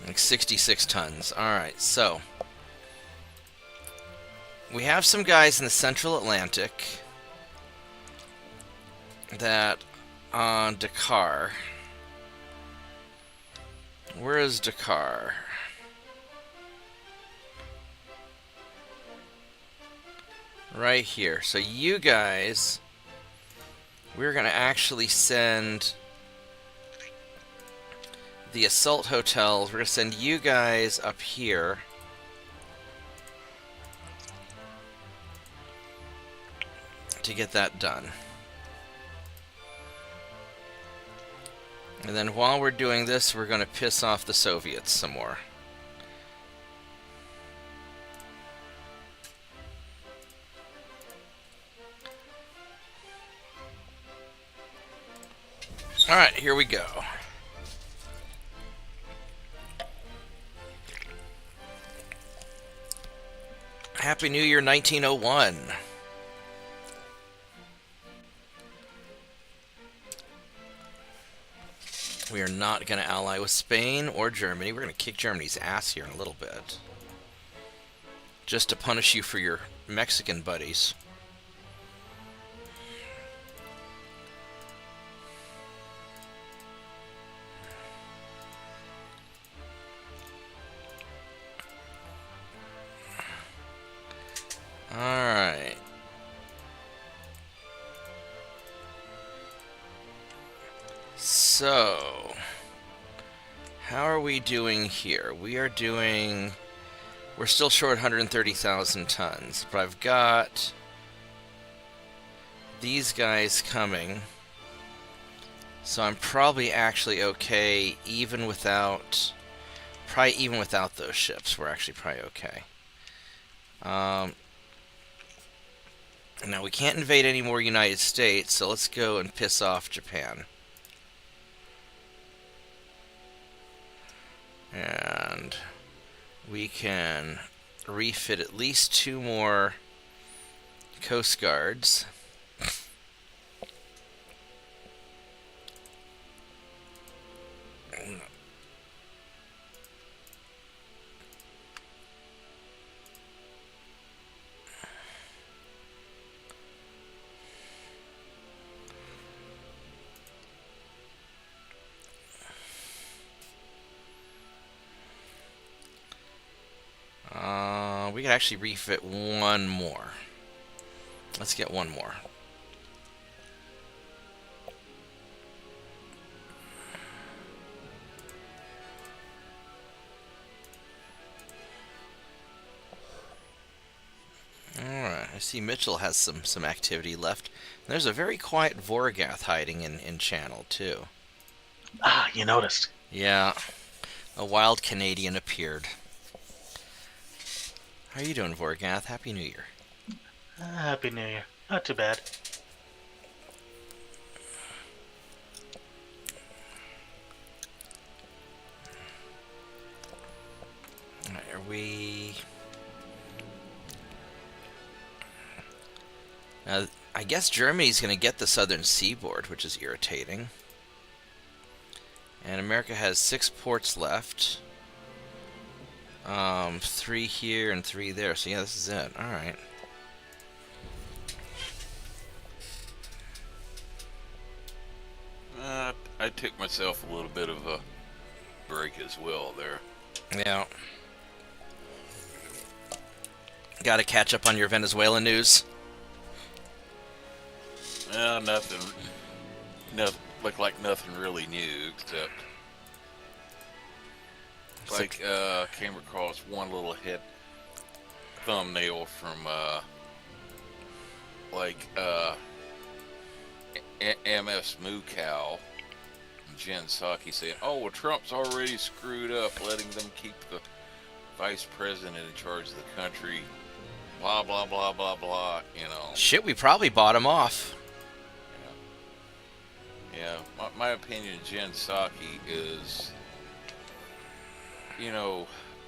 Like 66 tons. Alright, so we have some guys in the Central Atlantic that on Dakar. Where is Dakar? Right here. So you guys we're going to actually send the assault hotels. We're going to send you guys up here. To get that done. And then while we're doing this, we're going to piss off the Soviets some more. Alright, here we go. Happy New Year 1901. We are not going to ally with Spain or Germany. We're going to kick Germany's ass here in a little bit. Just to punish you for your Mexican buddies. Alright. So, how are we doing here? We're still short 130,000 tons, but I've got these guys coming, so I'm probably actually okay even without those ships. We're actually probably okay. Now we can't invade any more United States, so let's go and piss off Japan. And we can refit at least 2 more Coast Guards. We could actually refit 1 more. Let's get 1 more. Alright, I see Mitchell has some activity left. And there's a very quiet Vorgath hiding in Channel, too. Ah, you noticed. Yeah, a wild Canadian appeared. How are you doing, Vorgath? Happy New Year. Happy New Year. Not too bad. Are we... Now, I guess Germany's going to get the southern seaboard, which is irritating. And America has 6 ports left. 3 here and 3 there. So yeah, this is it. Alright. I took myself a little bit of a break as well there. Yeah. Gotta catch up on your Venezuelan news. Nothing. Looked like nothing really new except came across one little hit thumbnail from MS Moo Cow and Jen Psaki saying, "Oh, well, Trump's already screwed up, letting them keep the vice president in charge of the country. Blah blah blah blah blah." You know. Shit, we probably bought him off. Yeah. My opinion of Jen Psaki is,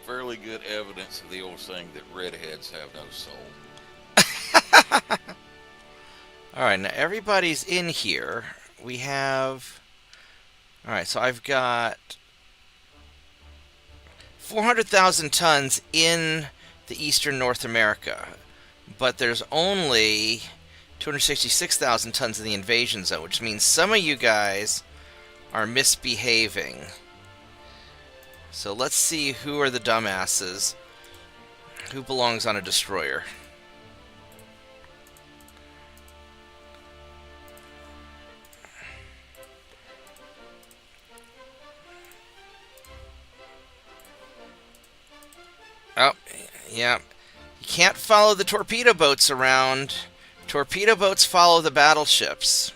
fairly good evidence of the old saying that redheads have no soul. Alright, now everybody's in here. We have... Alright, so I've got 400,000 tons in the eastern North America, but there's only 266,000 tons in the invasion zone, which means some of you guys are misbehaving. So let's see who are the dumbasses. Who belongs on a destroyer? Yeah. You can't follow the torpedo boats around. Torpedo boats follow the battleships.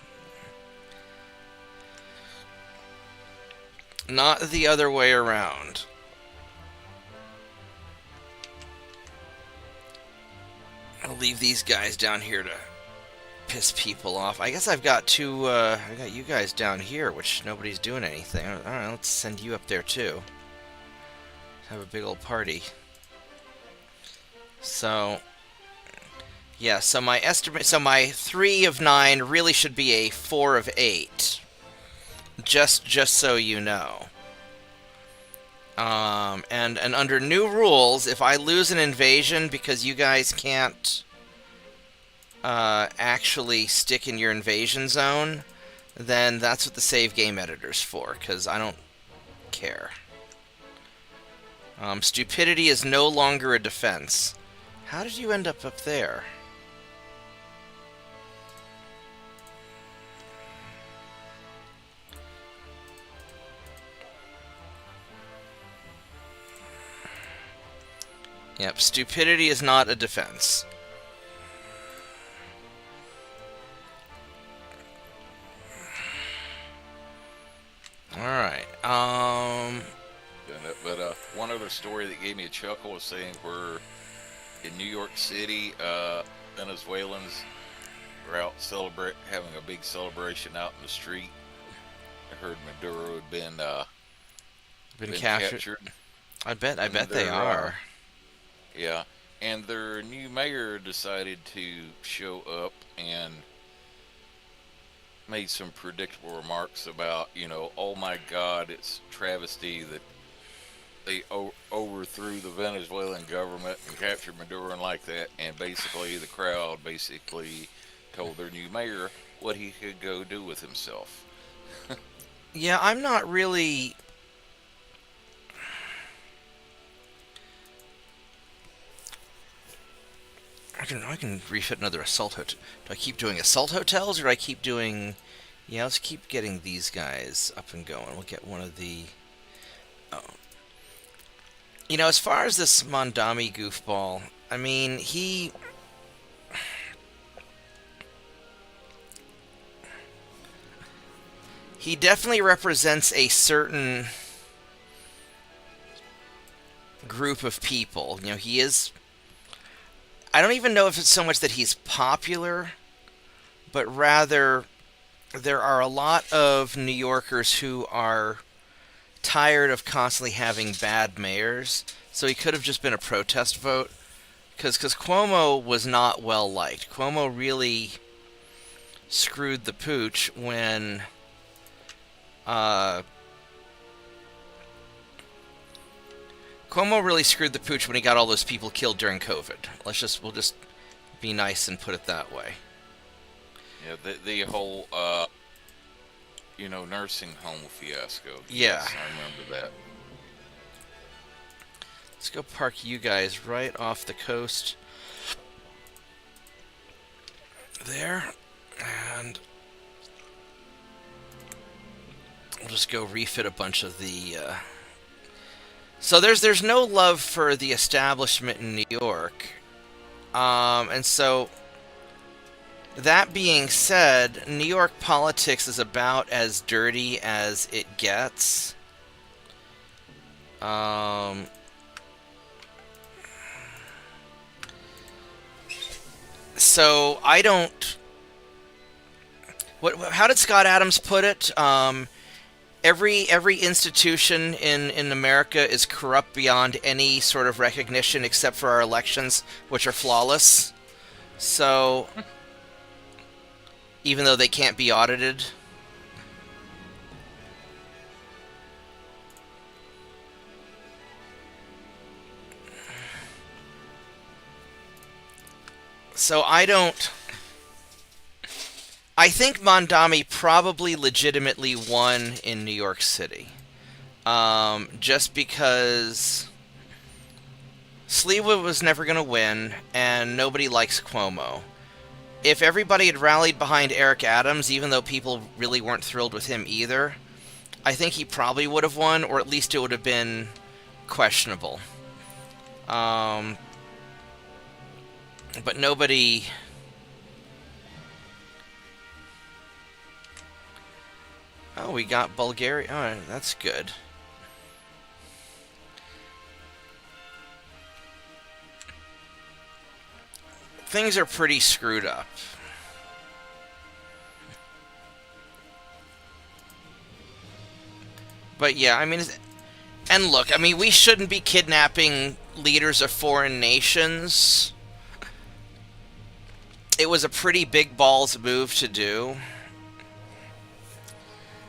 Not the other way around. I'll leave these guys down here to piss people off. I guess I've got two, I got you guys down here, which nobody's doing anything. Alright, let's send you up there too. Have a big old party. So, yeah, so my estimate, so my 3 of 9 really should be a 4 of 8. Just so you know. And under new rules, if I lose an invasion because you guys can't actually stick in your invasion zone, then that's what the save game editor's for, because I don't care. Stupidity is no longer a defense. How did you end up there? Yep, stupidity is not a defense. Alright, But one other story that gave me a chuckle was saying where in New York City, Venezuelans were out having a big celebration out in the street. I heard Maduro had been captured. I bet they are. Yeah, and their new mayor decided to show up and made some predictable remarks about, oh my God, it's travesty that they overthrew the Venezuelan government and captured Maduro and like that. And basically, the crowd told their new mayor what he could go do with himself. Yeah, I'm not really... I can refit another assault hotel. Do I keep doing assault hotels, or do I keep doing... Yeah, let's keep getting these guys up and going. We'll get one of the... Oh. As far as this Mondami goofball, I mean, he definitely represents a certain group of people. He is... I don't even know if it's so much that he's popular, but rather there are a lot of New Yorkers who are tired of constantly having bad mayors, so he could have just been a protest vote, because Cuomo was not well liked. Cuomo really screwed the pooch when he got all those people killed during COVID. We'll just be nice and put it that way. Yeah, the whole nursing home fiasco. Yeah. Yes, I remember that. Let's go park you guys right off the coast there, and we'll just go refit a bunch of the... So there's no love for the establishment in New York, and so... That being said, New York politics is about as dirty as it gets. So I don't... How did Scott Adams put it? Every institution in America is corrupt beyond any sort of recognition except for our elections, which are flawless. So... Even though they can't be audited. So I think Mondami probably legitimately won in New York City. Just because Sliwa was never going to win, and nobody likes Cuomo. If everybody had rallied behind Eric Adams, even though people really weren't thrilled with him either, I think he probably would have won, or at least it would have been questionable. but nobody. Oh, we got Bulgaria. Oh, that's good. Things are pretty screwed up. But yeah, I mean, and look, I mean, we shouldn't be kidnapping leaders of foreign nations. It was a pretty big balls move to do.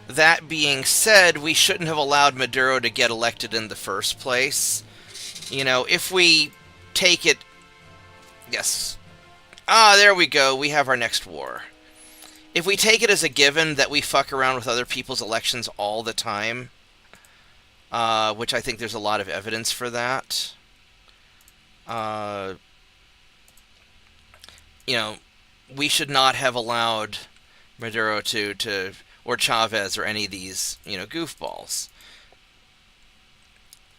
That being said, we shouldn't have allowed Maduro to get elected in the first place. You know, if we take it... Yes. Ah, there we go. We have our next war. If we take it as a given that we fuck around with other people's elections all the time, which I think there's a lot of evidence for that, you know, we should not have allowed Maduro to or Chavez or any of these, you know, goofballs.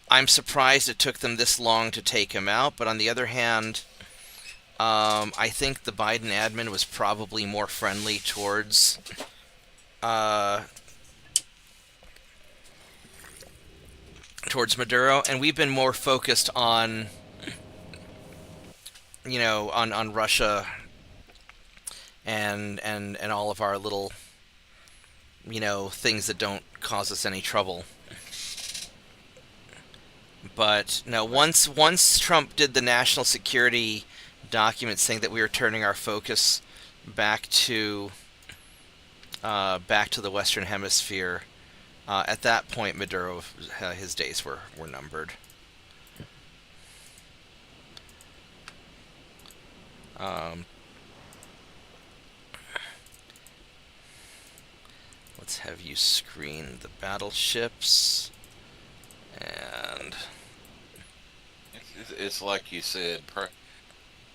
I'm surprised it took them this long to take him out, but on the other hand, I think the Biden admin was probably more friendly towards Maduro, and we've been more focused on, you know, on Russia and all of our little, you know, things that don't cause us any trouble. But no, once Trump did the national security document saying that we were turning our focus back to the Western Hemisphere, at that point Maduro, his days were numbered. Let's have you screen the battleships. And it's like you said,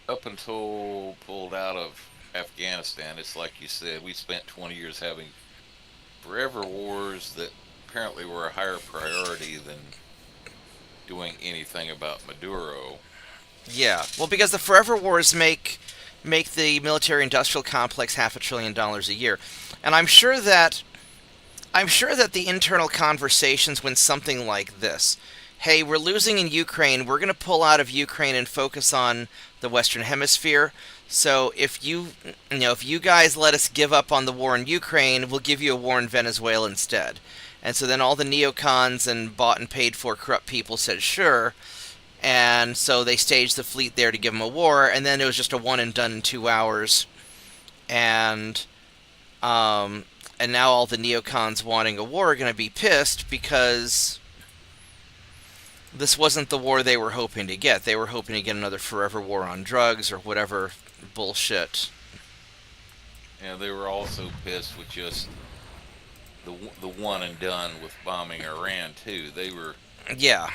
up until pulled out of Afghanistan, it's like you said, we spent 20 years having forever wars that apparently were a higher priority than doing anything about Maduro. Yeah, well, because the forever wars make the military-industrial complex $500 billion a year, and I'm sure that the internal conversations when something like this, hey, we're losing in Ukraine, we're going to pull out of Ukraine and focus on the Western Hemisphere. So if you guys let us give up on the war in Ukraine, we'll give you a war in Venezuela instead. And so then all the neocons and bought and paid for corrupt people said sure. And so they staged the fleet there to give them a war, and then it was just a one and done in 2 hours. And now all the neocons wanting a war are going to be pissed because this wasn't the war they were hoping to get. They were hoping to get another forever war on drugs or whatever bullshit. Yeah, they were also pissed with just the one and done with bombing Iran too. They were... Yeah.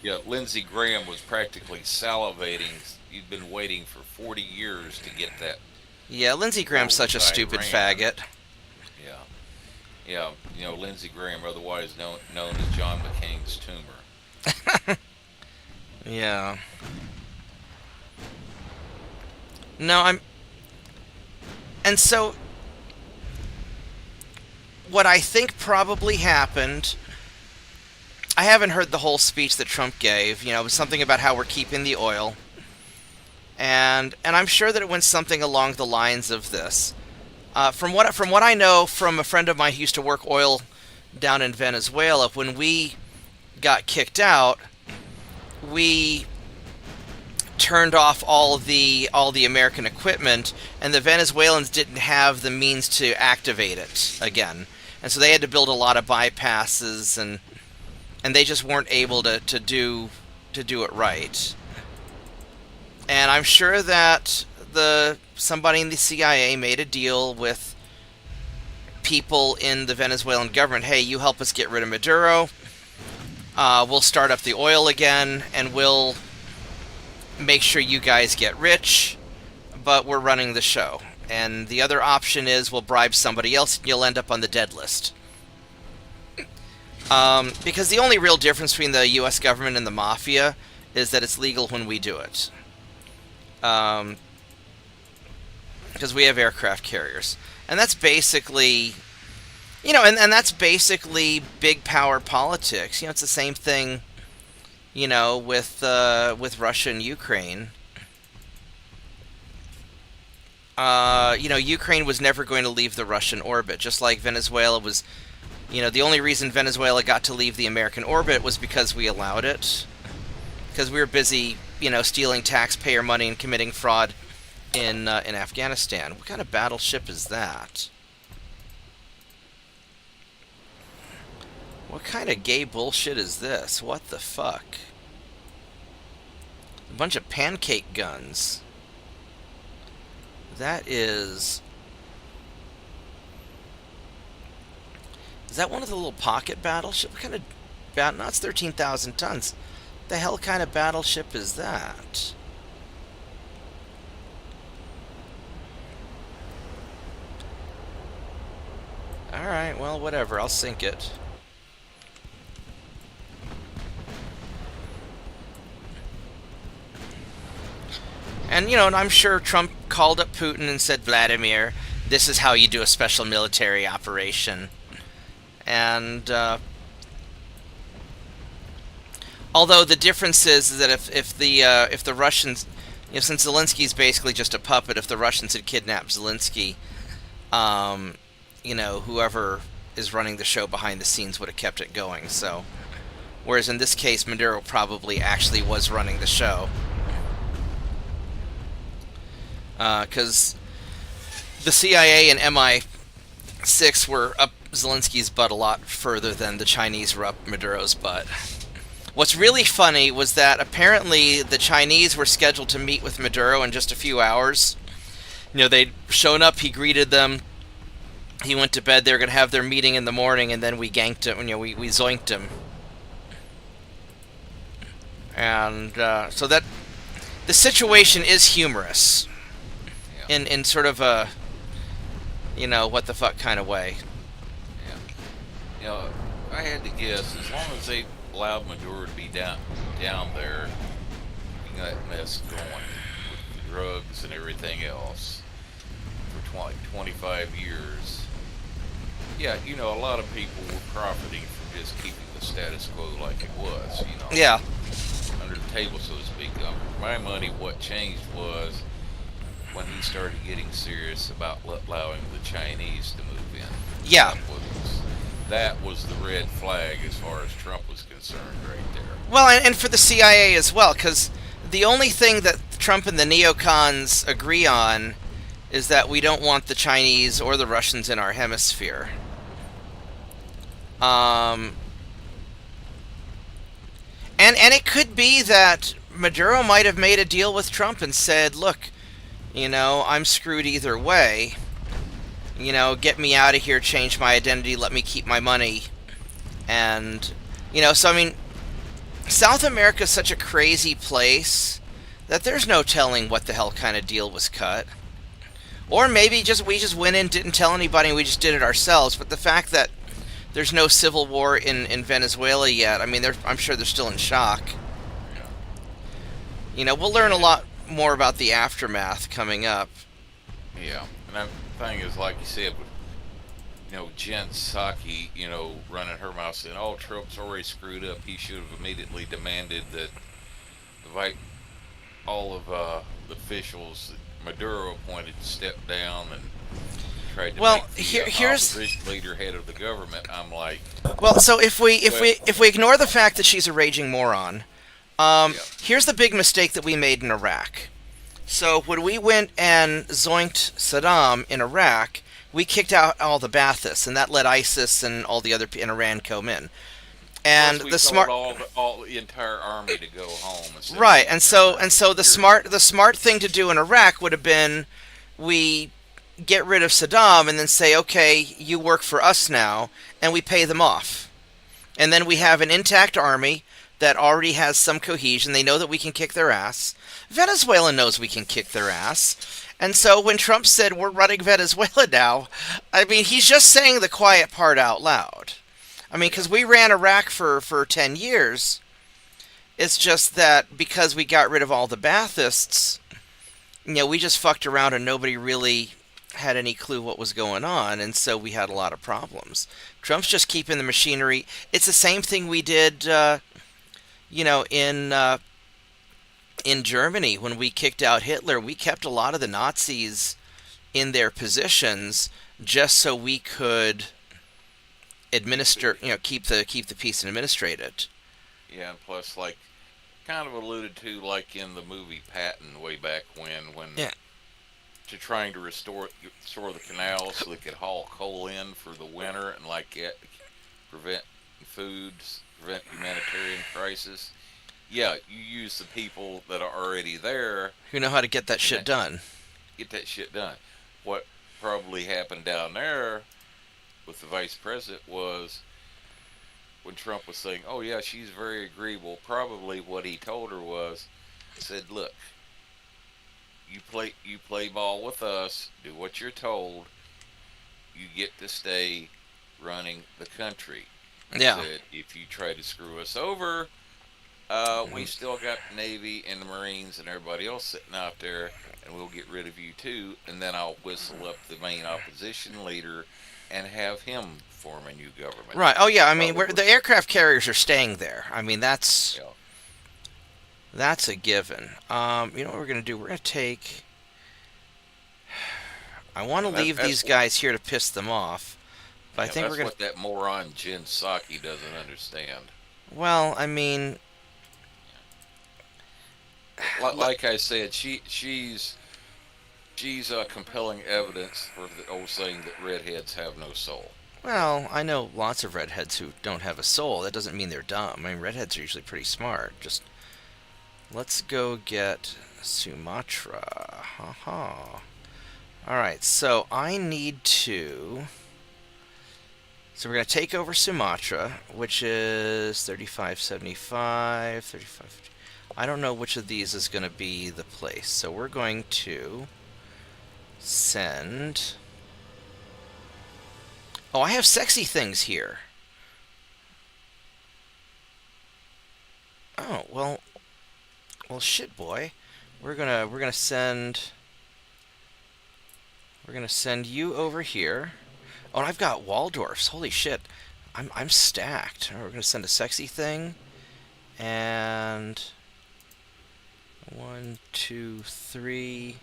Yeah, Lindsey Graham was practically salivating. He'd been waiting for 40 years to get that. Yeah, Lindsey Graham's such a stupid faggot. Yeah, you know, Lindsey Graham, otherwise known as John McCain's tumor. Yeah. No, and so what I think probably happened, I haven't heard the whole speech that Trump gave. You know, it was something about how we're keeping the oil. And I'm sure that it went something along the lines of this. From what I know from a friend of mine who used to work oil down in Venezuela, when we got kicked out, we turned off all the American equipment, and the Venezuelans didn't have the means to activate it again, and so they had to build a lot of bypasses, and they just weren't able to do it right. And I'm sure that somebody in the CIA made a deal with people in the Venezuelan government. Hey, you help us get rid of Maduro. We'll start up the oil again, and we'll make sure you guys get rich, but we're running the show. And the other option is we'll bribe somebody else, and you'll end up on the dead list. Because the only real difference between the U.S. government and the mafia is that it's legal when we do it. because we have aircraft carriers. And that's basically, and that's basically big power politics. It's the same thing, with Russia and Ukraine. Ukraine was never going to leave the Russian orbit, just like Venezuela was. The only reason Venezuela got to leave the American orbit was because we allowed it. Because we were busy, stealing taxpayer money and committing fraud in Afghanistan. What kind of battleship is that? What kind of gay bullshit is this? What the fuck? A bunch of pancake guns. That is... Is that one of the little pocket battleships? What kind of... No, it's 13,000 tons. What the hell kind of battleship is that? Alright, well, whatever. I'll sink it. And, and I'm sure Trump called up Putin and said, Vladimir, this is how you do a special military operation. And, although the difference is that if the Russians, since Zelensky's basically just a puppet, if the Russians had kidnapped Zelensky, whoever is running the show behind the scenes would have kept it going. So, whereas in this case, Maduro probably actually was running the show. Because the CIA and MI6 were up Zelensky's butt a lot further than the Chinese were up Maduro's butt. What's really funny was that apparently the Chinese were scheduled to meet with Maduro in just a few hours. They'd shown up, he greeted them, he went to bed, they were going to have their meeting in the morning, and then we ganked him, we zoinked him. And so that the situation is humorous. In sort of a, what the fuck kind of way. Yeah. I had to guess, as long as they allowed Maduro to be down there, keeping that mess going with the drugs and everything else for 25 years. Yeah, a lot of people were profiting from just keeping the status quo like it was, Yeah. Under the table, so to speak. For my money, what changed was when he started getting serious about allowing the Chinese to move in. Yeah. That was the red flag as far as Trump was concerned right there. Well, and for the CIA as well, because the only thing that Trump and the neocons agree on is that we don't want the Chinese or the Russians in our hemisphere. And it could be that Maduro might have made a deal with Trump and said, look, I'm screwed either way. Get me out of here, change my identity, let me keep my money. And, so I mean, South America is such a crazy place that there's no telling what the hell kind of deal was cut. Or maybe we just went in, didn't tell anybody, and we just did it ourselves. But the fact that there's no civil war in Venezuela yet, I mean, I'm sure they're still in shock. We'll learn a lot more about the aftermath coming up. Yeah, and that thing is, like you said, with, Jen Psaki, running her mouth saying, oh, Trump's already screwed up, he should have immediately demanded that all of the officials that Maduro appointed to step down and tried to make the opposition leader head of the government. I'm like... Well, so if we ignore the fact that she's a raging moron, here's the big mistake that we made in Iraq. So when we went and zoinked Saddam in Iraq, we kicked out all the Baathists, and that let ISIS and all the other in Iran come in. And we the smart all the entire army to go home. Right, and so the smart thing to do in Iraq would have been we get rid of Saddam and then say, okay, you work for us now, and we pay them off. And then we have an intact army that already has some cohesion. They know that we can kick their ass. Venezuela knows we can kick their ass. And so when Trump said we're running Venezuela now, I mean, he's just saying the quiet part out loud. I mean, because we ran Iraq for 10 years. It's just that because we got rid of all the Baathists, we just fucked around and nobody really had any clue what was going on, and so we had a lot of problems. Trump's just keeping the machinery. It's the same thing we did, you know, in Germany when we kicked out Hitler. We kept a lot of the Nazis in their positions just so we could administer, keep the peace and administrate it. Yeah, and plus, like, kind of alluded to, like in the movie Patton way back when Yeah. to trying to restore the canals so they could haul coal in for the winter and like prevent foods, prevent humanitarian crisis. Yeah, you use the people that are already there Who know how to get that and shit done. get that shit done. What probably happened down there with the vice president was when Trump was saying, "Oh yeah, she's very agreeable." Probably what he told her was, said, "Look, you play ball with us, do what you're told. You get to stay running the country." Yeah. Said, "If you try to screw us over, we still got the Navy and the Marines and everybody else sitting out there, and we'll get rid of you too. And then I'll whistle up the main opposition leader and have him form a new government." Right. Oh yeah. I mean, Probably. the aircraft carriers are staying there. I mean, that's Yeah. that's a given. You know what we're gonna do? We're gonna take. I want to And that- leave that's these what- guys here to piss them off, but I Yeah, think that's we're gonna. what that moron Jen Psaki doesn't understand. Well, I mean, Like I said, she's compelling evidence for the old saying that redheads have no soul. well, I know lots of redheads who don't have a soul. That doesn't mean they're dumb. I mean, redheads are usually pretty smart. Just let's go get Sumatra. Haha. All right, so I need to. So we're going to take over Sumatra, which is 3575, 3550. I don't know which of these is going to be the place. So we're going to send. Oh, I have sexy things here. Oh, well shit, boy. We're going to send you over here. Oh, and I've got Waldorfs. Holy shit. I'm stacked. We're going to send a sexy thing. And 1, 2, 3.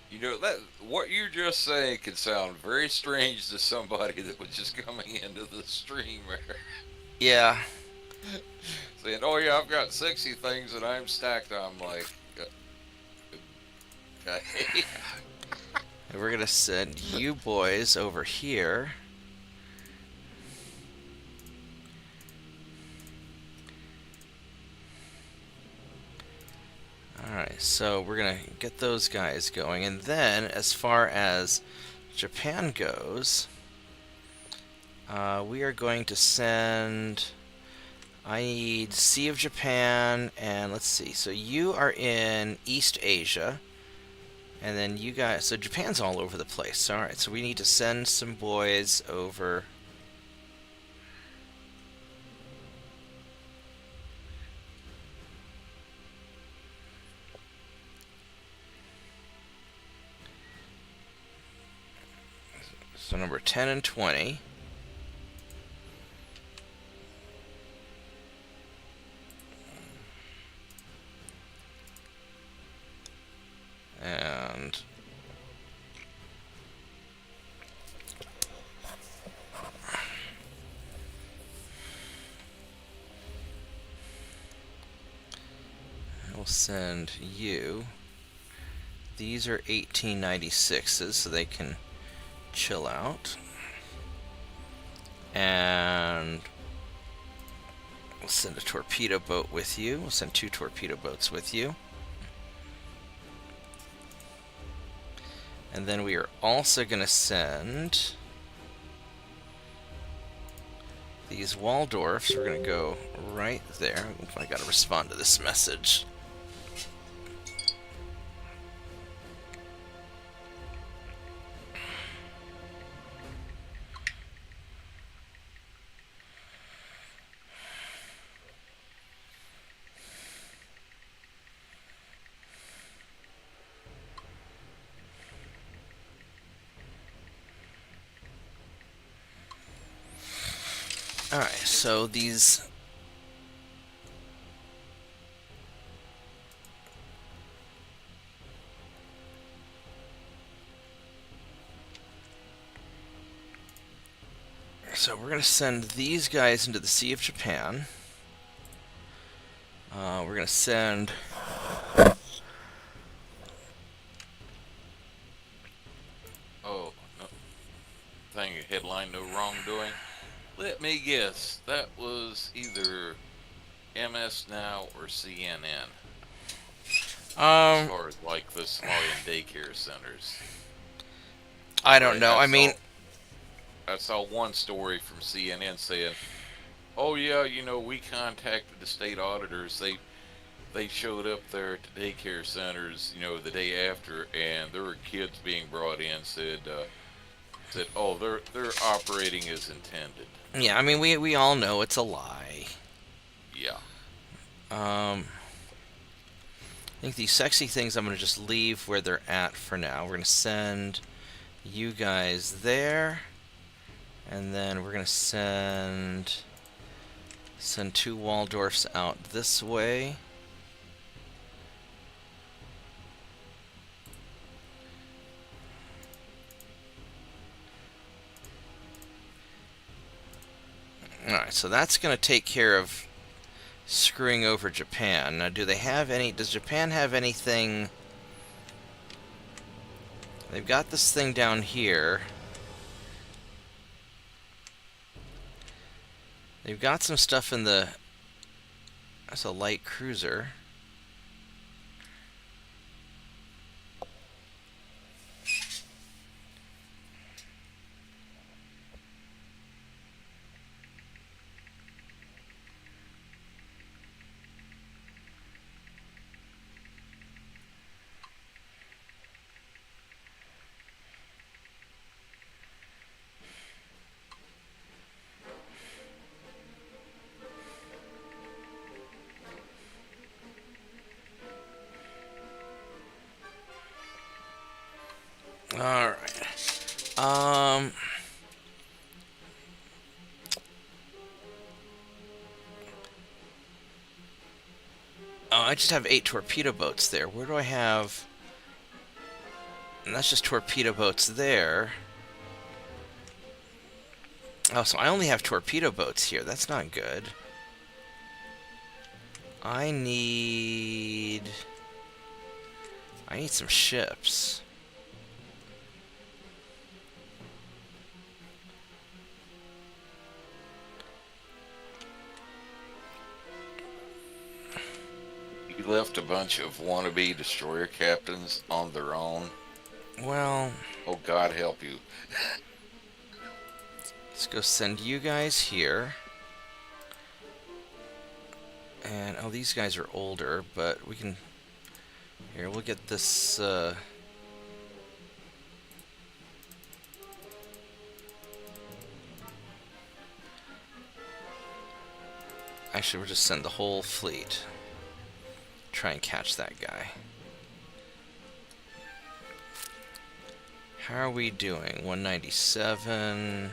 You know that what you're just saying could sound very strange to somebody that was just coming into the stream there, Yeah. saying, "Oh yeah, I've got sexy things and I'm stacked." I'm like, okay. And we're going to send you boys over here. Alright, so we're going to get those guys going. And then, as far as Japan goes, we are going to send. I need Sea of Japan, and let's see. So you are in East Asia, and then you guys. So Japan's all over the place. All right, so we need to send some boys over. So number 10 and 20. And we'll send you. These are 1896s, so they can chill out. And we'll send a torpedo boat with you. We'll send 2 torpedo boats with you. And then we are also going to send these Waldorfs. We're going to go right there. I got to respond to this message. Alright, so these... So we're going to send these guys into the Sea of Japan. We're going to send... Oh, no. Thing headline, no wrongdoing. Let me guess. That was either MS Now or CNN. As far as like the Somalian daycare centers. I don't know. I saw one story from CNN saying, "Oh yeah, we contacted the state auditors. They showed up there at the daycare centers, the day after, and there were kids being brought in. Said, oh, they're operating as intended." Yeah, we all know it's a lie. Yeah. I think these sexy things I'm going to just leave where they're at for now. We're going to send you guys there. And then we're going to send 2 Waldorfs out this way. Alright, so that's going to take care of screwing over Japan. Now, does Japan have anything? They've got this thing down here. They've got some stuff in the... That's a light cruiser. Alright. Oh, I just have 8 torpedo boats there. Where do I have... And that's just torpedo boats there. Oh, so I only have torpedo boats here. That's not good. I need some ships. You left a bunch of wannabe destroyer captains on their own. Well... Oh, God help you. Let's go send you guys here. And, oh, these guys are older, but we can... Here, we'll get this, Actually, we'll just send the whole fleet. Try and catch that guy. How are we doing? 197...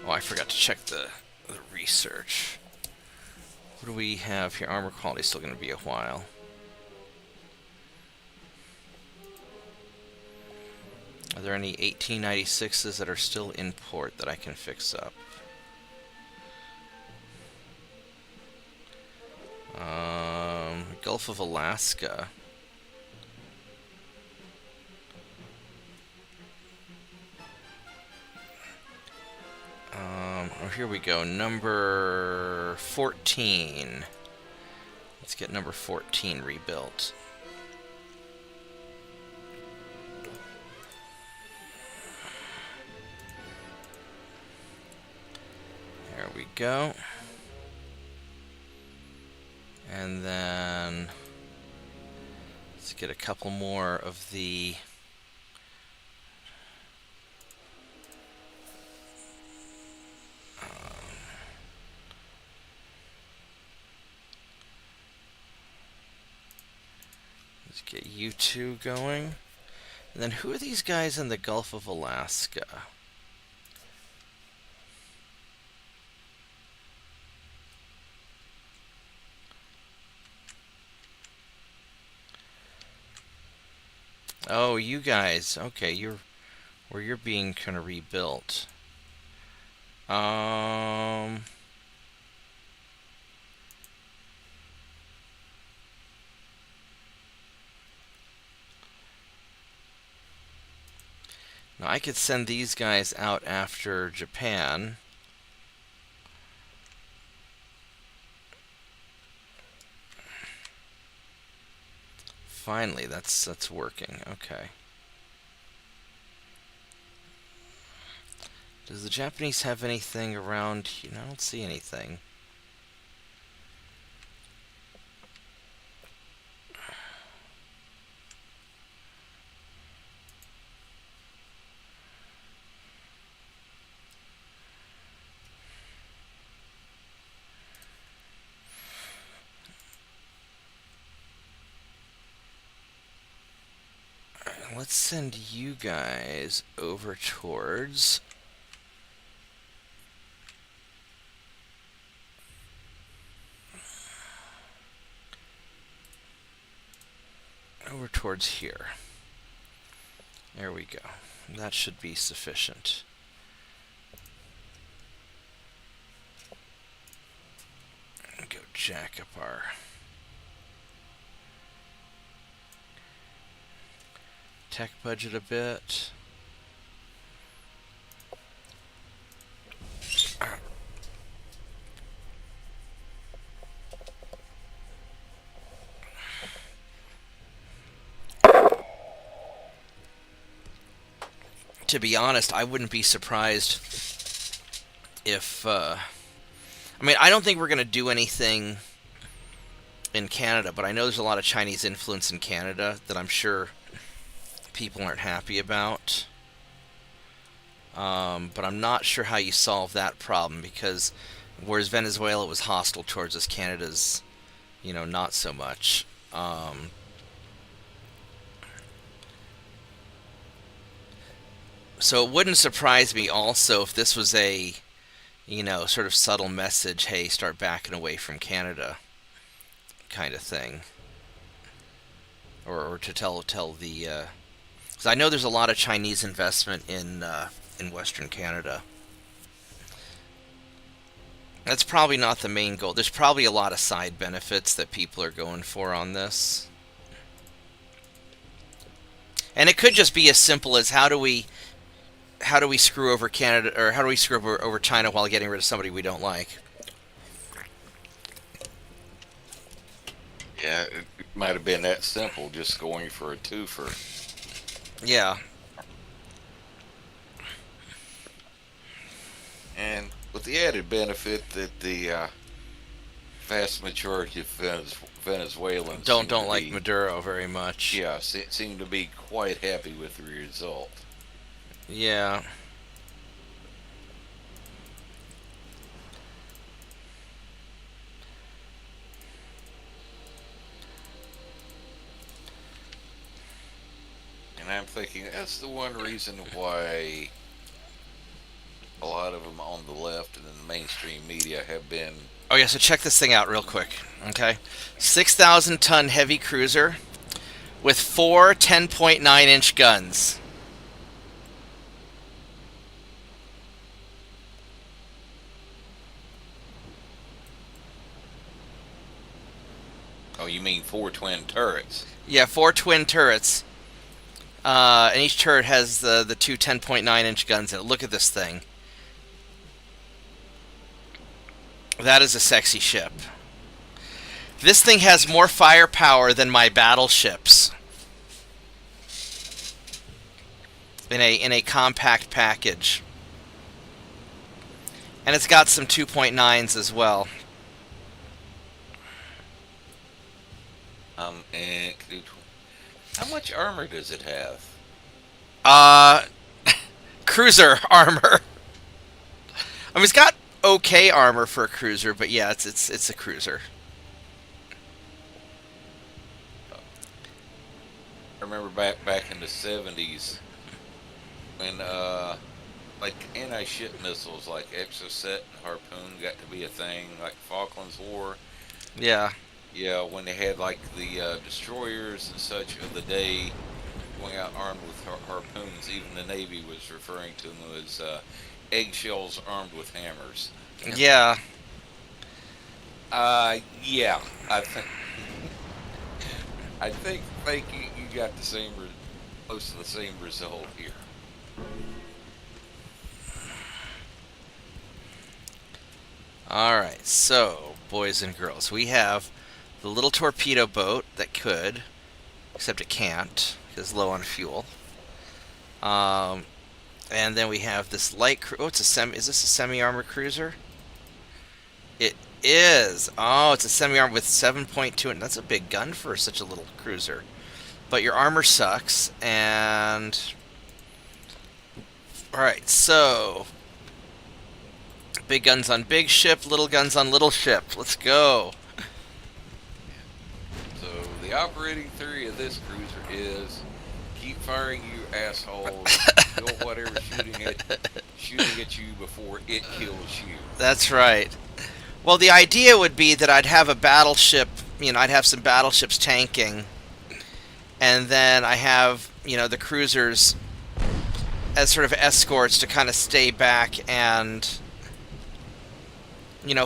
Oh, I forgot to check the research. What do we have here? Armor quality is still going to be a while. Are there any 1896s that are still in port that I can fix up? Gulf of Alaska. Oh, here we go. Number 14. Let's get number 14 rebuilt. There we go. And then let's get a couple more of the Get you two going. And then who are these guys in the Gulf of Alaska? Oh, you guys. Okay, you're being kind of rebuilt. Now I could send these guys out after Japan. Finally, that's working. Okay. Does the Japanese have anything around here? No, I don't see anything. Let's send you guys over towards... over towards here. There we go. That should be sufficient. Go jack up our... tech budget a bit. To be honest, I wouldn't be surprised if... I mean, I don't think we're going to do anything in Canada, but I know there's a lot of Chinese influence in Canada that I'm sure people aren't happy about. But I'm not sure how you solve that problem, because whereas Venezuela was hostile towards us, Canada's, not so much. So it wouldn't surprise me also if this was a, sort of subtle message, hey, start backing away from Canada kind of thing. Or to tell the... because I know there's a lot of Chinese investment in Western Canada. That's probably not the main goal. There's probably a lot of side benefits that people are going for on this. And it could just be as simple as how do we screw over Canada, or how do we screw over China while getting rid of somebody we don't like? Yeah, it might have been that simple, just going for a twofer. Yeah. And with the added benefit that the vast majority of Venezuelans don't like Maduro very much. Yeah, seem to be quite happy with the result. Yeah. And I'm thinking that's the one reason why a lot of them on the left and in the mainstream media have been... Oh yeah, so check this thing out real quick, okay? 6,000-ton heavy cruiser with 4 10.9-inch guns. Oh, you mean 4 twin turrets? Yeah, 4 twin turrets. And each turret has the 2 10.9-inch guns in it. Look at this thing. That is a sexy ship. This thing has more firepower than my battleships. In a compact package. And it's got some 2.9s as well. And how much armor does it have? Cruiser armor. I mean, it's got okay armor for a cruiser, but yeah, it's a cruiser. remember back in the 70s when like anti-ship missiles like Exocet and Harpoon got to be a thing, like Falklands War. Yeah. Yeah, when they had like the destroyers and such of the day going out armed with harpoons, even the Navy was referring to them as eggshells armed with hammers. Yeah. Yeah, I think I think you got the same close to the same result here. Alright, so, boys and girls, we have the little torpedo boat that could, except it can't, because it's low on fuel. And then we have this light oh, it's a is this a semi-armored cruiser? It is. Oh, it's a semi-armored with 7.2, and that's a big gun for such a little cruiser. But your armor sucks, and... Alright, so... Big guns on big ship, little guns on little ship. Let's go. So the operating theory of this cruiser is keep firing, you assholes. Kill whatever's shooting at you before it kills you. That's right. Well, the idea would be that I'd have a battleship, I'd have some battleships tanking, and then I have, the cruisers as sort of escorts to kind of stay back and,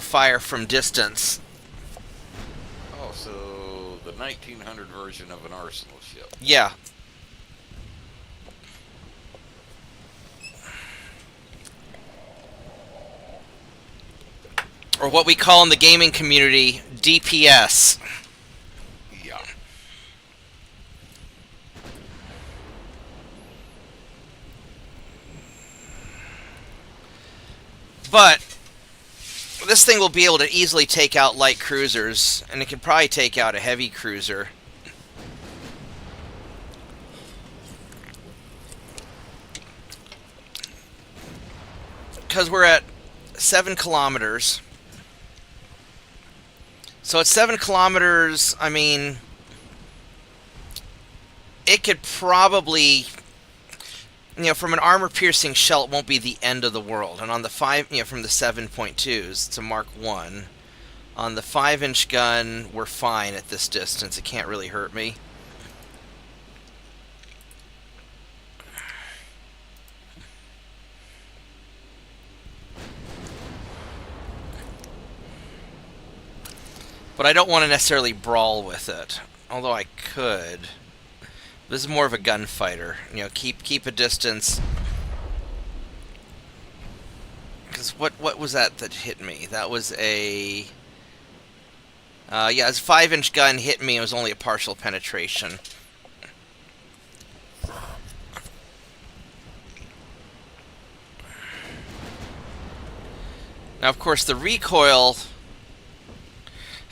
fire from distance. Oh, so the 1900 version of an arsenal ship. Yeah. Or what we call in the gaming community, DPS. Yeah. But this thing will be able to easily take out light cruisers, and it can probably take out a heavy cruiser. Because we're at 7 kilometers. So at 7 kilometers, I mean, it could probably, from an armor-piercing shell, it won't be the end of the world. And on the 5, from the 7.2s, it's a Mark 1. On the 5-inch gun, we're fine at this distance. It can't really hurt me. But I don't want to necessarily brawl with it, although I could. This is more of a gunfighter. Keep a distance. Because what was that hit me? That was a... yeah, it's a 5-inch gun hit me. It was only a partial penetration. Now, of course, the recoil...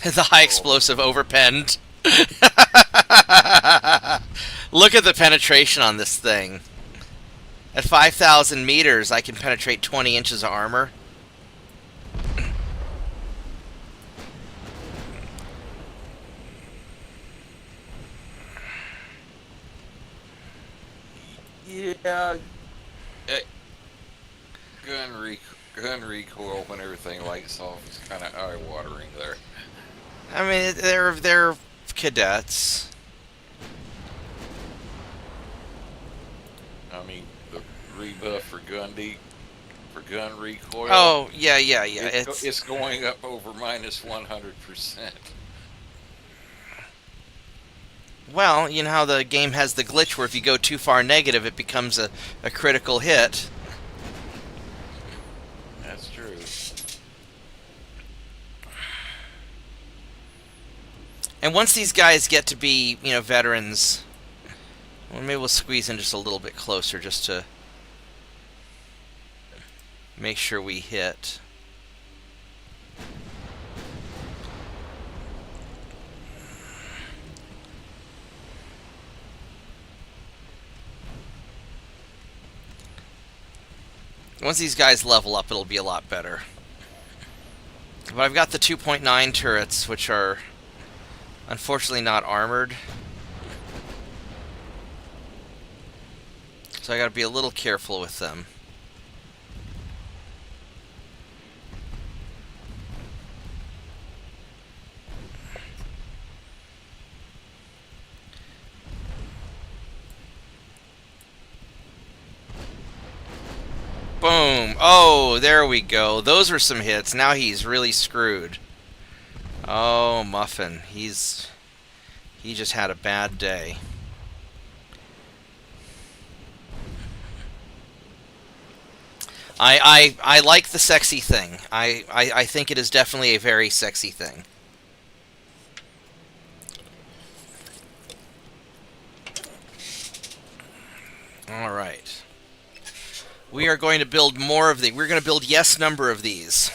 the high explosive overpenned. Look at the penetration on this thing. At 5,000 meters, I can penetrate 20 inches of armor. Yeah. Gun recoil when everything lights off is kind of eye-watering there. I mean, they're cadets. I mean, the rebuff for gun recoil. Oh, yeah. It's going up over minus 100%. Well, you know how the game has the glitch where if you go too far negative, it becomes a critical hit. That's true. And once these guys get to be, veterans, well, maybe we'll squeeze in just a little bit closer just to make sure we hit. Once these guys level up, it'll be a lot better. But I've got the 2.9 turrets, which are unfortunately not armored. So I gotta be a little careful with them. Boom! Oh, there we go. Those were some hits. Now he's really screwed. Oh, Muffin. He just had a bad day. I like the sexy thing. I think it is definitely a very sexy thing. All right. We are going to build more of these. We're going to build yes number of these.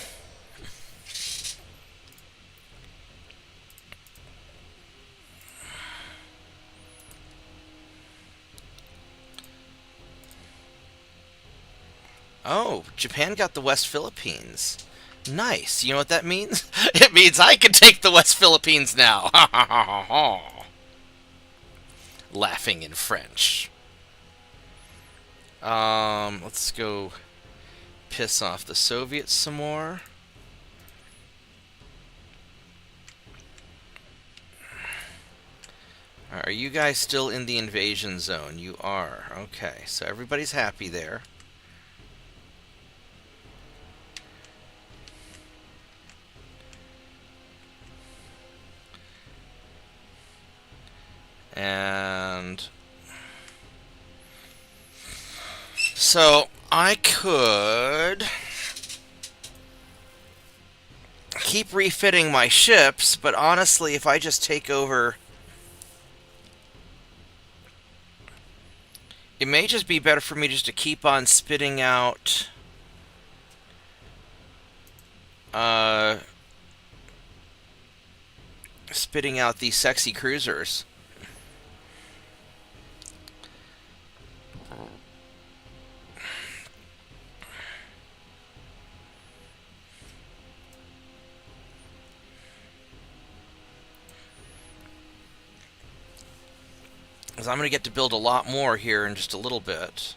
Oh, Japan got the West Philippines. Nice. You know what that means? It means I can take the West Philippines now. Ha ha ha ha ha. Laughing in French. Let's go piss off the Soviets some more. Are you guys still in the invasion zone? You are. Okay, so everybody's happy there. And so I could keep refitting my ships, but honestly, if I just take over, it may just be better for me just to keep on spitting out these sexy cruisers. Because I'm going to get to build a lot more here in just a little bit.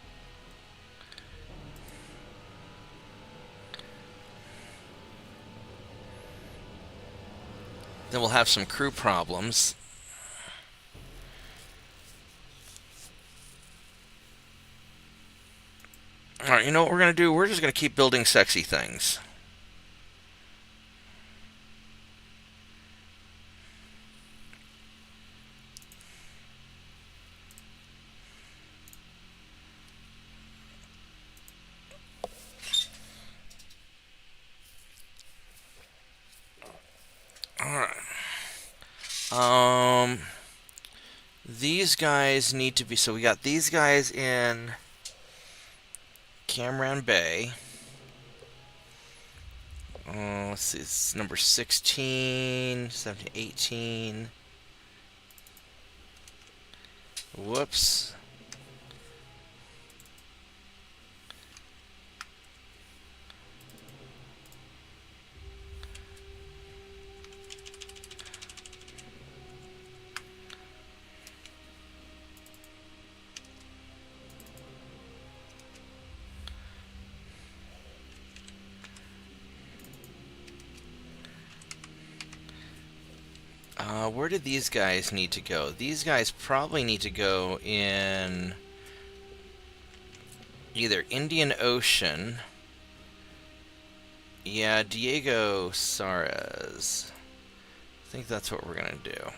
Then we'll have some crew problems. Alright, you know what we're going to do? We're just going to keep building sexy things. Alright. These guys need to be... So we got these guys in Camaran Bay. Let's see, it's number 16, 17, 18. Whoops. Where did these guys need to go? These guys probably need to go in either Indian Ocean. Yeah, Diego Suarez. I think that's what we're going to do.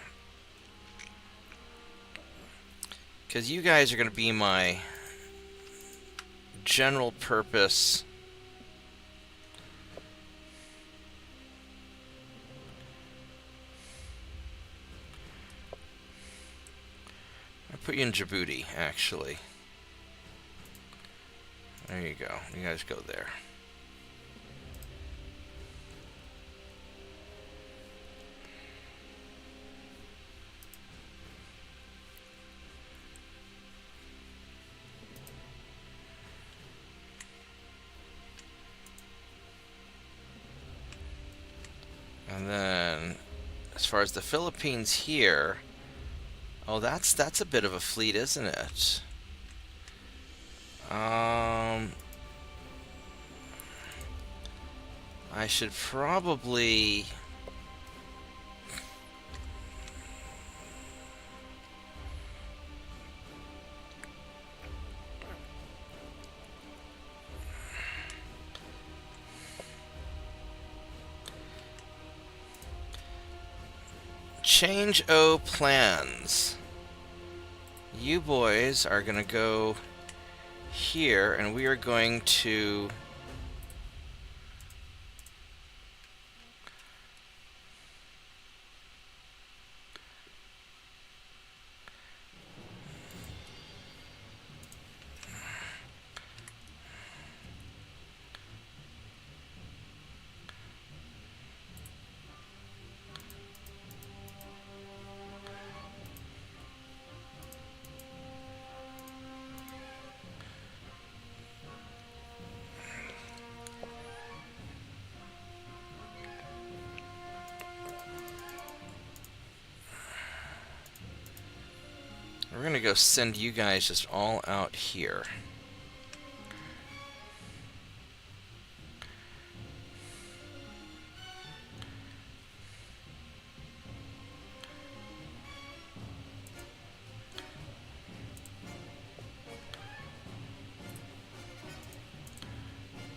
Because you guys are going to be my general purpose. I'll put you in Djibouti, actually. There you go. You guys go there. And then, as far as the Philippines here, oh, that's a bit of a fleet, isn't it? I should probably... change O plans. You boys are going to go here, and we are going to... We're going to go send you guys just all out here.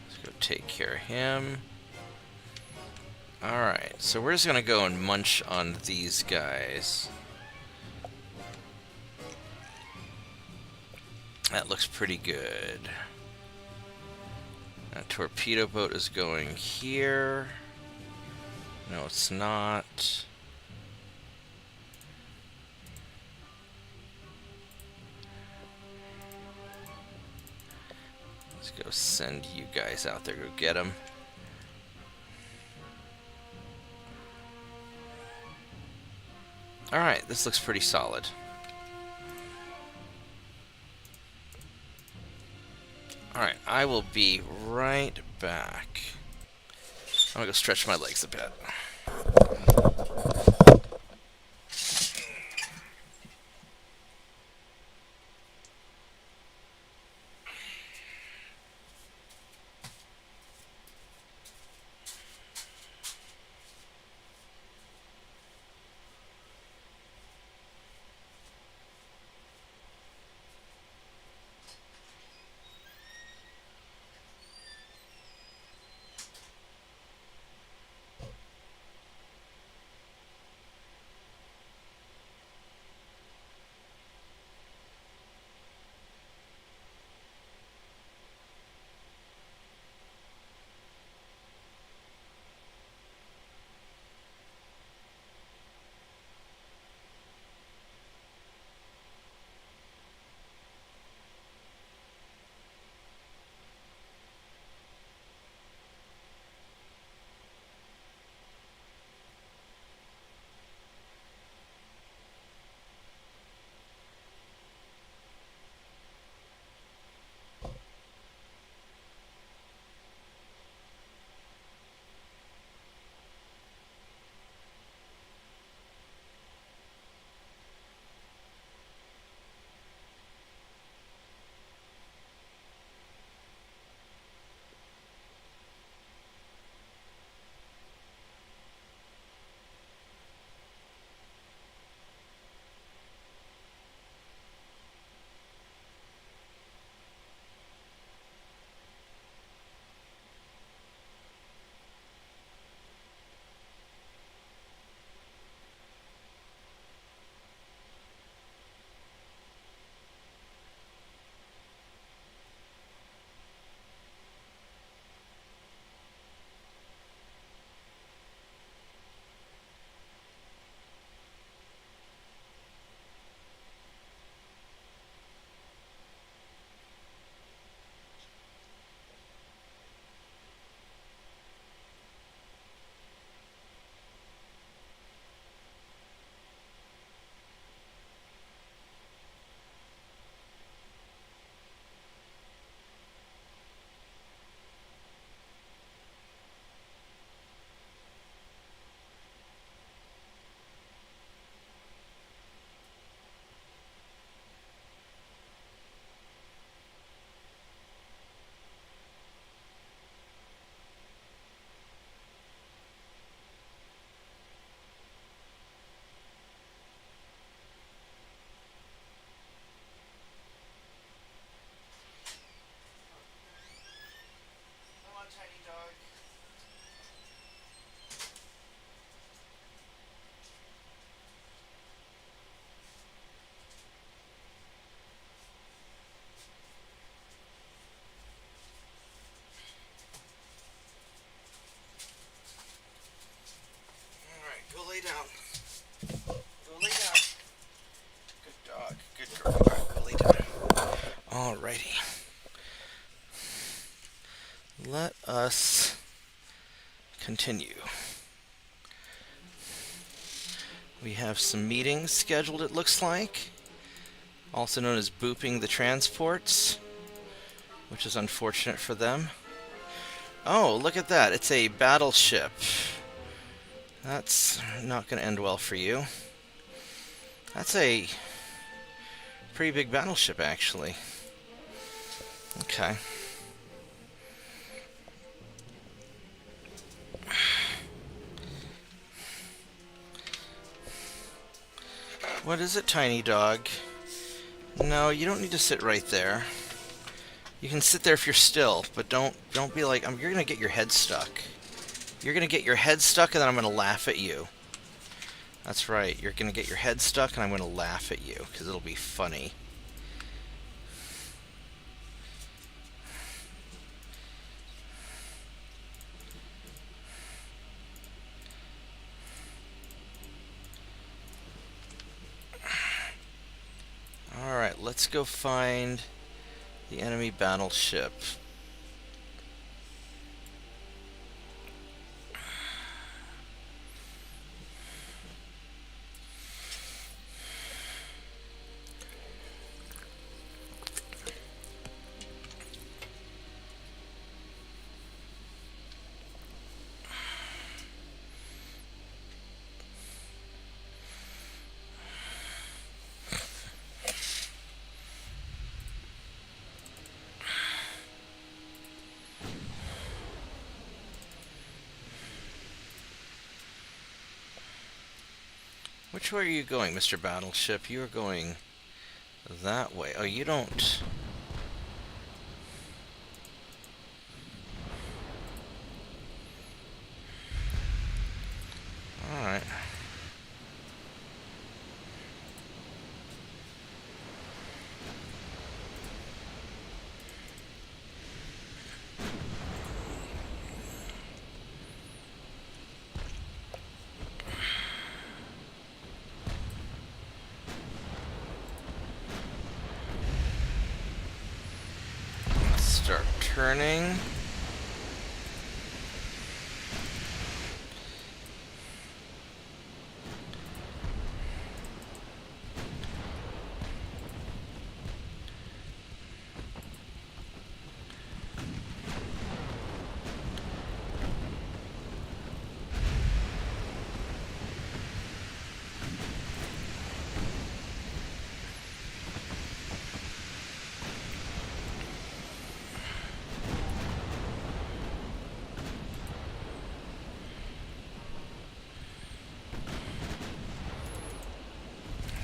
Let's go take care of him. Alright, so we're just going to go and munch on these guys. That looks pretty good. That torpedo boat is going here. No, it's not. Let's go send you guys out there. Go get them. Alright, this looks pretty solid. Alright, I will be right back. I'm gonna go stretch my legs a bit. let us continue. We have some meetings scheduled, it looks like. Also known as booping the transports, which is unfortunate for them. Oh, look at that. It's a battleship. That's not going to end well for you. That's a pretty big battleship, actually. Okay. What is it, tiny dog? No, you don't need to sit right there. You can sit there if you're still, but don't be like, you're gonna get your head stuck. You're gonna get your head stuck, and then I'm gonna laugh at you. That's right. You're gonna get your head stuck, and I'm gonna laugh at you because it'll be funny. Alright, let's go find the enemy battleship. Which way are you going, Mr. Battleship? You are going that way. Oh, you don't... Alright. Start turning.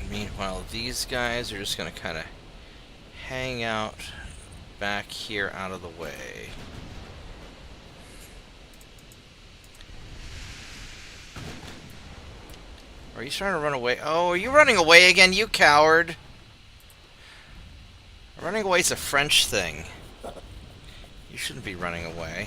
Meanwhile, these guys are just going to kind of hang out back here out of the way. Are you trying to run away? Oh, are you running away again, you coward? Running away is a French thing. You shouldn't be running away.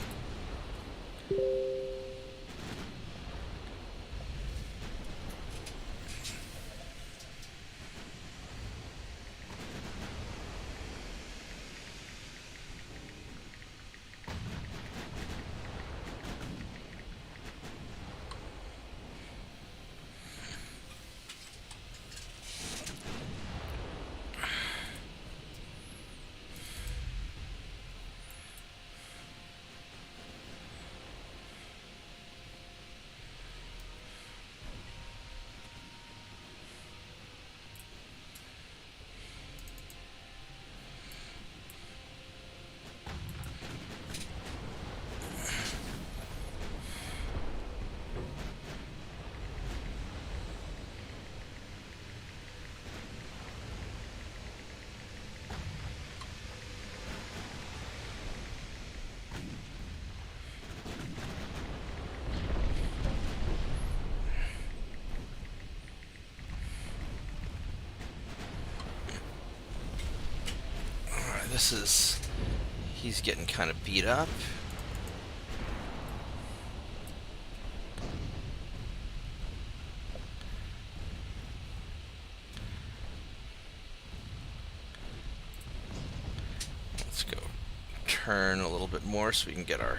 This is... He's getting kind of beat up. Let's go turn a little bit more so we can get our...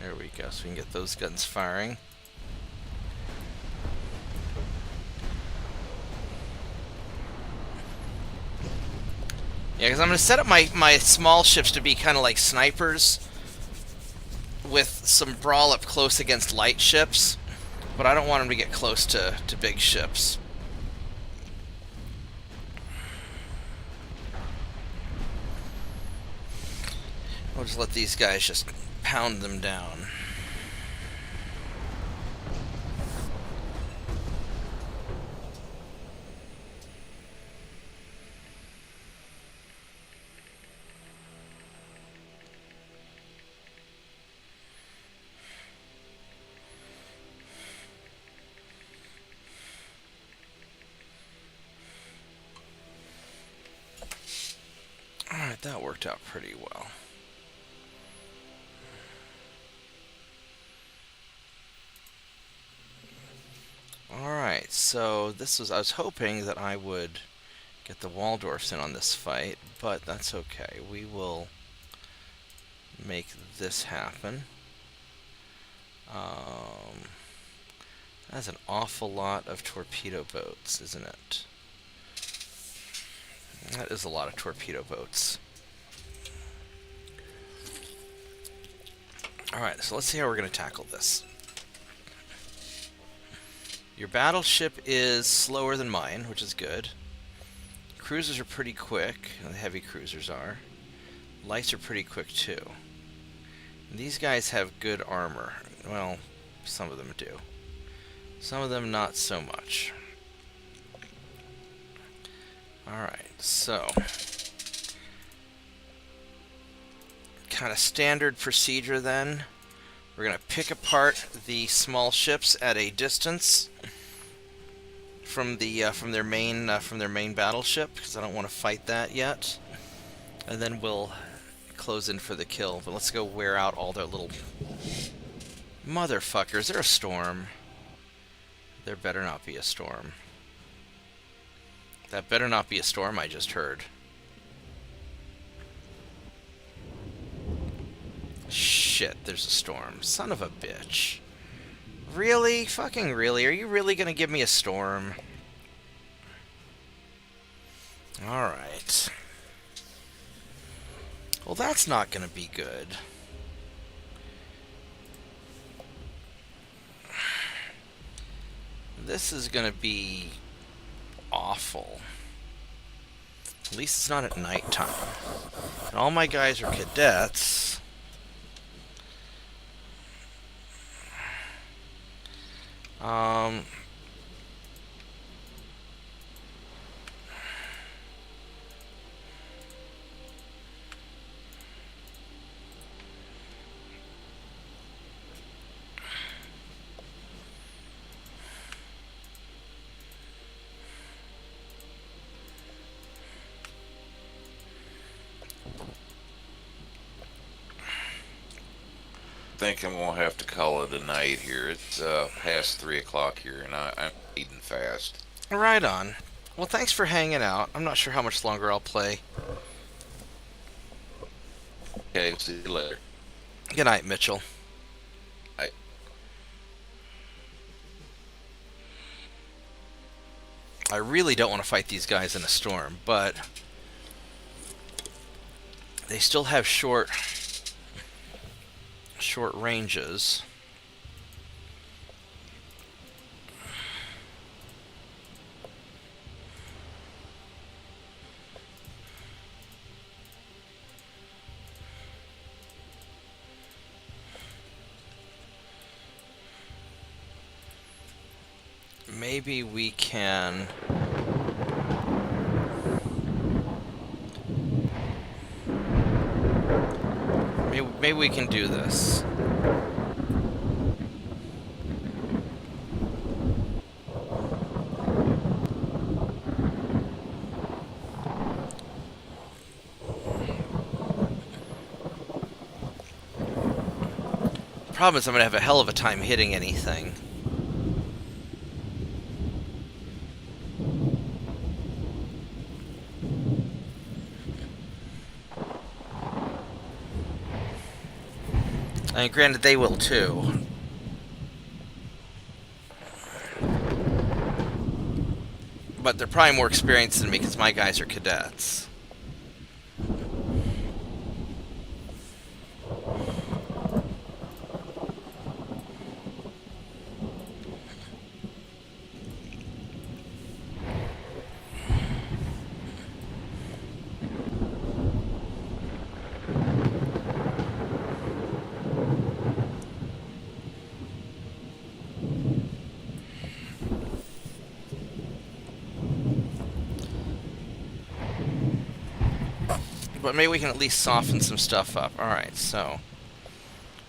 There we go, so we can get those guns firing. Yeah, because I'm going to set up my small ships to be kind of like snipers with some brawl up close against light ships, but I don't want them to get close to big ships. We'll just let these guys just pound them down. Alright, that worked out pretty well. Alright, so this was... I was hoping that I would get the Waldorfs in on this fight, but that's okay. We will make this happen. That's an awful lot of torpedo boats, isn't it? That is a lot of torpedo boats. Alright, so let's see how we're going to tackle this. Your battleship is slower than mine, which is good. Cruisers are pretty quick. The heavy cruisers are. Lights are pretty quick too. And these guys have good armor. Well, some of them do. Some of them not so much. Alright, so kind of standard procedure then. We're going to pick apart the small ships at a distance from their main battleship, because I don't want to fight that yet. And then we'll close in for the kill. But let's go wear out all their little motherfuckers. Is there a storm? There better not be a storm. That better not be a storm I just heard. Shit, there's a storm. Son of a bitch. Really? Fucking really? Are you really gonna give me a storm? Alright. Well, that's not gonna be good. This is gonna be awful. At least it's not at nighttime. And all my guys are cadets. think I'm gonna have to call it a night here. It's past 3 o'clock here, and I'm eating fast. Right on. Well, thanks for hanging out. I'm not sure how much longer I'll play. Okay, see you later. Good night, Mitchell. Bye. I really don't want to fight these guys in a storm, but they still have short ranges. Maybe we can... Maybe we can do this. Problem is I'm going to have a hell of a time hitting anything. I mean, granted, they will too. But they're probably more experienced than me because my guys are cadets. But maybe we can at least soften some stuff up. Alright, so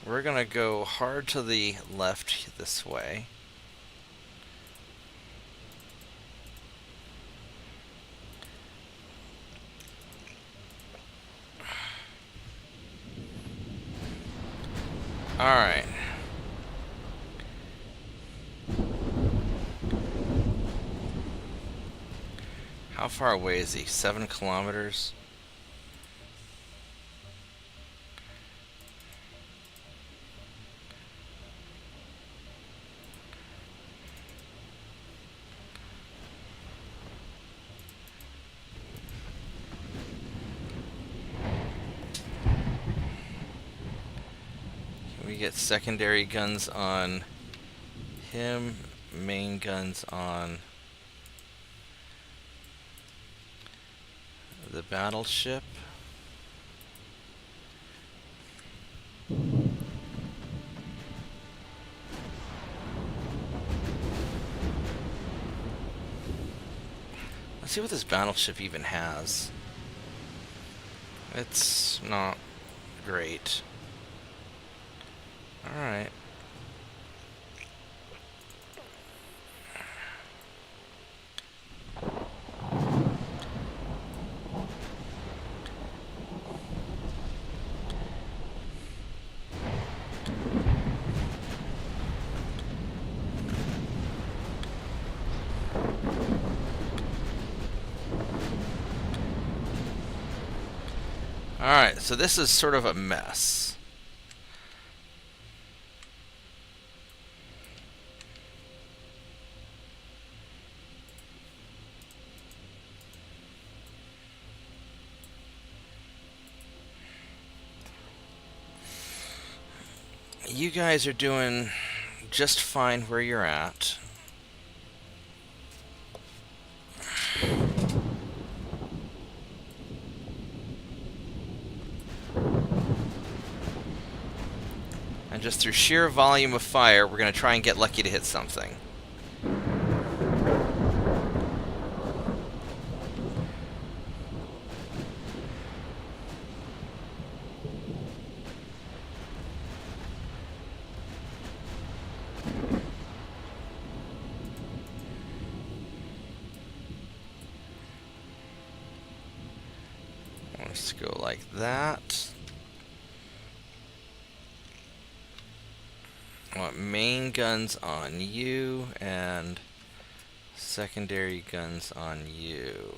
we're going to go hard to the left this way. Alright. How far away is he? 7 kilometers? We get secondary guns on him, main guns on the battleship. Let's see what this battleship even has. It's not great. Alright. Alright, so this is sort of a mess. You guys are doing just fine where you're at. And just through sheer volume of fire, we're going to try and get lucky to hit something. Let's go like that. I want main guns on you and secondary guns on you.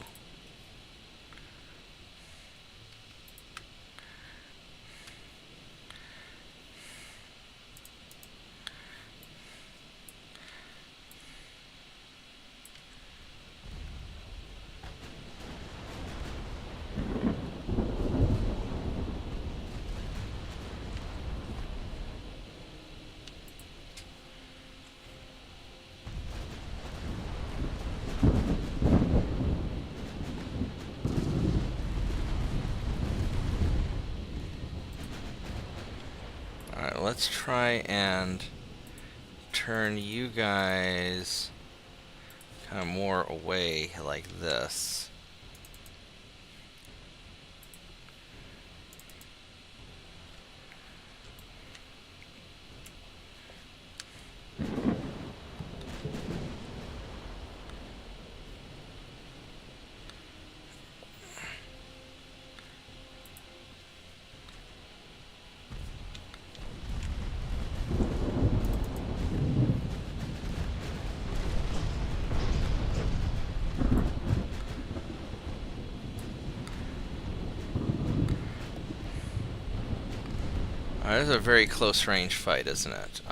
Alright, let's try and turn you guys kind of more away like this. This is a very close range fight, isn't it?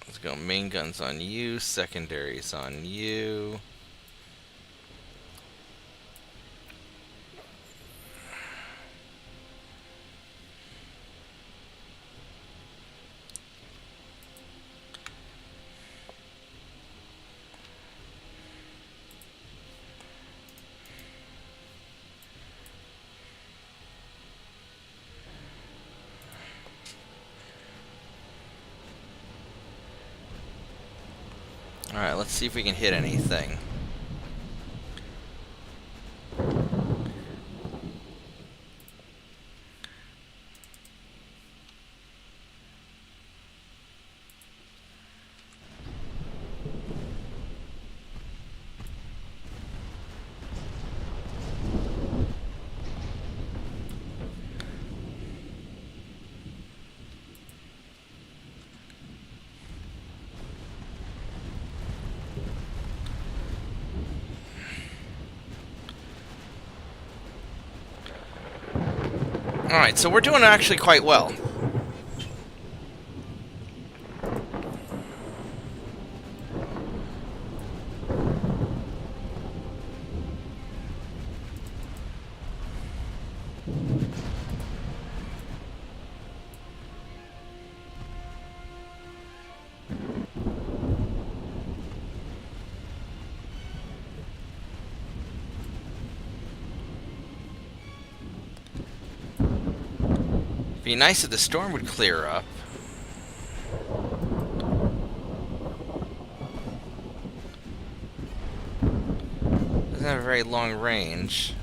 Let's go. Main guns on you, secondaries on you. Alright, let's see if we can hit anything. Alright, so we're doing actually quite well. Be nice if the storm would clear up. Doesn't have a very long range.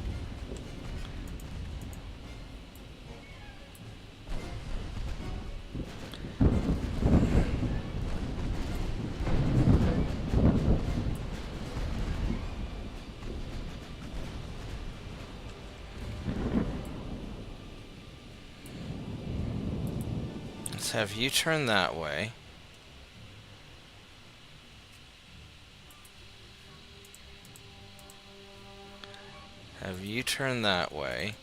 Let's have you turn that way. Have you turn that way.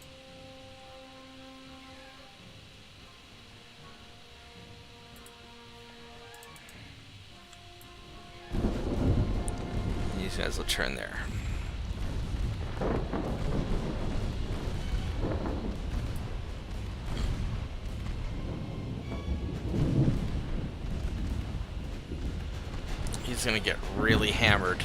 These guys will turn there. He's gonna get really hammered.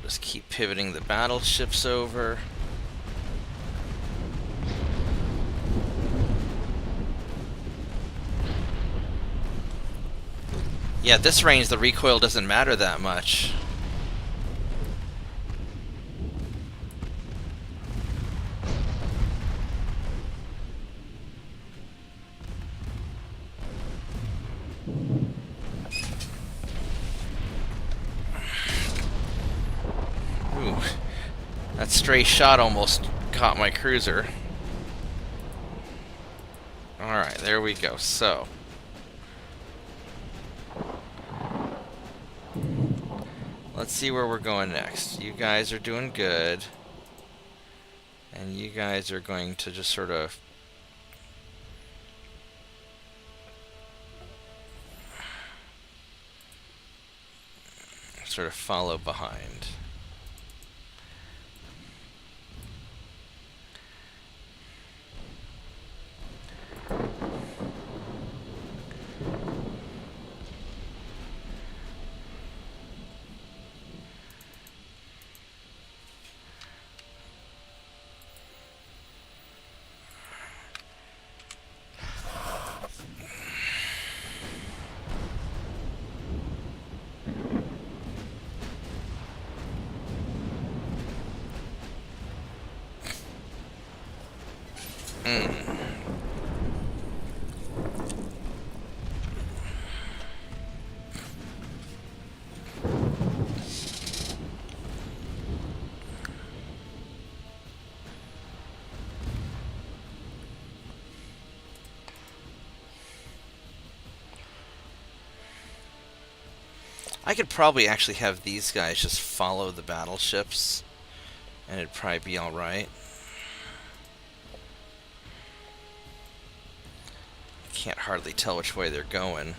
Just keep pivoting the battleships over. Yeah, at this range the recoil doesn't matter that much. That stray shot almost caught my cruiser. Alright, there we go. So, let's see where we're going next. You guys are doing good. And you guys are going to just sort of follow behind. I could probably actually have these guys just follow the battleships, and it'd probably be alright. Can't hardly tell which way they're going.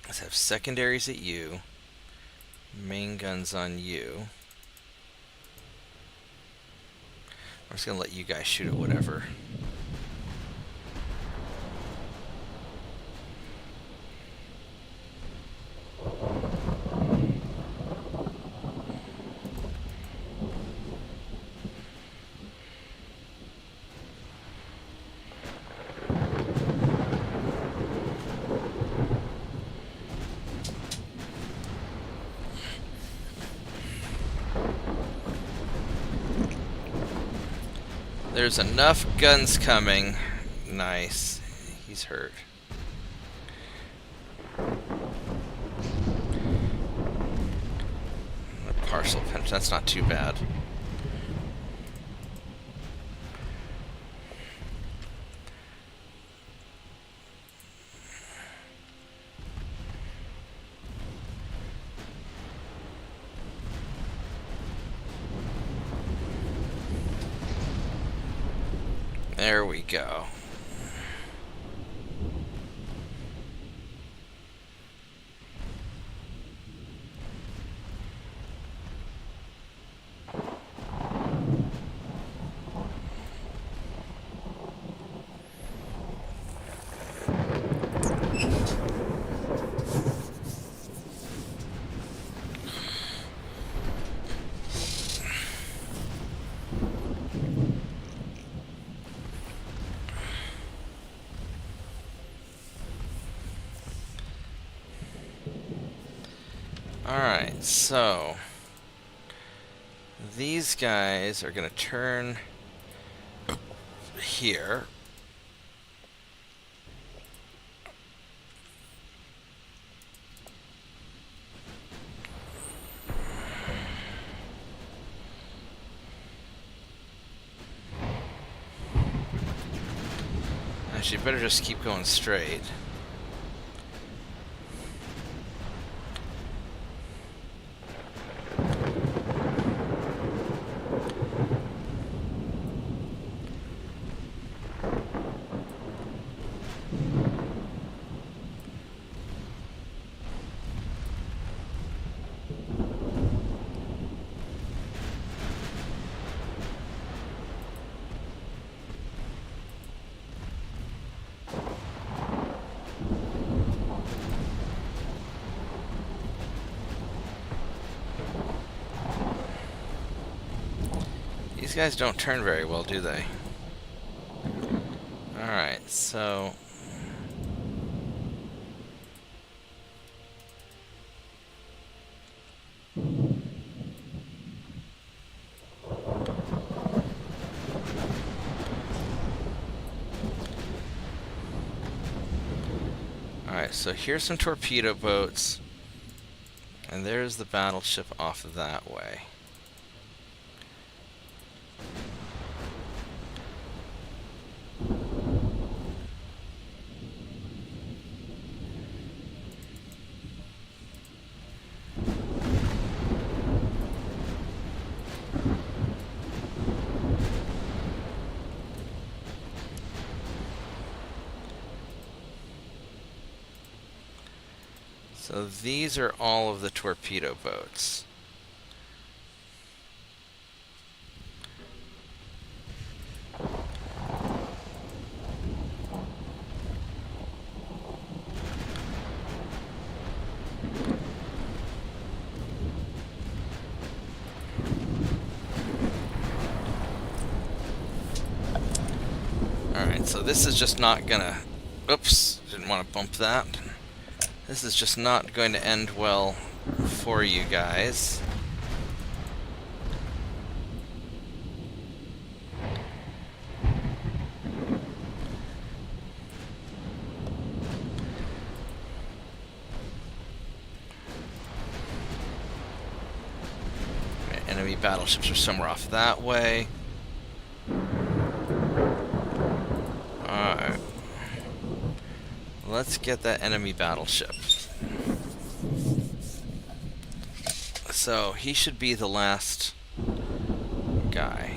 Let's have secondaries at you, main guns on you. I'm just gonna let you guys shoot at whatever. There's enough guns coming. Nice. He's hurt. A partial pinch. That's not too bad. There we go. Alright, so these guys are going to turn here. Actually, better just keep going straight. These guys don't turn very well, do they? Alright, so alright, so here's some torpedo boats, and there's the battleship off that way. So these are all of the torpedo boats. so this is just not gonna... Oops, didn't want to bump that. This is just not going to end well for you guys. Enemy battleships are somewhere off that way. Alright. Let's get that enemy battleship. So, he should be the last guy.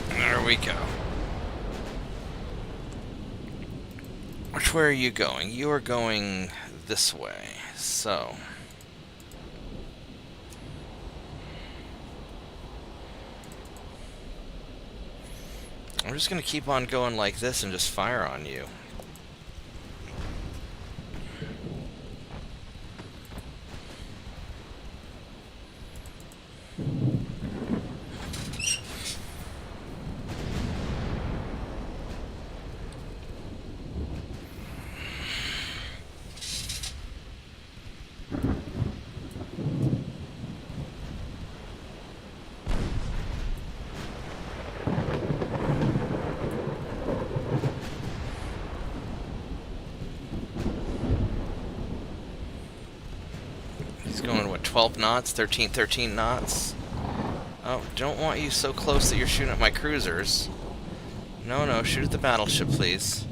There we go. Which way are you going? You are going this way. So... I'm just going to keep on going like this and just fire on you. Going, what, 12 knots? 13 knots? Oh, don't want you so close that you're shooting at my cruisers. No, no, shoot at the battleship, please.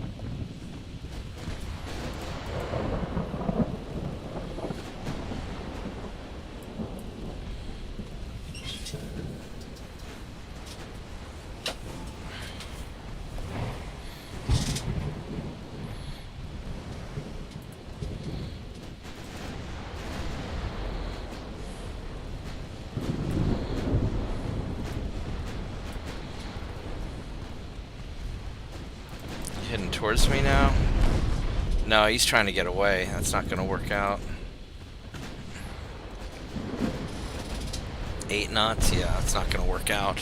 Heading towards me now? No, he's trying to get away. That's not going to work out. 8 knots? Yeah, that's not going to work out.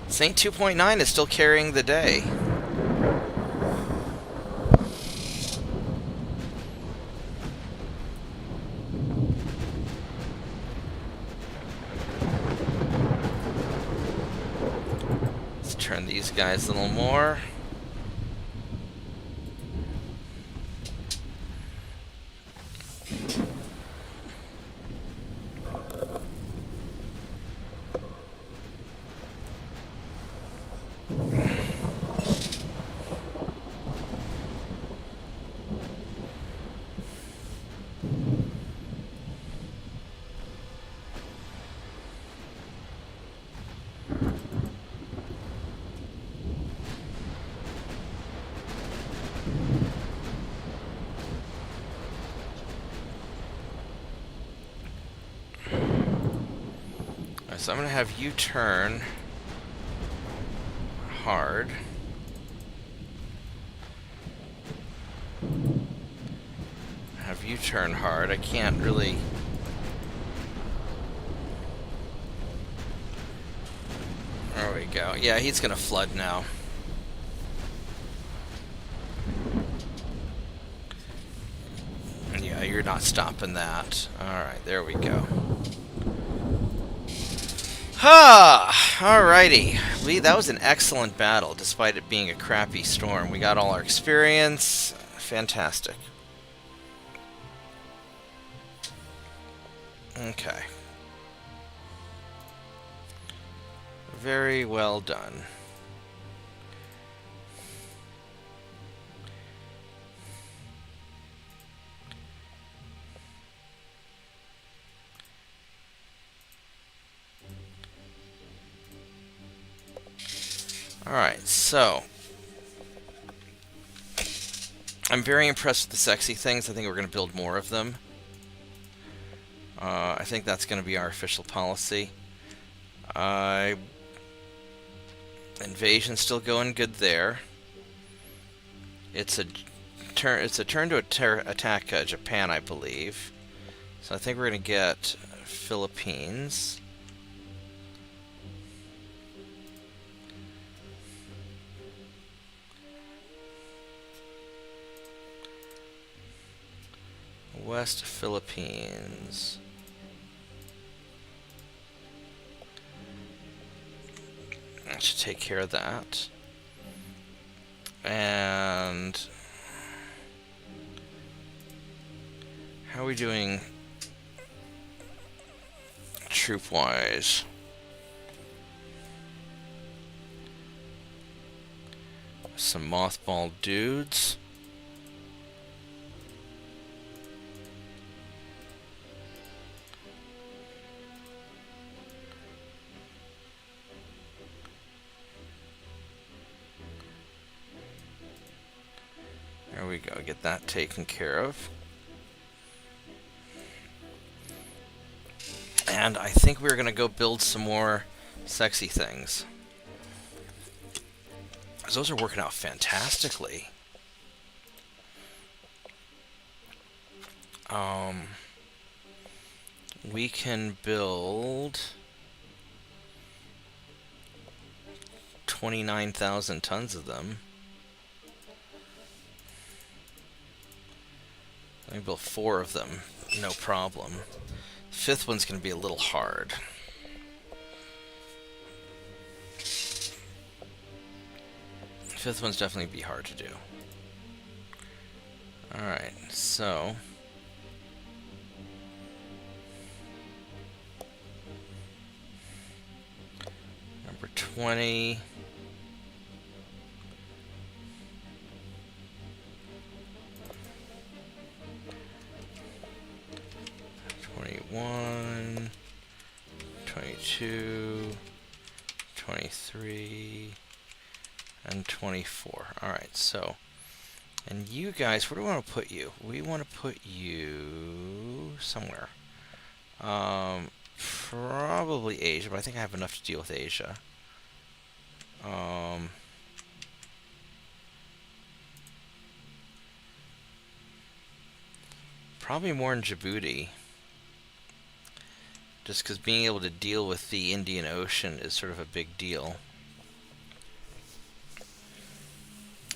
Saint 2.9 is still carrying the day. Let's turn these guys a little more. So I'm going to have you turn hard. Have you turn hard. I can't really... There we go. Yeah, he's going to flood now. Yeah, you're not stopping that. Alright, there we go. Alrighty. That was an excellent battle, despite it being a crappy storm. We got all our experience. Fantastic. Okay. Very well done. Alright, so I'm very impressed with the sexy things. I think we're going to build more of them. I think that's going to be our official policy. Invasion's still going good there. It's a turn. It's a turn to attack Japan, I believe. So I think we're going to get Philippines. West Philippines. I should take care of that. And how are we doing troop-wise? Some mothball dudes. There we go, get that taken care of. And I think we're gonna go build some more sexy things. 'Cause those are working out fantastically. We can build 29,000 tons of them. Let me build 4 of them, no problem. Fifth one's going to be a little hard. Fifth one's definitely be hard to do. Alright, so number 20. One, 22, 23, and 24. Alright, so, and you guys, where do we want to put you? We want to put you somewhere. Probably Asia, but I think I have enough to deal with Asia. Probably more in Djibouti. Just because being able to deal with the Indian Ocean is sort of a big deal.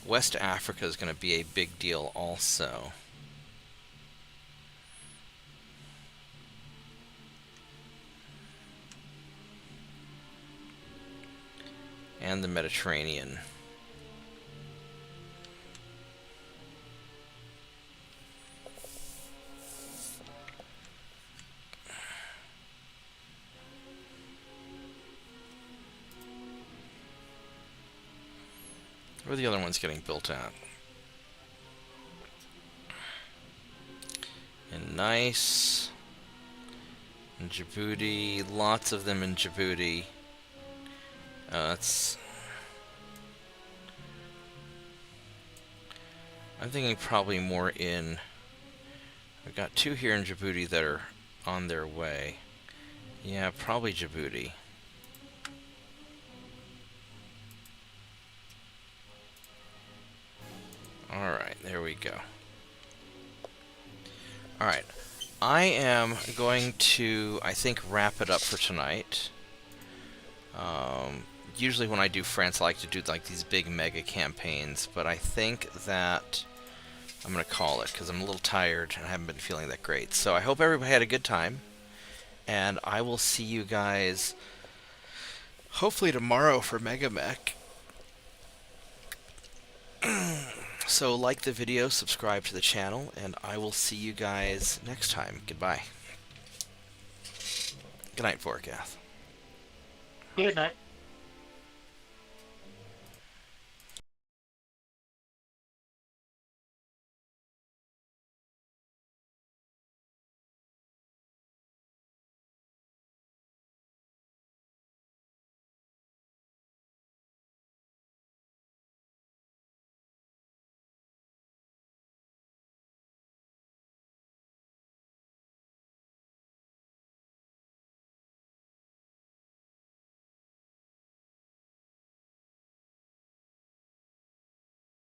West Africa is going to be a big deal also. And the Mediterranean. Where are the other ones getting built at? And Nice. In Djibouti. Lots of them in Djibouti. That's... I'm thinking probably more in... I've got 2 here in Djibouti that are on their way. Yeah, probably Djibouti. Alright, there we go. Alright, I am going to, I think, wrap it up for tonight. Usually when I do France, I like to do like these big mega campaigns, but I think that I'm going to call it because I'm a little tired and I haven't been feeling that great. So I hope everybody had a good time, and I will see you guys hopefully tomorrow for Mega Mech. So like the video, subscribe to the channel, and I will see you guys next time. Goodbye. Good night, Vorkath. Good night.